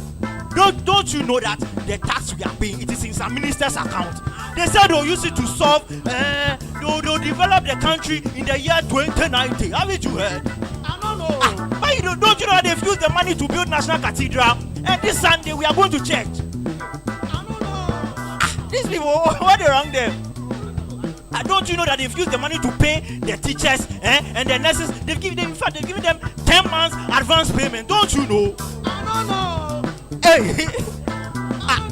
Don't you know that the tax we are paying, it is in some minister's account? They said they'll use it to solve, they'll develop the country in the year 2090. Haven't you heard? I don't know. Don't you know that they've used the money to build National Cathedral? And this Sunday we are going to church. These people, what they wrong there? Don't you know that they've used the money to pay the teachers and the nurses? They've given them 10 months advance payment. Don't you know? I don't know. Hey,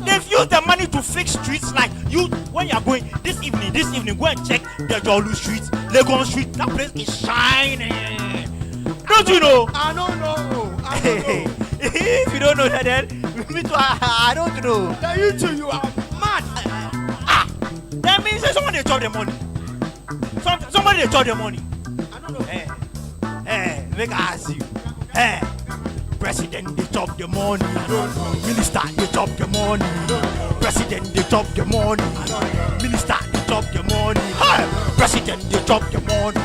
they've used the money to fix streets like you. When you are going this evening, go and check the Jolu Street, Legon Street. That place is shining. Don't you know? I don't know. If you don't know that, then me too. I don't know. You too. You are mad. That means that somebody chop the money. Somebody chop the money. I don't know. Hey, make I ask you. Hey, President they chop the money. Minister they chop the money. President they chop the money. Minister they chop the money. Hey, President they chop the money.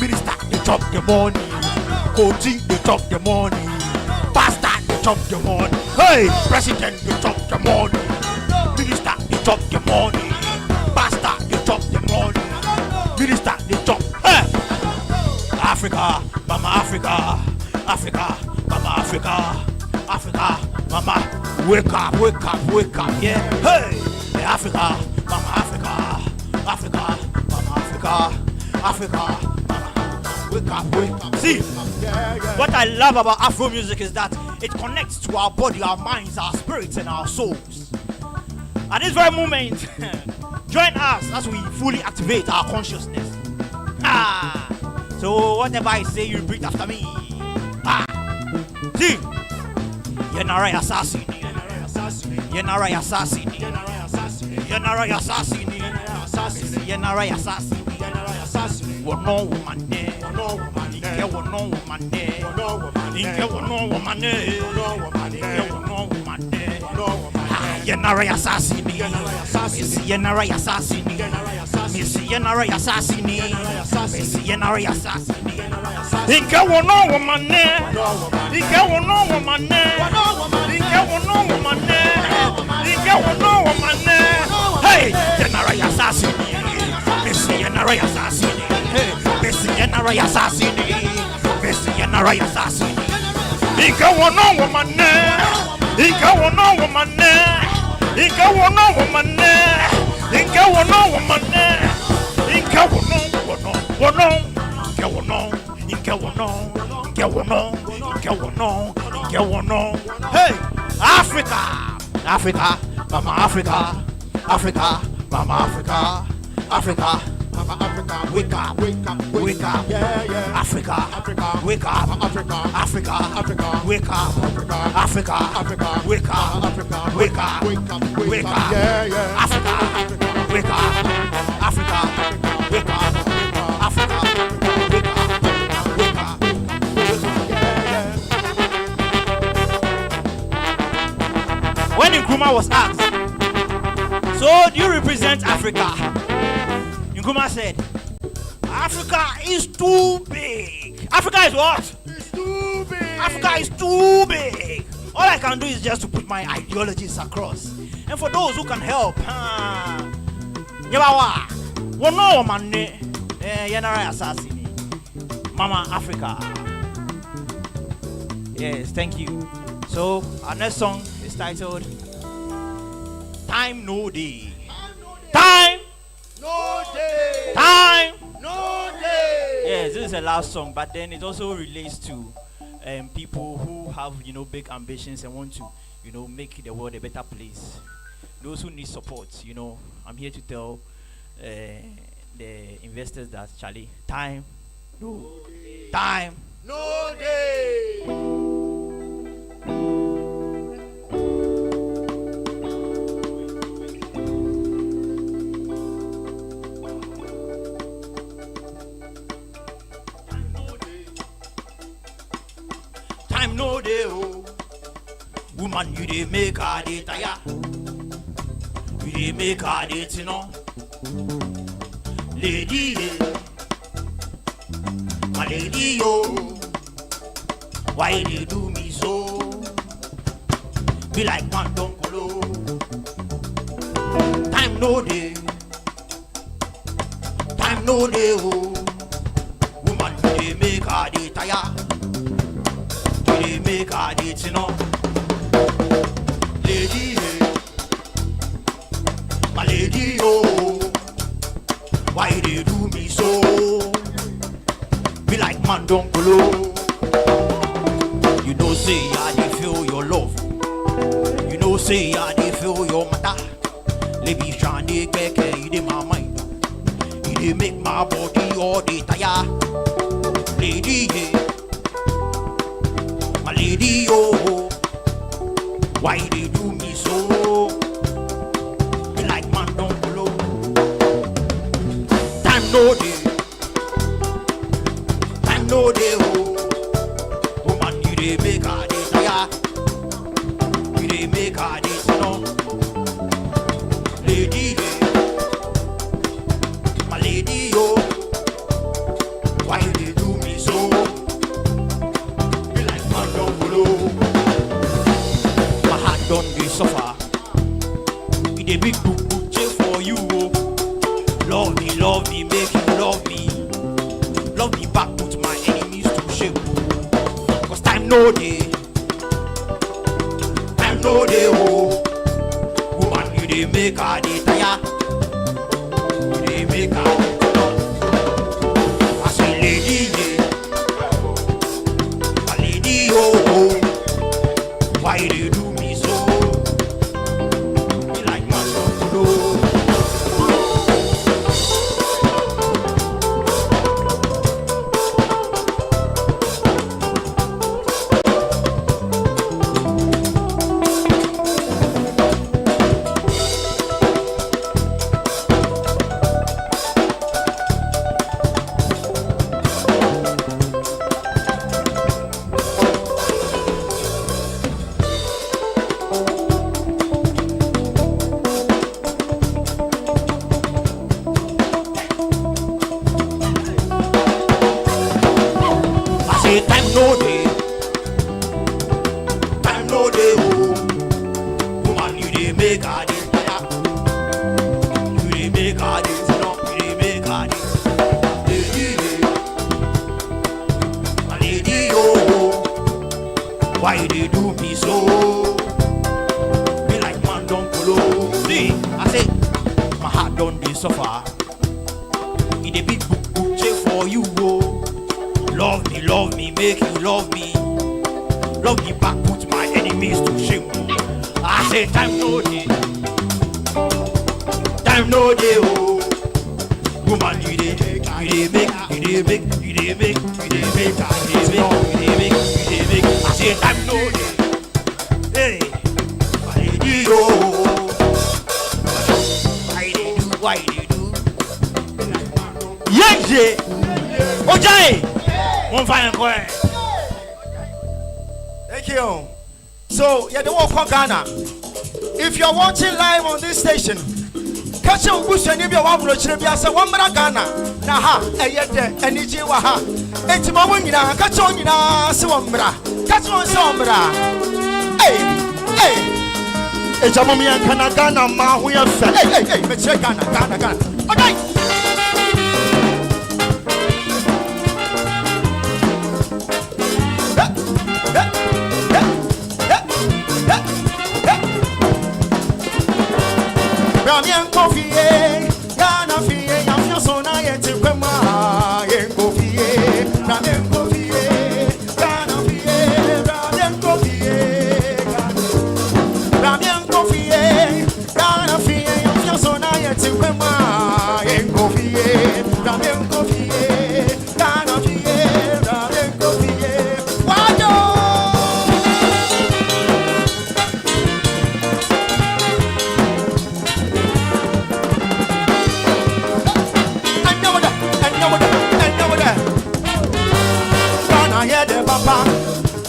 Minister they chop the money. Koji they chop the money. Pastor they chop the money. Hey, President they chop the money. Minister they chop the money. Pastor, they chop the money. Minister, they chop. Hey! Africa, Mama Africa. Africa, Mama Africa. Africa, Mama. Wake up, wake up, wake up. Yeah. Hey! Hey, Africa, Mama Africa. Africa, Mama Africa. Africa, Mama. Wake up, wake up. See, what I love about Afro music is that it connects to our body, our minds, our spirits, and our souls. At this very moment, join us as we fully activate our consciousness. So whatever I say, you repeat after me. See, Yenarai assassin. Yenarai assassin. Yenarai assassin. Yenarai assassin. Wono woman ne. Inke wono woman ne. Inke wono woman ne. Inke wono woman ne. Yenarai assassin. Missy Yenarai assassin. Missy Yenarai assassin. Missy Yenarai assassin. Inke wono woman ne. Inke wono woman ne. Inke wono woman ne. Inke wono woman ne. Hey, Yenarai assassin. Missy Yenarai assassin. Hey, Missy Yenarai assassin. Missy Yenarai assassin. Inke wono woman ne. Inke wono woman ne. Inke wono woman ne. Inke wono woman ne. Inke wono wono. Inke wono. Inke wono. Inke wono. Inke wono. Inke wono. Hey, Africa. Africa. Mama Africa. Africa. Mama Africa. Africa. Mama Africa. Wake up. Wake up. Wake up. Yeah, yeah. Africa. Africa. Wake up. Africa. Africa. Africa. Wake up. Africa. Africa. Wake up. Africa. Wake up. Wake up. Wake up. Yeah, yeah. Africa. Wake up. Africa. Wake up. Africa. Wake up. Wake up. Yeah, yeah. When Nkrumah was asked, so do you represent Africa? Nkrumah said, Africa is too big. Africa is what? It's too big. Africa is too big. All I can do is just to put my ideologies across. And for those who can help, Mama Africa. Yes, thank you. So our next song is titled Time No Day. Time No day. Time No day. Yes, this is a last song, but then it also relates to people who have, big ambitions and want to, make the world a better place. Those who need support, I'm here to tell the investors that, Charlie, time no day. Time no day, oh. Woman, you dey make her day tire. You dey make her day, Lady, my lady, yo. Why they do me so? Be like man don't follow. Time no day. Time no day, oh. Woman, you dey make her day tire. They make her date, Lady, my lady, oh. Why they do me so? Be like man don't follow. You know say I dey feel your love. You know say I dey feel your matter. Lady Shani Keke, you dey my mind. You dey make my body all day tire. Lady, my lady, oh, why they do me so? Be like man don't follow. Time no day. Time no day, oh. Woman, you dey make her day tire. You dey make her day, Lady, my lady, oh, why they do me so? My heart don't be suffer. With a big book for you. Oh. Love me, make you love me. Love me back, put my enemies to shame. Cause time no day. Time no day, oh. Woman, you dey make her day tire. You dey make her day tire. I say lady, my lady, oh. Why they do me so? Be like my son, time no day. Time no day, oh. Woman, you dey make her day tire. You dey make her day, you dey make her day. Lady, my lady, oh. Why they do me so? Be like man don't follow. See, I say, my heart don't be suffer. It a big book for you, oh. Love me, make you love me. Love me back, put my enemies to shame. I say time no day. Time no day, oh. Woman, you dey make. I say time no day. Hey, why they do? Why they do? Yeah. Ojai. One fine boy. Thank you. So, yeah, the walk on Ghana. If you're watching live on this station, catch a bush and if you're one of the one Ghana. Naha, a yet, and it's you. It's my wing. Catch on you now, Sombra. Catch on Sombra. Hey. It's a moment and Ghana, ma, we have said. Hey, let's check Ghana. Okay. fie, Ghana fie, Yafia Sona Yeti Kwema, Yenko fie, Ramenko fie, Ghana fie, Ramenko fie, Ramenko fie, Ghana fie, Yafia Sona Yeti Kwema, Yenko fie, Ramenko fie, Ghana fie, Ramenko fie, Wado! Papa,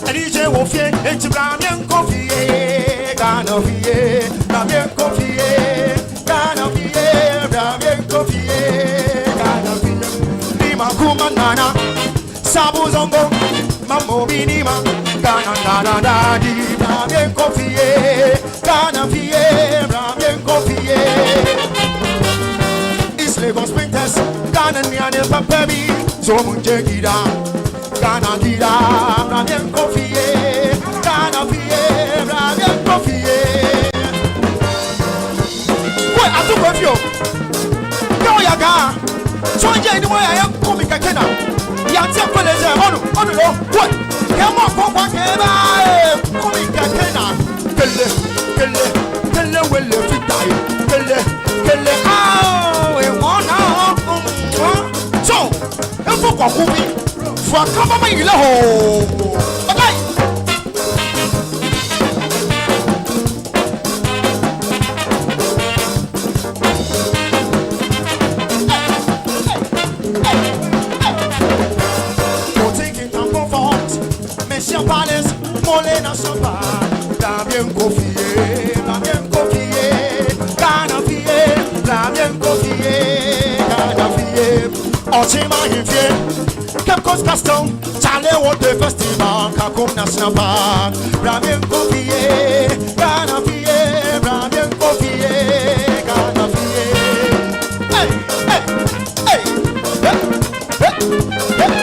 and DJ will fear, and to Bramian coffee, Ghana fie, Bramian coffee, Ghana fie, Bramian coffee, Ghana fie, Lima Kumanana, Sabu Zongo, Mammo Binima, Ghana Nana Dadi, Bramian coffee, Ghana fie, Bramian coffee, East Lagos Printers, Ghana Niane Papebi, Zomunjegida. Ghana Gida, Bramian Coffee, Ghana Fie, Bramian Coffee. Wait, I took with you. Go, Yaga. So, anyway, I am coming Kakena. Yantia Peleze, on the road. What? Come on, Papa Kena. Coming Kakena. Kelle, will live it die. Kelle, oh, we want now. So, and for Kokubi. For cover my low. Okay. Go take it and go forth. Monsieur Palace, Molena Sopa, Damien Coffee, Damien Coffee, Ghana Fie, Damien Coffee, Ghana Fie, Ochima Infie. Kemkos Custom, Chale Water Festival, Kakum National Park, Bramian Coffee, Ghana Fie, Bramian Coffee, Ghana Fie. Hey, hey, hey, hey, hey.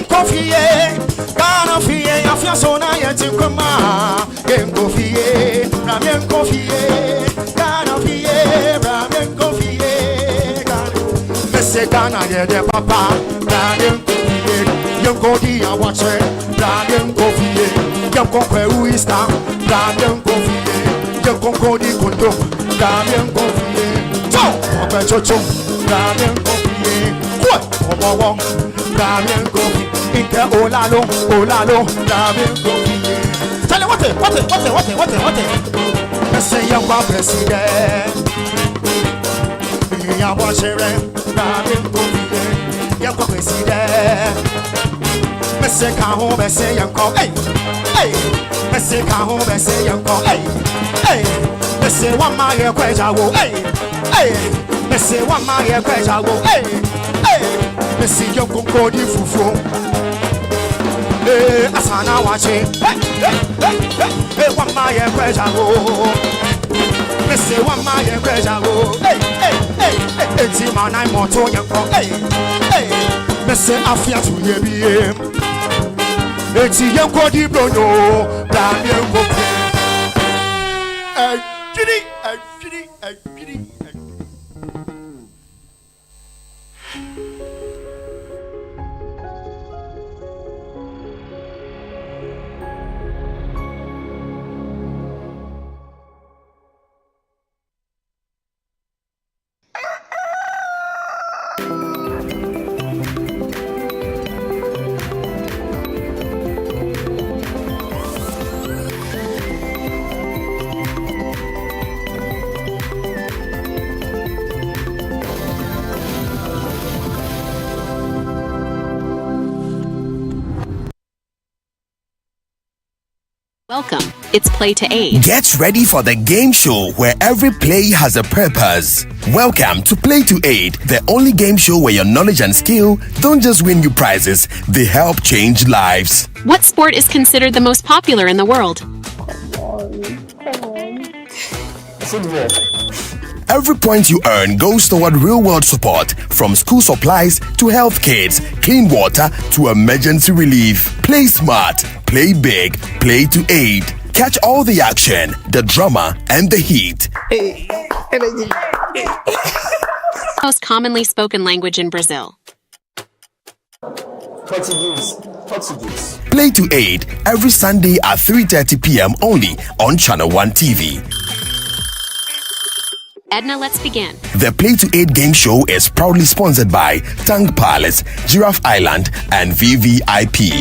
Coffee, Ghana fie, Yafia Sona Yeti Kwema, Yenko fie, Bramian Coffee, Ghana fie, Bramian Coffee, Ghana. Messe Ghana de Papa, Bramian Coffee, Yenko Dia watch it, Bramian Coffee, Yenko Uista, Bramian Coffee, Yenko Kodi Kundo, Bramian Coffee, So, Opechocho, Bramian Coffee, what? Omo, Bramian Coffee. Inke olalo, Bramian Coffee. Tell you what it. Say young president. Ya washere, Bramian Coffee. Ya president. Messe kaho, messe young hey, hey. Messe kaho, messe young hey, hey. Messe one my kweja wo, hey, hey. Messe one my kweja wo, hey, hey. Messe young kodi fufu. Asana watching, hey, one my pressure, Missy, one my pressure, hey, it's him and I'm more to young, hey, Missy, I fear to be it's a young body, Bruno, Daniel, Giddy. Welcome. It's Play to Aid. Get ready for the game show where every play has a purpose. Welcome to Play to Aid, the only game show where your knowledge and skill don't just win you prizes, they help change lives. What sport is considered the most popular in the world? Every point you earn goes toward real-world support, from school supplies to health kits, clean water to emergency relief. Play smart, play big, play to aid. Catch all the action, the drama, and the heat. Most commonly spoken language in Brazil. Portuguese. Play to aid every Sunday at 3:30 p.m. only on Channel 1 TV. Edna, let's begin. The Play to Aid game show is proudly sponsored by Tang Palace, Giraffe Island, and VVIP.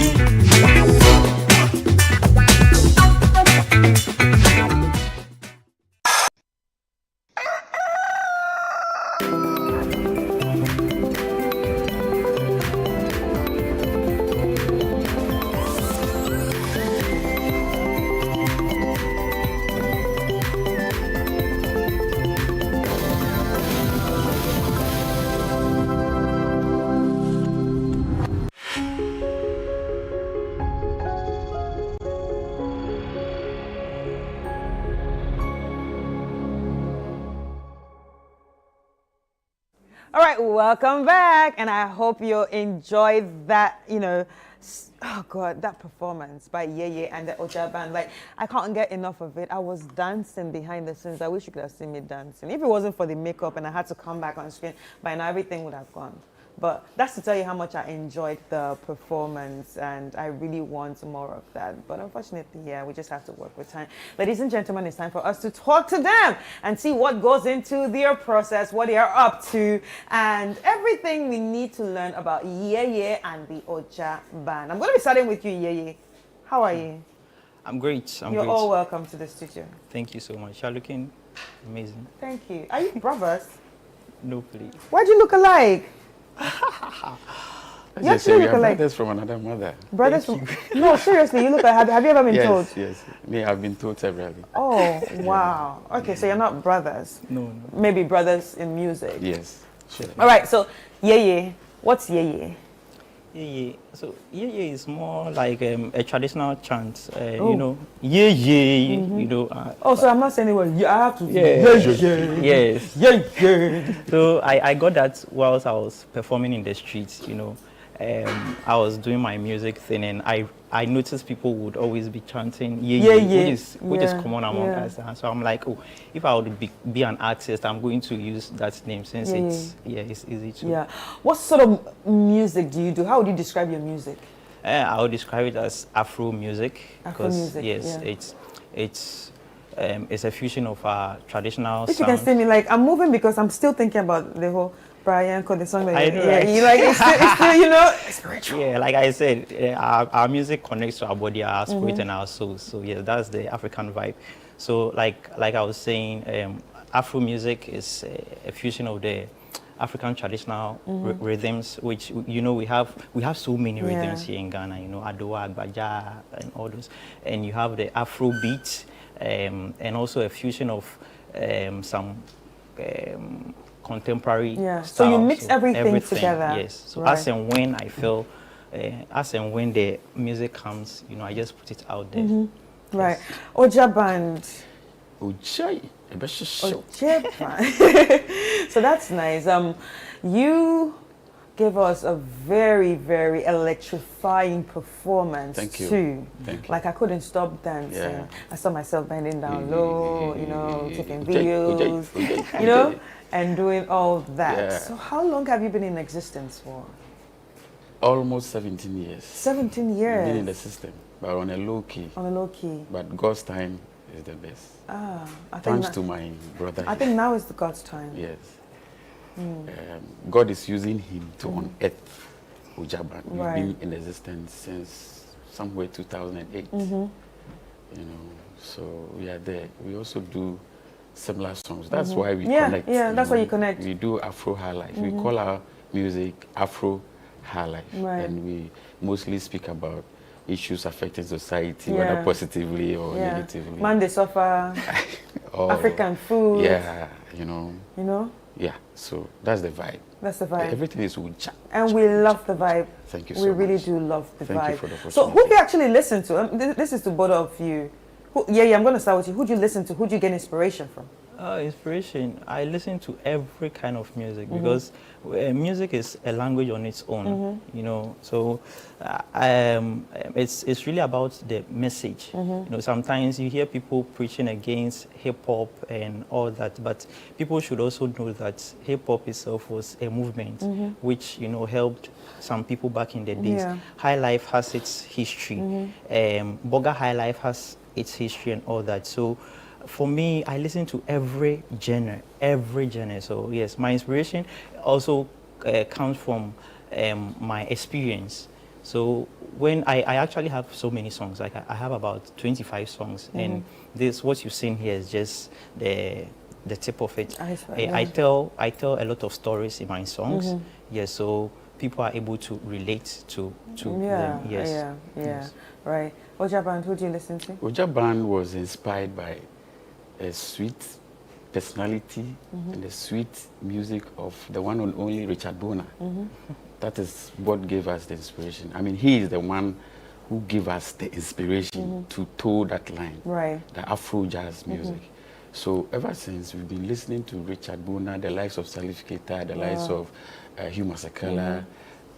All right, welcome back, and I hope you enjoyed that, oh God, that performance by Yeye and the Oja band. Like, I can't get enough of it. I was dancing behind the scenes. I wish you could have seen me dancing. If it wasn't for the makeup and I had to come back on screen, by now everything would have gone. But that's to tell you how much I enjoyed the performance, and I really want more of that. But unfortunately, yeah, we just have to work with time. Ladies and gentlemen, it's time for us to talk to them and see what goes into their process, what they are up to, and everything we need to learn about Yeye and the Oja band. I'm going to be starting with you, Yeye. How are you? I'm great. You're all welcome to the studio. Thank you so much. You're looking amazing. Thank you. Are you brothers? No, please. Why'd you look alike? You actually look alike. Brothers from another mother. Brothers from... No, seriously, you look like... Have you ever been told? Yes. Me, I've been told severally. Oh, wow. Okay, so you're not brothers. No. Maybe brothers in music. Yes, sure. All right, so Yeye. What's Yeye? Yeye. So Yeye is more like a traditional chant. Oh. You know, Yeye. You know. Oh, so I'm not saying it was. I have to. Yes. So I got that whilst I was performing in the streets. You know, I was doing my music thing, and I noticed people would always be chanting Yeye, which is common among us. And so I'm like, oh, if I would be an artist, I'm going to use that name since it's easy to. Yeah. What sort of music do you do? How would you describe your music? I would describe it as Afro music. Afro music. Yes, it's a fusion of our traditional. If you can see me, like I'm moving because I'm still thinking about the whole Brian called the song that it's still, you know, spiritual. Yeah, like I said, our music connects to our body, our spirit, and our soul. So yeah, that's the African vibe. So like I was saying, Afro music is a fusion of the African traditional rhythms, which we have so many rhythms here in Ghana. You know, Adowa, Agbaja, and all those, and you have the Afro beat, and also a fusion of some. Contemporary style. So you mix everything together. Yes. So as and when I feel, as and when the music comes, you know, I just put it out there. Right. Oja band. Oja band. So that's nice. You gave us a very, very electrifying performance. Thank you. Too. Thank you. Like I couldn't stop dancing. Yeah. I saw myself bending down low, you know, taking videos, you know, and doing all that. Yeah. So how long have you been in existence for? Almost 17 years. 17 years. Been in the system, but on a low key. On a low key. But God's time is the best. Thanks to my brother. I think now is the God's time. Yes. God is using him to unearth Oja band. We've been in existence since somewhere 2008. You know, so we are there. We also do similar songs. That's why we connect. Yeah, that's why you connect. We do Afro High Life. We call our music Afro High Life. And we mostly speak about issues affecting society, whether positively or negatively. Man, they suffer. African food. Yeah, you know. You know? Yeah, so that's the vibe. That's the vibe. Everything is Uja. And we love the vibe. Thank you so much. We really do love the vibe. Thank you for the opportunity. So who do you actually listen to? This is to both of you. I'm going to start with you. Who do you listen to? Who do you get inspiration from? Inspiration. I listen to every kind of music because music is a language on its own, you know. So it's really about the message. You know, sometimes you hear people preaching against hip hop and all that, but people should also know that hip hop itself was a movement which, you know, helped some people back in the days. Yeah. High life has its history. Boga High Life has its history and all that. So for me, I listen to every genre. So yes, my inspiration also comes from my experience. So when I actually have so many songs, like I have about 25 songs, and this, what you've seen here is just the tip of it. I tell a lot of stories in my songs. Yes, so people are able to relate to them. Yes. Yes. Right. Oja Band, who do you listen to? Oja Band was inspired by a sweet personality and the sweet music of the one and only Richard Bona. That is what gave us the inspiration. I mean, he is the one who gave us the inspiration to toe that line, the Afro jazz music. So ever since, we've been listening to Richard Bona, the likes of Salif Keita, the likes of Hugh Masekela,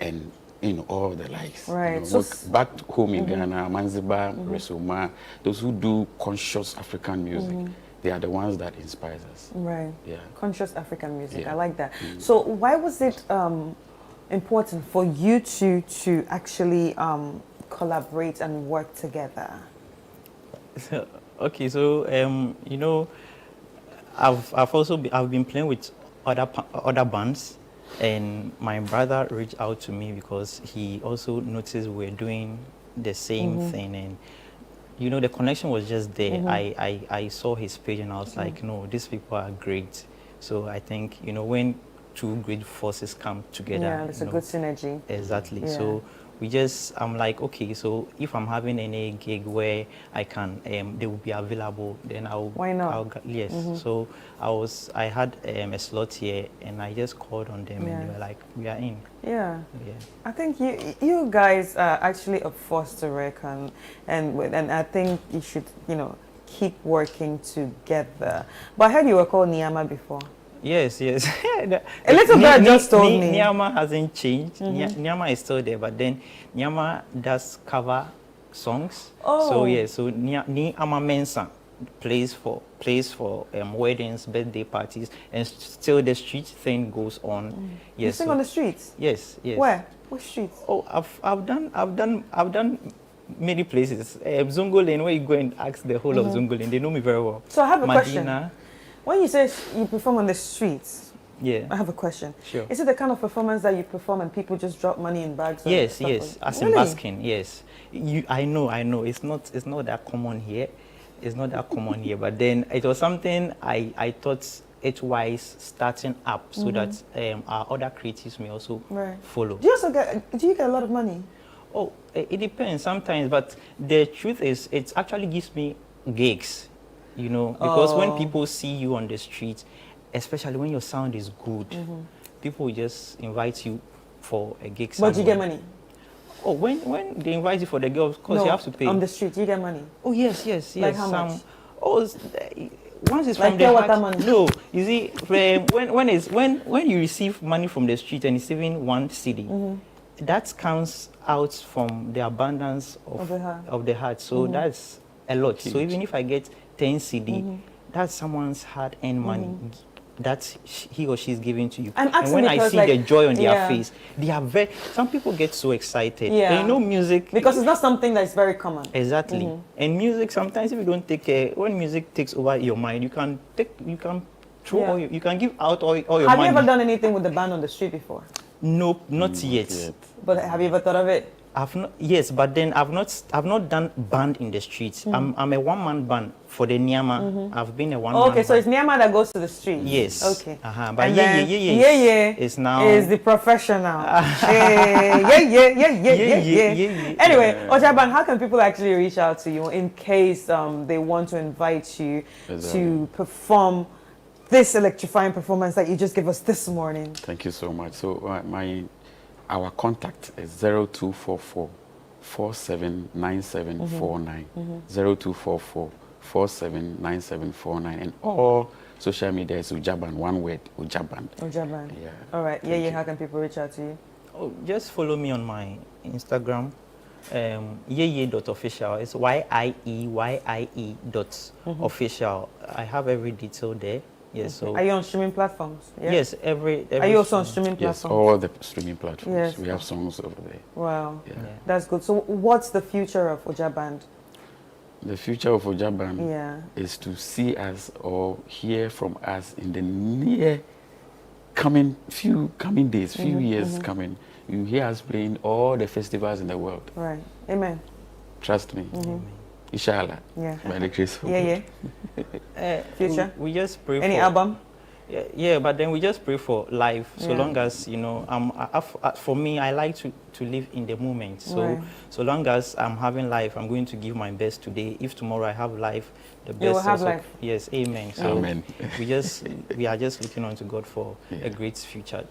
and you know, all the likes. Right. You know, back home in Ghana, Manziba, Resoma, those who do conscious African music, they are the ones that inspire us. Right. Yeah. Conscious African music. I like that. So why was it important for you two to actually collaborate and work together? Okay, so you know, I've been playing with other bands, and my brother reached out to me because he also noticed we're doing the same thing, and you know, the connection was just there. I saw his page and I was like, no, these people are great. So I think, you know, when two great forces come together, it's a good synergy. Exactly. Yeah. So I'm like, okay, so if I'm having any gig where I can, they will be available, then Why not? Yes. So I had a slot here, and I just called on them, and they were like, we are in. Yeah. I think you guys are actually a force to reckon, and I think you should, you know, keep working together. But I heard you were called Niyama before. Yes. A little girl just told me. Niyama hasn't changed. Niyama is still there, but then Niyama does cover songs. So yeah, so Niyama Mensa plays for weddings, birthday parties, and still the street thing goes on. You sing on the streets? Yes. Where? What streets? Oh, I've done many places. Zungolin, where you go and ask the whole of Zungolin, they know me very well. So I have a Medina. question. When you say you perform on the streets, I have a question. Sure. Is it the kind of performance that you perform and people just drop money in bags? Yes. As in basking, yes. I know. It's not that common here. It's not that common here. But then it was something I thought it wise starting up so that our other creatives may also follow. Do you get a lot of money? Oh, it depends sometimes. But the truth is, it actually gives me gigs. You know, because when people see you on the street, especially when your sound is good, people will just invite you for a gig somewhere. But you get money? Oh, when they invite you for the gig, of course you have to pay. On the street, you get money? Oh, yes. Like how much? Once it's like from the heart. Money? No, you see, when you receive money from the street and it's even 1 cedi, that comes out from the abundance of the heart. So that's a lot. So even if I get 10 cedi, that's someone's hard-earned money that he or she is giving to you. And when I see the joy on their face, they are some people get so excited. And you know, music, because it's not something that's very common. Exactly. And music, sometimes if you don't take care, when music takes over your mind, you can throw you can give out all your money. Have you ever done anything with the band on the street before? Nope, not yet. But have you ever thought of it? Yes, but then I've not done band in the streets. I'm a one-man band for the Niyama. I've been a one-man Okay, so it's Niyama that goes to the streets? Yes. Okay. But yeah. It's now is the professional. Yeah. Anyway, Ojaban, how can people actually reach out to you in case they want to invite you to perform this electrifying performance that you just gave us this morning? Thank you so much. So our contact is 0244 479749. 0244 479749, and all social media is Ujaband, one word, Ujaband. Ujaband. Yeah. All right. Yeah. How can people reach out to you? Oh, just follow me on my Instagram, yeye.official. It's YIEYIE.official. I have every detail there. Yes. So are you on streaming platforms? Yeah? Yes, every are you also on streaming Yes, platforms? all the streaming platforms. Yes. We have songs over there. Wow. Yeah. That's good. So what's the future of Ujaband? The future of Ujaband is to see us or hear from us in the near few days, few years coming. You hear us playing all the festivals in the world. Right. Amen. Trust me. Inshallah. Yeah. By the grace of God. Future. We just pray any for album. Yeah, but then we just pray for life. So long as for me, I like to live in the moment. So so long as I'm having life, I'm going to give my best today. If tomorrow I have life, the best. You will have life. Yes, amen. So amen. we are just looking on to God for a great future.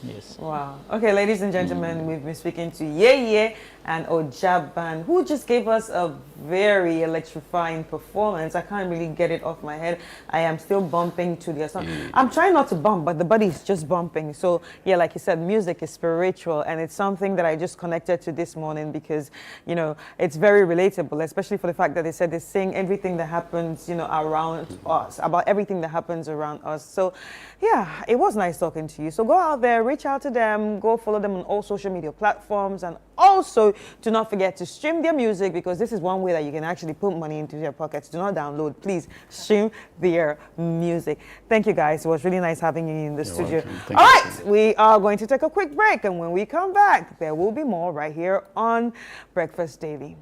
Yes. Wow. Okay, ladies and gentlemen, we've been speaking to Yeye and Ujaband, who just gave us a very electrifying performance. I can't really get it off my head. I am still bumping to their song. I'm trying not to bump, but the body is just bumping. So, yeah, like you said, music is spiritual, and it's something that I just connected to this morning because, you know, it's very relatable, especially for the fact that they said they sing everything that happens, you know, around us, about everything that happens around us. So, yeah, it was nice talking to you. So go out there, reach out to them, go follow them on all social media platforms, and also do not forget to stream their music, because this is one way that you can actually put money into your pockets. Do not download, please stream their music. Thank you guys. It was really nice having you in the studio. All right, we are going to take a quick break, and when we come back, there will be more right here on Breakfast Daily.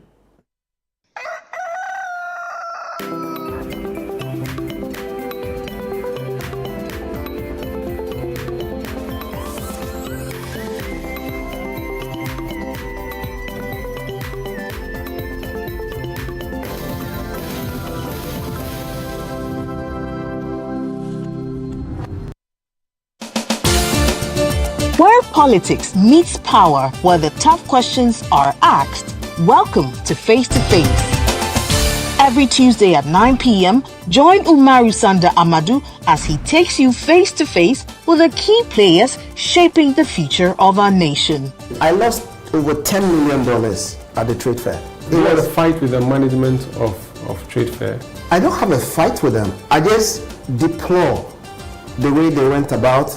Where politics meets power, where the tough questions are asked. Welcome to Face to Face. Every Tuesday at 9 p.m., join Umaru Sanda Amadou as he takes you face to face with the key players shaping the future of our nation. I lost over $10 million at the trade fair. You had a fight with the management of trade fair? I don't have a fight with them. I just deplore the way they went about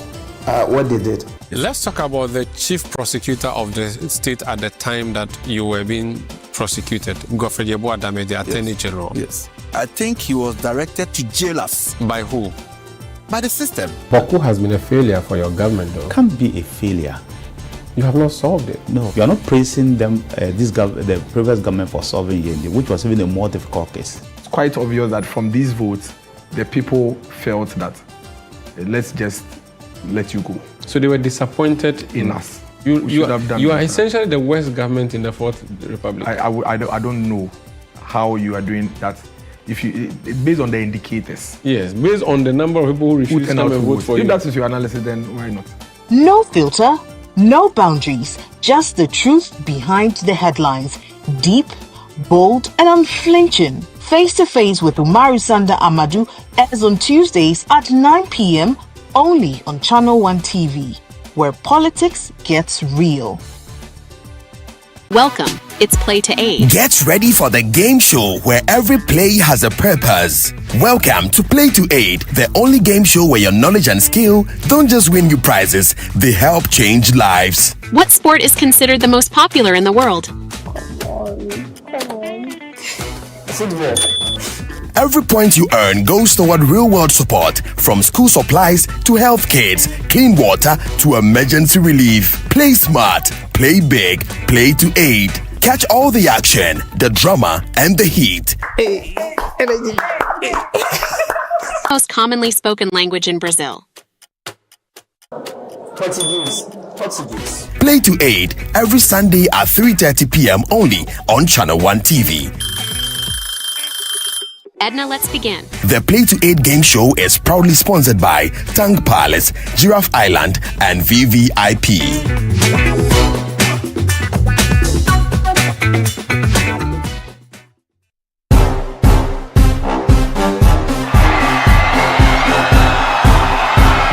what they did. Let's talk about the chief prosecutor of the state at the time that you were being prosecuted, Godfrey Yeboah Dame, the Attorney General. Yes. I think he was directed to jail us. By who? By the system. Boku has been a failure for your government, though. Can't be a failure. You have not solved it. No, you are not praising them, the previous government for solving it, which was even a more difficult case. It's quite obvious that from these votes, the people felt that let's just let you go. So they were disappointed in us. You are essentially the worst government in the Fourth Republic. I don't know how you are doing that. Based on the indicators. Yes, based on the number of people who refuse to come and vote for you. If that is your analysis, then why not? No filter, no boundaries, just the truth behind the headlines. Deep, bold, and unflinching. Face to Face with Umaru Sanda Amadou airs on Tuesdays at 9 p.m. only on Channel 1 TV, where politics gets real. Welcome. It's Play to Aid. Get ready for the game show where every play has a purpose. Welcome to Play to Aid, the only game show where your knowledge and skill don't just win you prizes, they help change lives. What sport is considered the most popular in the world? Football. Every point you earn goes toward real-world support, from school supplies to health kits, clean water to emergency relief. Play smart, play big, play to aid. Catch all the action, the drama, and the heat. Most commonly spoken language in Brazil. Portuguese. Play to Aid every Sunday at 3:30 p.m. only on Channel 1 TV. Edna, let's begin. The Play to Aid game show is proudly sponsored by Tang Palace, Giraffe Island, and VVIP.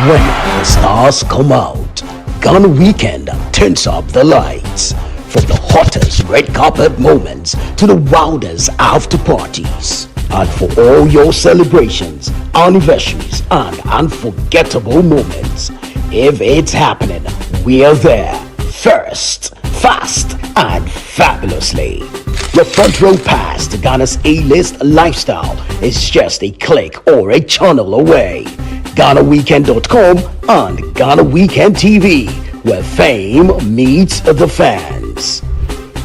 When the stars come out, Ghana Weekend turns up the lights. From the hottest red carpet moments to the wildest after parties. And for all your celebrations, anniversaries, and unforgettable moments, if it's happening, we're there. First, fast, and fabulously. Your front row pass to Ghana's A-list lifestyle is just a click or a channel away. GhanaWeekend.com and Ghana Weekend TV, where fame meets the fans.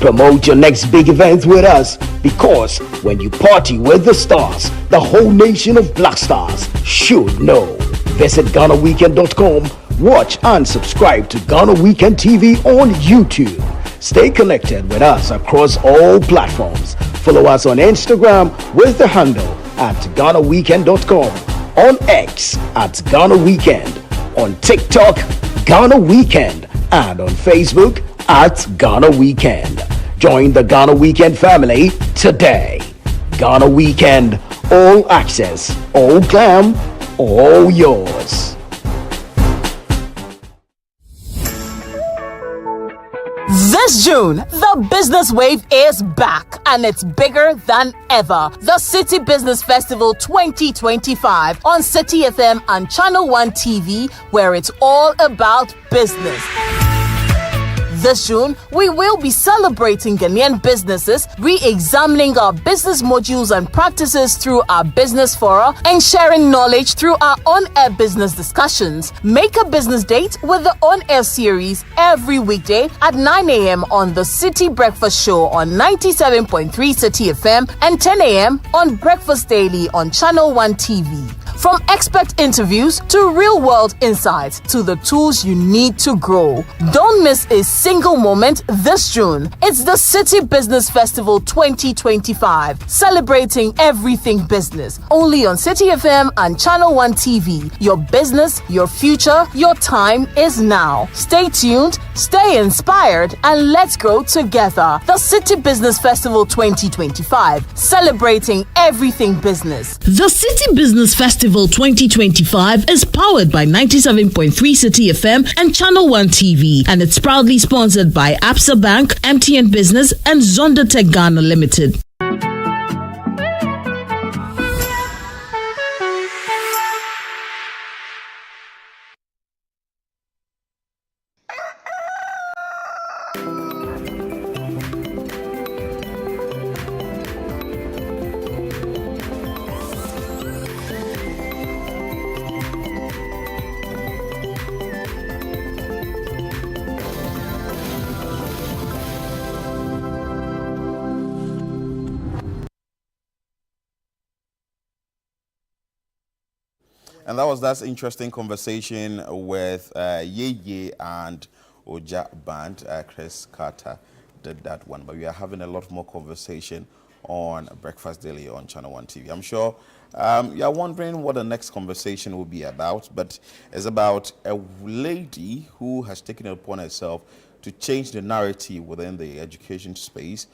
Promote your next big event with us, because when you party with the stars, the whole nation of Black Stars should know. Visit GhanaWeekend.com, watch and subscribe to Ghana Weekend TV on YouTube. Stay connected with us across all platforms. Follow us on Instagram with the handle at GhanaWeekend.com, on X at Ghana Weekend, on TikTok, Ghana Weekend, and on Facebook at Ghana Weekend. Join the Ghana Weekend family today. Ghana Weekend, all access, all glam, all yours. This June, the business wave is back and it's bigger than ever. The City Business Festival 2025 on City FM and Channel 1 TV, where it's all about business. This June, we will be celebrating Ghanaian businesses, re-examining our business modules and practices through our business fora, and sharing knowledge through our on-air business discussions. Make a business date with the on-air series every weekday at 9 a.m. on the City Breakfast Show on 97.3 City FM and 10 a.m. on Breakfast Daily on Channel 1 TV. From expert interviews to real-world insights to the tools you need to grow. Don't miss a single moment this June. It's the City Business Festival 2025, celebrating everything business. Only on City FM and Channel 1 TV. Your business, your future, your time is now. Stay tuned, stay inspired, and let's grow together. The City Business Festival 2025, celebrating everything business. The City Business Festival 2025 is powered by 97.3 City FM and Channel 1 TV, and it's proudly sponsored by Absa Bank, MTN Business, and Zonda Tech Ghana Limited. And that was that interesting conversation with Yeye and Oja Band. Chris Carter did that one. But we are having a lot more conversation on Breakfast Daily on Channel 1 TV. I'm sure you are wondering what the next conversation will be about. But it's about a lady who has taken it upon herself to change the narrative within the education space,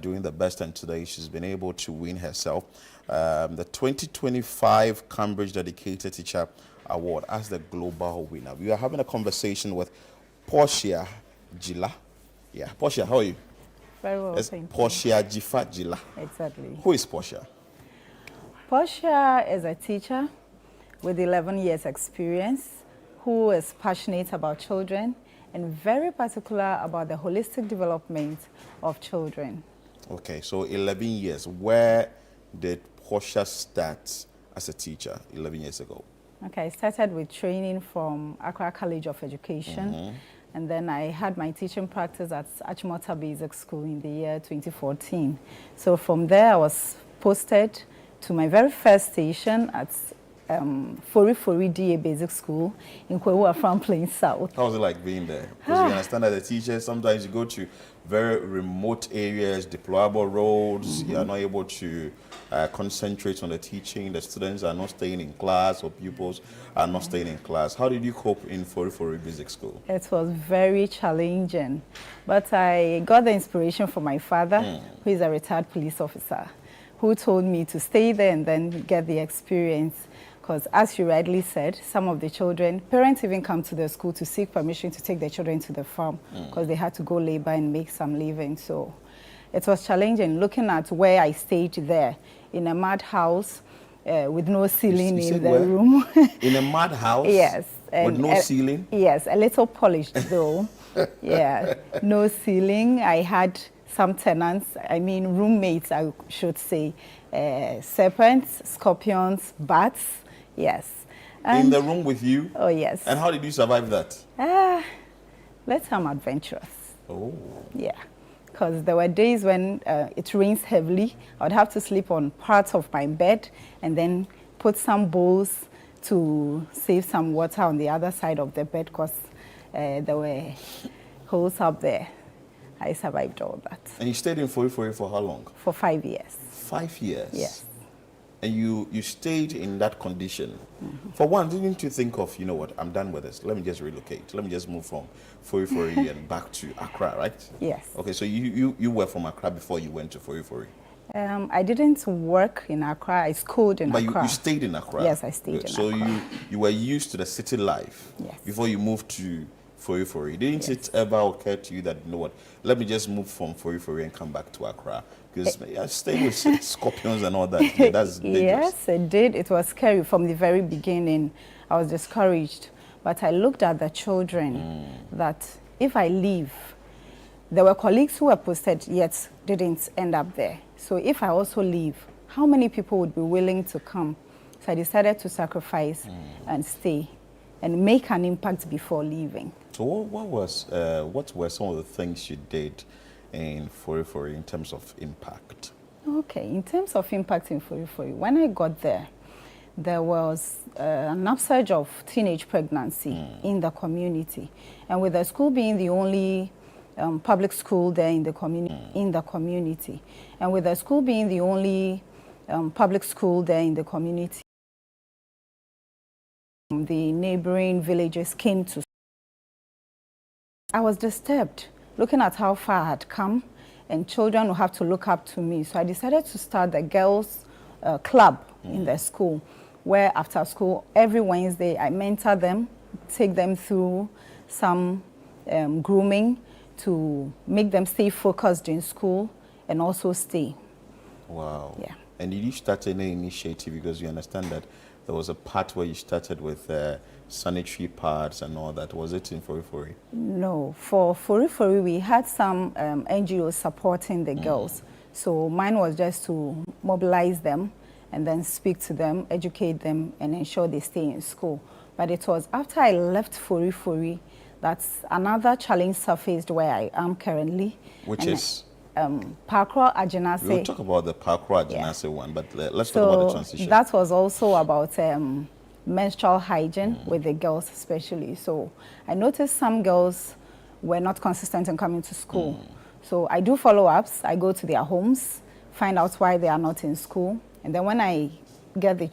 doing the best. And today she's been able to win herself the 2025 Cambridge Dedicated Teacher Award as the global winner. We are having a conversation with Portia Jila. Yeah, Portia, how are you? Very well, it's thank Portia Jifa Jila. Exactly. Who is Portia? Portia is a teacher with 11 years experience who is passionate about children and very particular about the holistic development of children. Okay, so 11 years. Where did Portia start as a teacher 11 years ago? Okay, I started with training from Accra College of Education. And then I had my teaching practice at Achimota Basic School in the year 2014. So from there, I was posted to my very first station at Fori DA Basic School in Kwewu Afram Plains South. How was it like being there? Because you understand that the teachers, sometimes you go to very remote areas, deployable roads, you are not able to concentrate on the teaching. The students are not staying in class, or pupils are not staying in class. How did you cope in Fori Basic School? It was very challenging, but I got the inspiration from my father, who is a retired police officer, who told me to stay there and then get the experience. Because as you rightly said, some of the children, parents even come to the school to seek permission to take their children to the farm because they had to go labor and make some living. So it was challenging looking at where I stayed there in a mud house with no ceiling in the room. In a mud house? Yes. With no ceiling? Yes, a little polished though. Yeah, no ceiling. I had some tenants, I mean roommates, I should say, serpents, scorpions, bats. Yes. In the room with you? Oh, yes. And how did you survive that? Let's say I'm adventurous. Oh. Yeah. Because there were days when it rains heavily. I would have to sleep on parts of my bed and then put some bowls to save some water on the other side of the bed because there were holes up there. I survived all that. And you stayed in Forifori for how long? For 5 years. 5 years? Yes. And you stayed in that condition. For one, didn't you think of, you know what, I'm done with this. Let me just relocate. Let me just move from Forifori and back to Accra, right? Yes. Okay, so you were from Accra before you went to Forifori? I didn't work in Accra. I schooled in Accra. But you stayed in Accra? Yes, I stayed in Accra. So you were used to the city life before you moved to Forifori. Didn't it ever occur to you that, you know what, let me just move from Forifori and come back to Accra? Because staying with scorpions and all that, that's dangerous. Yes, it did. It was scary from the very beginning. I was discouraged. But I looked at the children that if I leave, there were colleagues who were posted yet didn't end up there. So if I also leave, how many people would be willing to come? So I decided to sacrifice and stay and make an impact before leaving. So what were some of the things you did in Forifori in terms of impact? Okay, in terms of impact in Forifori, when I got there, there was an upsurge of teenage pregnancy in the community. And with the school being the only public school there in the community, and with the school being the only public school there in the community, the neighboring villages came to. I was disturbed looking at how far I had come, and children will have to look up to me. So I decided to start the girls' club in the school, where after school, every Wednesday, I mentor them, take them through some grooming to make them stay focused in school and also stay. Wow. Yeah. And did you start any initiative? Because you understand that there was a part where you started with sanitary pads and all that. Was it in Forifori? No. For Forifori, we had some NGOs supporting the girls. So mine was just to mobilize them and then speak to them, educate them, and ensure they stay in school. But it was after I left Forifori that's another challenge surfaced where I am currently. Which is? Pakro Ajinase. We'll talk about the Pakro Ajinase one, but let's talk about the transition. That was also about menstrual hygiene with the girls especially. So I noticed some girls were not consistent in coming to school. So I do follow-ups. I go to their homes, find out why they are not in school. And then when I get the,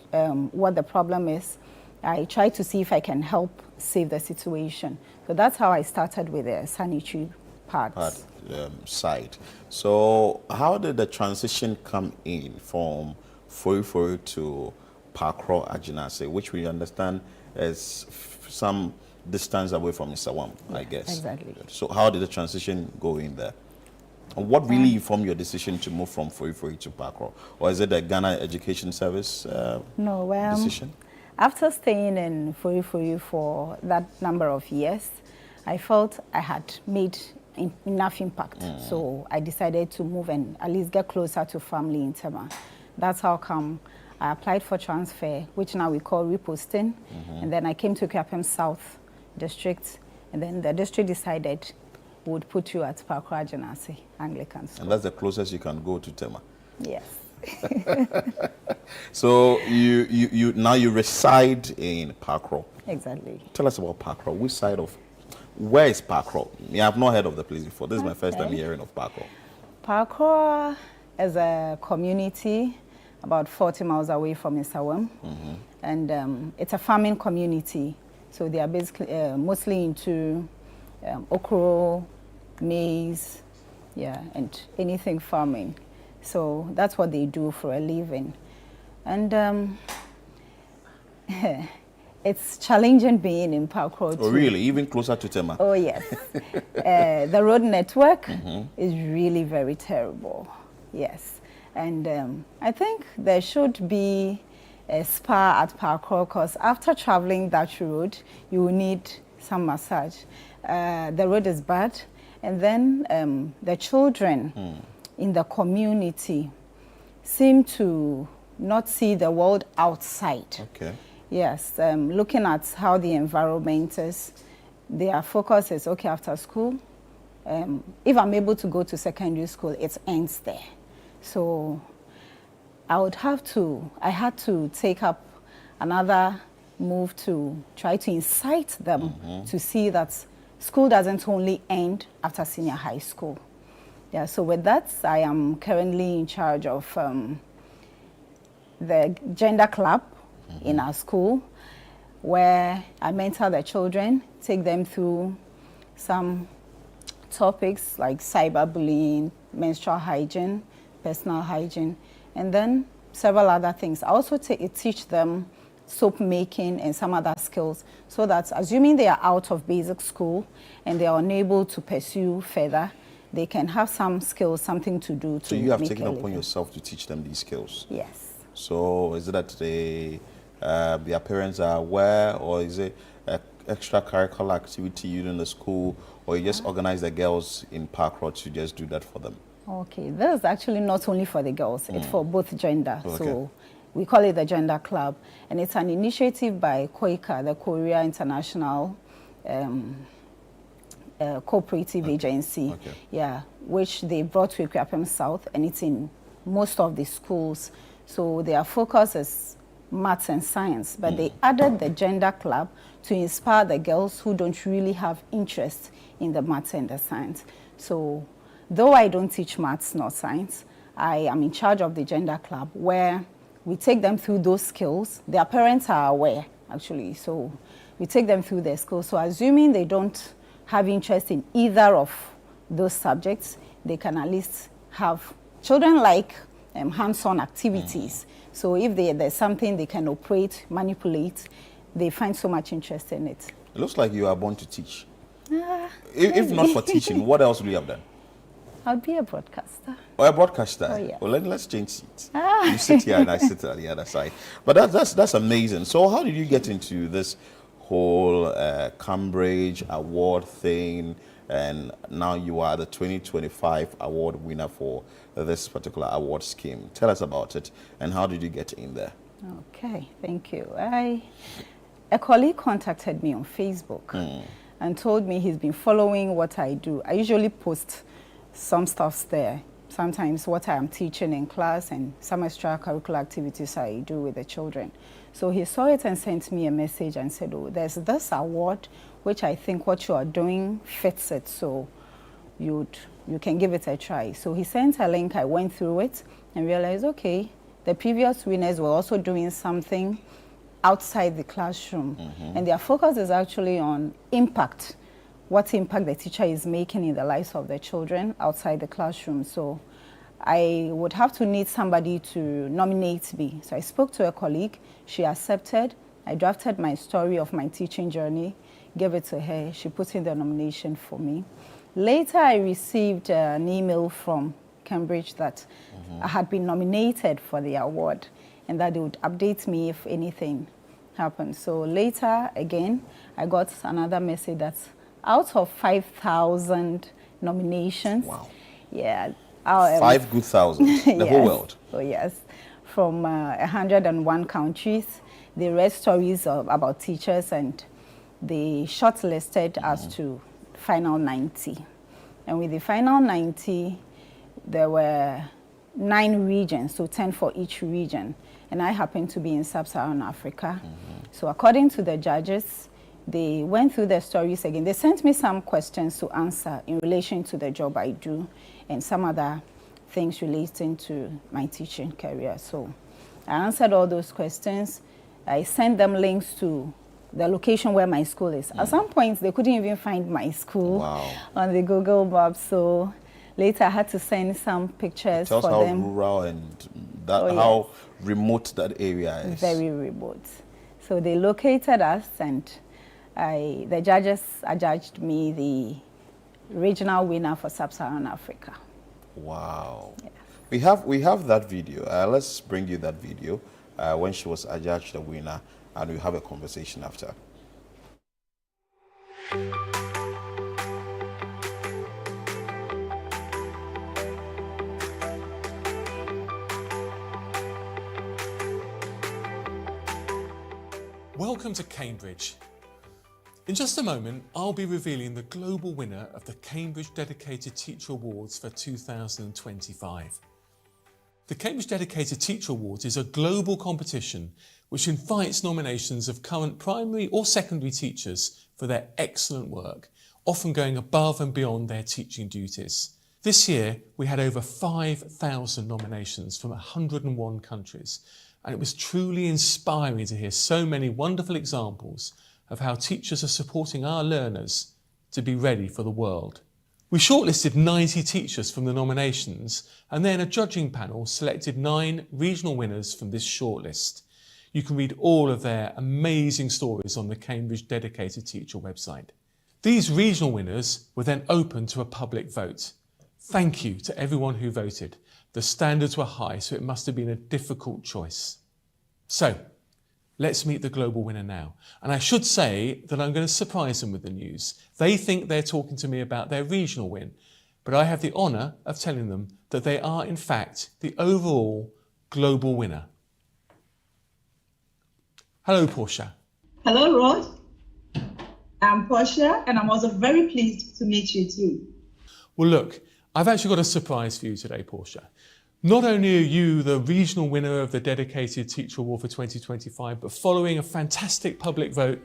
what the problem is, I try to see if I can help save the situation. So that's how I started with the sanitary pads. Side. So how did the transition come in from Forifori to Pakro Ajinase, which we understand is some distance away from Isawam, I guess. Exactly. So how did the transition go in there? And what really informed your decision to move from Forifori to Pakro? Or is it the Ghana Education Service decision? After staying in Forifori for that number of years, I felt I had made enough impact. So I decided to move and at least get closer to family in Tema. That's how come I applied for transfer, which now we call reposting. And then I came to Kwapem South District. And then the district decided we would put you at Pakro Ajinase Anglican School. And that's the closest you can go to Tema? Yes. So you now you reside in Pakro. Exactly. Tell us about Pakro. Which side of, where is Pakro? I have not heard of the place before. This is my first time hearing of Pakro. Pakro is a community about 40 miles away from Isawam. And it's a farming community. So they are basically mostly into okra, maize, and anything farming. So that's what they do for a living. And It's challenging being in Park Road. Oh, really? Even closer to Tema? Oh, yes. The road network is really very terrible. Yes. And I think there should be a spa at Park Road, because after traveling that road, you will need some massage. The road is bad. And then the children in the community seem to not see the world outside. Okay. Yes, looking at how the environment is, their focus is, okay, after school, if I'm able to go to secondary school, it ends there. So I had to take up another move to try to incite them to see that school doesn't only end after senior high school. Yeah, so with that, I am currently in charge of the gender club in our school, where I mentor the children, take them through some topics like cyberbullying, menstrual hygiene, personal hygiene, and then several other things. I also teach them soap making and some other skills, so that assuming they are out of basic school and they are unable to pursue further, they can have some skills, something to do. So you have taken upon yourself to teach them these skills? Yes. So is it that their parents are aware, or is it an extracurricular activity in the school, or you just organize the girls in Park Road to just do that for them? Okay, this is actually not only for the girls, it's for both gender. Okay. So we call it the Gender Club, and it's an initiative by KOICA, the Korea International Cooperative Agency, yeah, which they brought to Equiapem South, and it's in most of the schools. So their focus is maths and science, but they added the Gender Club to inspire the girls who don't really have interest in the maths and the science. So though I don't teach maths nor science, I am in charge of the Gender Club, where we take them through those skills. Their parents are aware, actually, so we take them through their skills. So assuming they don't have interest in either of those subjects, they can at least have children like hands-on activities. So if there's something they can operate, manipulate, they find so much interest in it. It looks like you are born to teach. If not for teaching, what else would you have done? I'll be a broadcaster. Or a broadcaster? Oh, yeah. Well, let's change seats. You sit here and I sit on the other side. But that's amazing. So how did you get into this whole Cambridge award thing, and now you are the 2025 award winner for this particular award scheme? Tell us about it, and how did you get in there? Okay, thank you. A colleague contacted me on Facebook and told me he's been following what I do. I usually post some stuffs there, sometimes what I am teaching in class and some extracurricular activities I do with the children. So he saw it and sent me a message and said, oh, there's this award, which I think what you are doing fits it, so you can give it a try. So he sent a link, I went through it and realized, okay, the previous winners were also doing something outside the classroom. And their focus is actually on impact, what impact the teacher is making in the lives of the children outside the classroom. So I would have to need somebody to nominate me. So I spoke to a colleague, she accepted. I drafted my story of my teaching journey, gave it to her. She put in the nomination for me. Later, I received an email from Cambridge that I had been nominated for the award and that they would update me if anything happened. So later, again, I got another message that out of 5,000 nominations, wow. Yeah. 5 good thousand, the whole world. Oh, yes. From 101 countries, they read stories about teachers and they shortlisted us to final 90. And with the final 90, there were 9 regions, so 10 for each region. And I happened to be in Sub-Saharan Africa. So according to the judges, they went through their stories again. They sent me some questions to answer in relation to the job I do and some other things relating to my teaching career. So I answered all those questions. I sent them links to the location where my school is. At some point, they couldn't even find my school on the Google Maps. So later, I had to send some pictures for them. Tell us how rural and how remote that area is. Very remote. So they located us, and the judges adjudged me the regional winner for Sub-Saharan Africa. Wow. Yes. We have that video. Let's bring you that video when she was adjudged the winner, and we have a conversation after. Welcome to Cambridge. In just a moment, I'll be revealing the global winner of the Cambridge Dedicated Teacher Awards for 2025. The Cambridge Dedicated Teacher Awards is a global competition which invites nominations of current primary or secondary teachers for their excellent work, often going above and beyond their teaching duties. This year, we had over 5,000 nominations from 101 countries, and it was truly inspiring to hear so many wonderful examples of how teachers are supporting our learners to be ready for the world. We shortlisted 90 teachers from the nominations, and then a judging panel selected 9 regional winners from this shortlist. You can read all of their amazing stories on the Cambridge Dedicated Teacher website. These regional winners were then open to a public vote. Thank you to everyone who voted. The standards were high, so it must have been a difficult choice. So, let's meet the global winner now. And I should say that I'm going to surprise them with the news. They think they're talking to me about their regional win, but I have the honour of telling them that they are in fact the overall global winner. Hello, Portia. Hello, Rod. I'm Portia, and I'm also very pleased to meet you too. Well, look, I've actually got a surprise for you today, Portia. Not only are you the regional winner of the Dedicated Teacher Award for 2025, but following a fantastic public vote,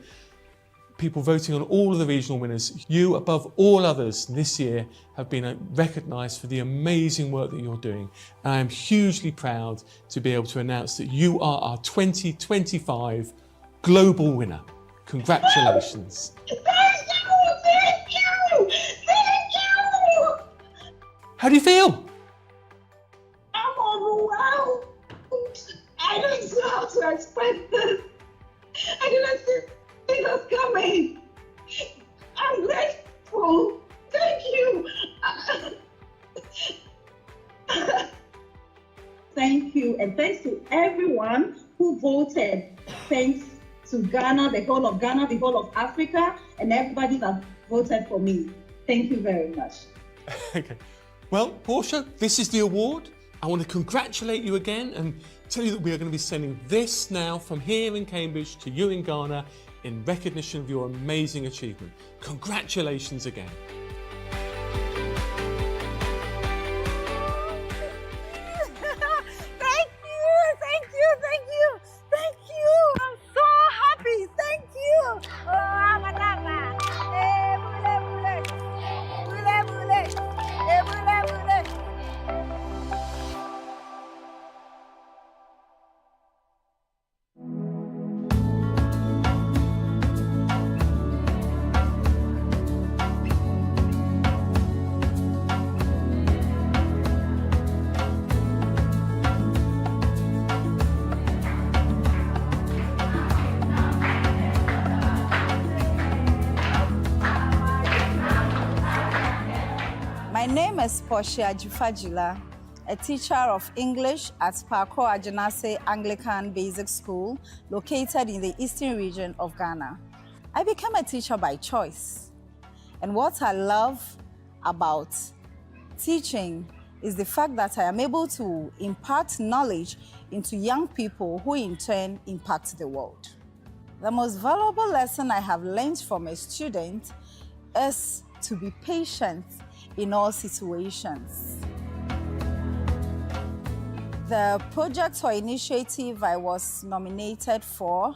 people voting on all of the regional winners, you, above all others this year, have been recognised for the amazing work that you're doing. And I am hugely proud to be able to announce that you are our 2025 global winner. Congratulations. Thank you! How do you feel? I'm overwhelmed. I don't know how to express this. I didn't see this coming. I'm grateful. Thank you. Thank you, and thanks to everyone who voted. Thanks to Ghana, the whole of Ghana, the whole of Africa, and everybody that voted for me. Thank you very much. Okay. Well, Portia, this is the award. I want to congratulate you again and tell you that we are going to be sending this now from here in Cambridge to you in Ghana in recognition of your amazing achievement. Congratulations again. Thank you. I'm so happy. Thank you. Oh, madama. My name is Portia Jufajila, a teacher of English at Parko Ajanase Anglican Basic School, located in the eastern region of Ghana. I became a teacher by choice. And what I love about teaching is the fact that I am able to impart knowledge into young people who in turn impact the world. The most valuable lesson I have learned from a student is to be patient in all situations. The project or initiative I was nominated for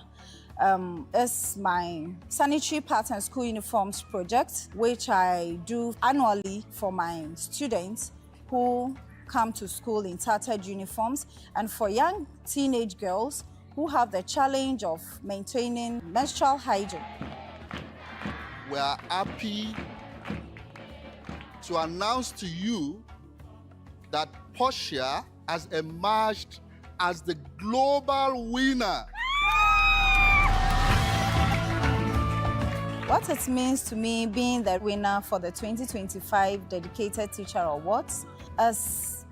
is my sanitary pads and school uniforms project, which I do annually for my students who come to school in tattered uniforms, and for young teenage girls who have the challenge of maintaining menstrual hygiene. We are happy to announce to you that Portia has emerged as the global winner. What it means to me being the winner for the 2025 Dedicated Teacher Awards is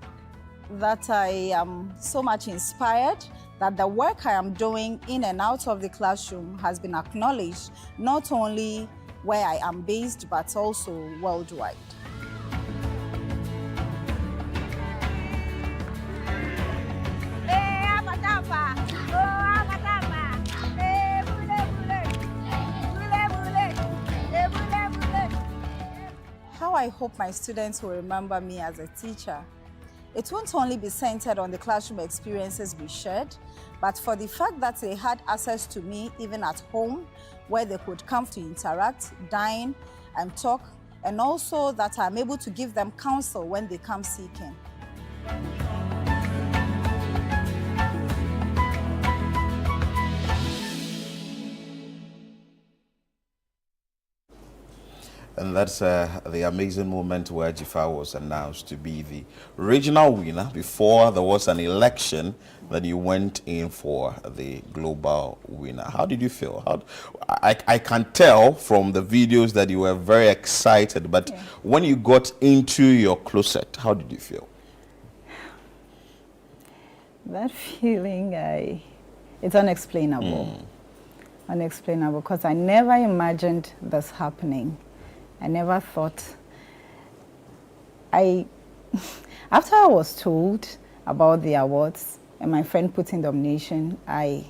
that I am so much inspired that the work I am doing in and out of the classroom has been acknowledged not only where I am based but also worldwide. How I hope my students will remember me as a teacher. It won't only be centered on the classroom experiences we shared, but for the fact that they had access to me even at home, where they could come to interact, dine, and talk, and also that I'm able to give them counsel when they come seeking. And that's the amazing moment where Jifar was announced to be the regional winner before there was an election that you went in for the global winner. How did you feel? I can tell from the videos that you were very excited, but when you got into your closet, how did you feel? That feeling, it's unexplainable. Unexplainable, because I never imagined this happening. I never thought. After I was told about the awards and my friend put in the nomination, I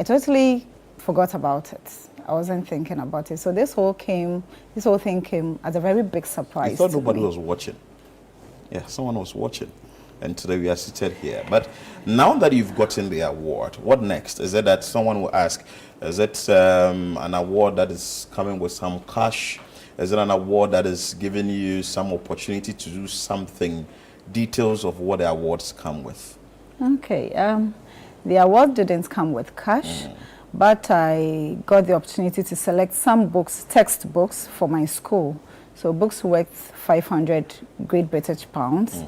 totally forgot about it. I wasn't thinking about it. So this whole thing came as a very big surprise. You thought nobody was watching. Yeah, someone was watching. And today we are seated here. But now that you've gotten the award, what next? Is it that someone will ask, is it an award that is coming with some cash? Is it an award that is giving you some opportunity to do something? Details of what the awards come with. Okay. The award didn't come with cash, but I got the opportunity to select some books, textbooks for my school. So books worth 500 Great British pounds.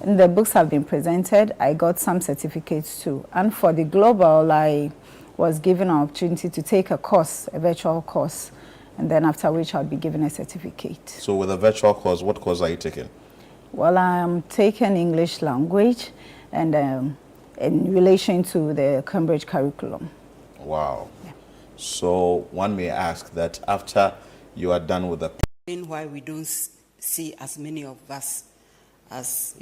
And the books have been presented. I got some certificates too. And for the global, I was given an opportunity to take a course, a virtual course. And then after which I'll be given a certificate. So with a virtual course, what course are you taking? Well, I'm taking English language and in relation to the Cambridge curriculum. Wow. Yeah. So one may ask that after you are done with the... Why we don't see as many of us as,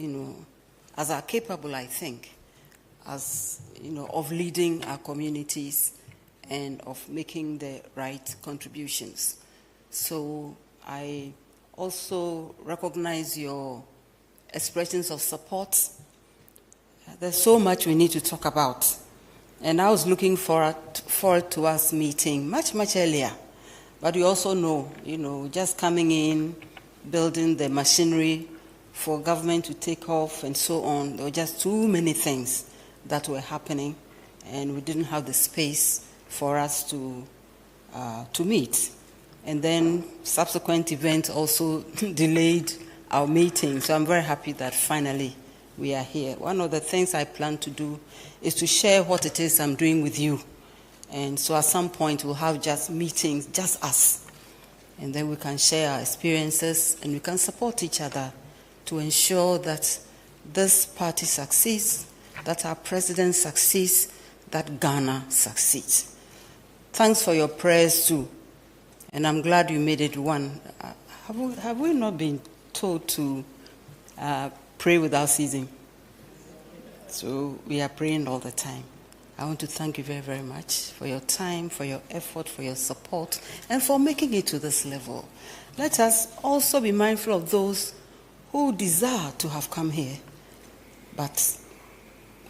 as are capable, I think, as, of leading our communities and of making the right contributions. So I also recognize your expressions of support. There's so much we need to talk about. And I was looking forward to us meeting much, much earlier. But you also know, just coming in, building the machinery for government to take off and so on, there were just too many things that were happening, and we didn't have the space for us to meet. And then subsequent events also delayed our meeting. So I'm very happy that finally we are here. One of the things I plan to do is to share what it is I'm doing with you. And so at some point we'll have just meetings, just us. And then we can share our experiences and we can support each other to ensure that this party succeeds, that our president succeeds, that Ghana succeeds. Thanks for your prayers too, and I'm glad you made it one. Have we not been told to pray without ceasing? So we are praying all the time. I want to thank you very, very much for your time, for your effort, for your support, and for making it to this level. Let us also be mindful of those who desire to have come here, but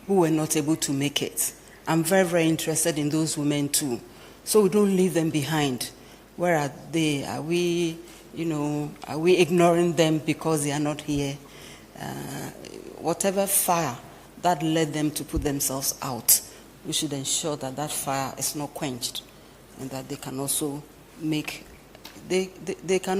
who were not able to make it. I'm very, very interested in those women too. So we don't leave them behind. Where are they? Are we ignoring them because they are not here? Whatever fire that led them to put themselves out, we should ensure that that fire is not quenched and that they can also they cannot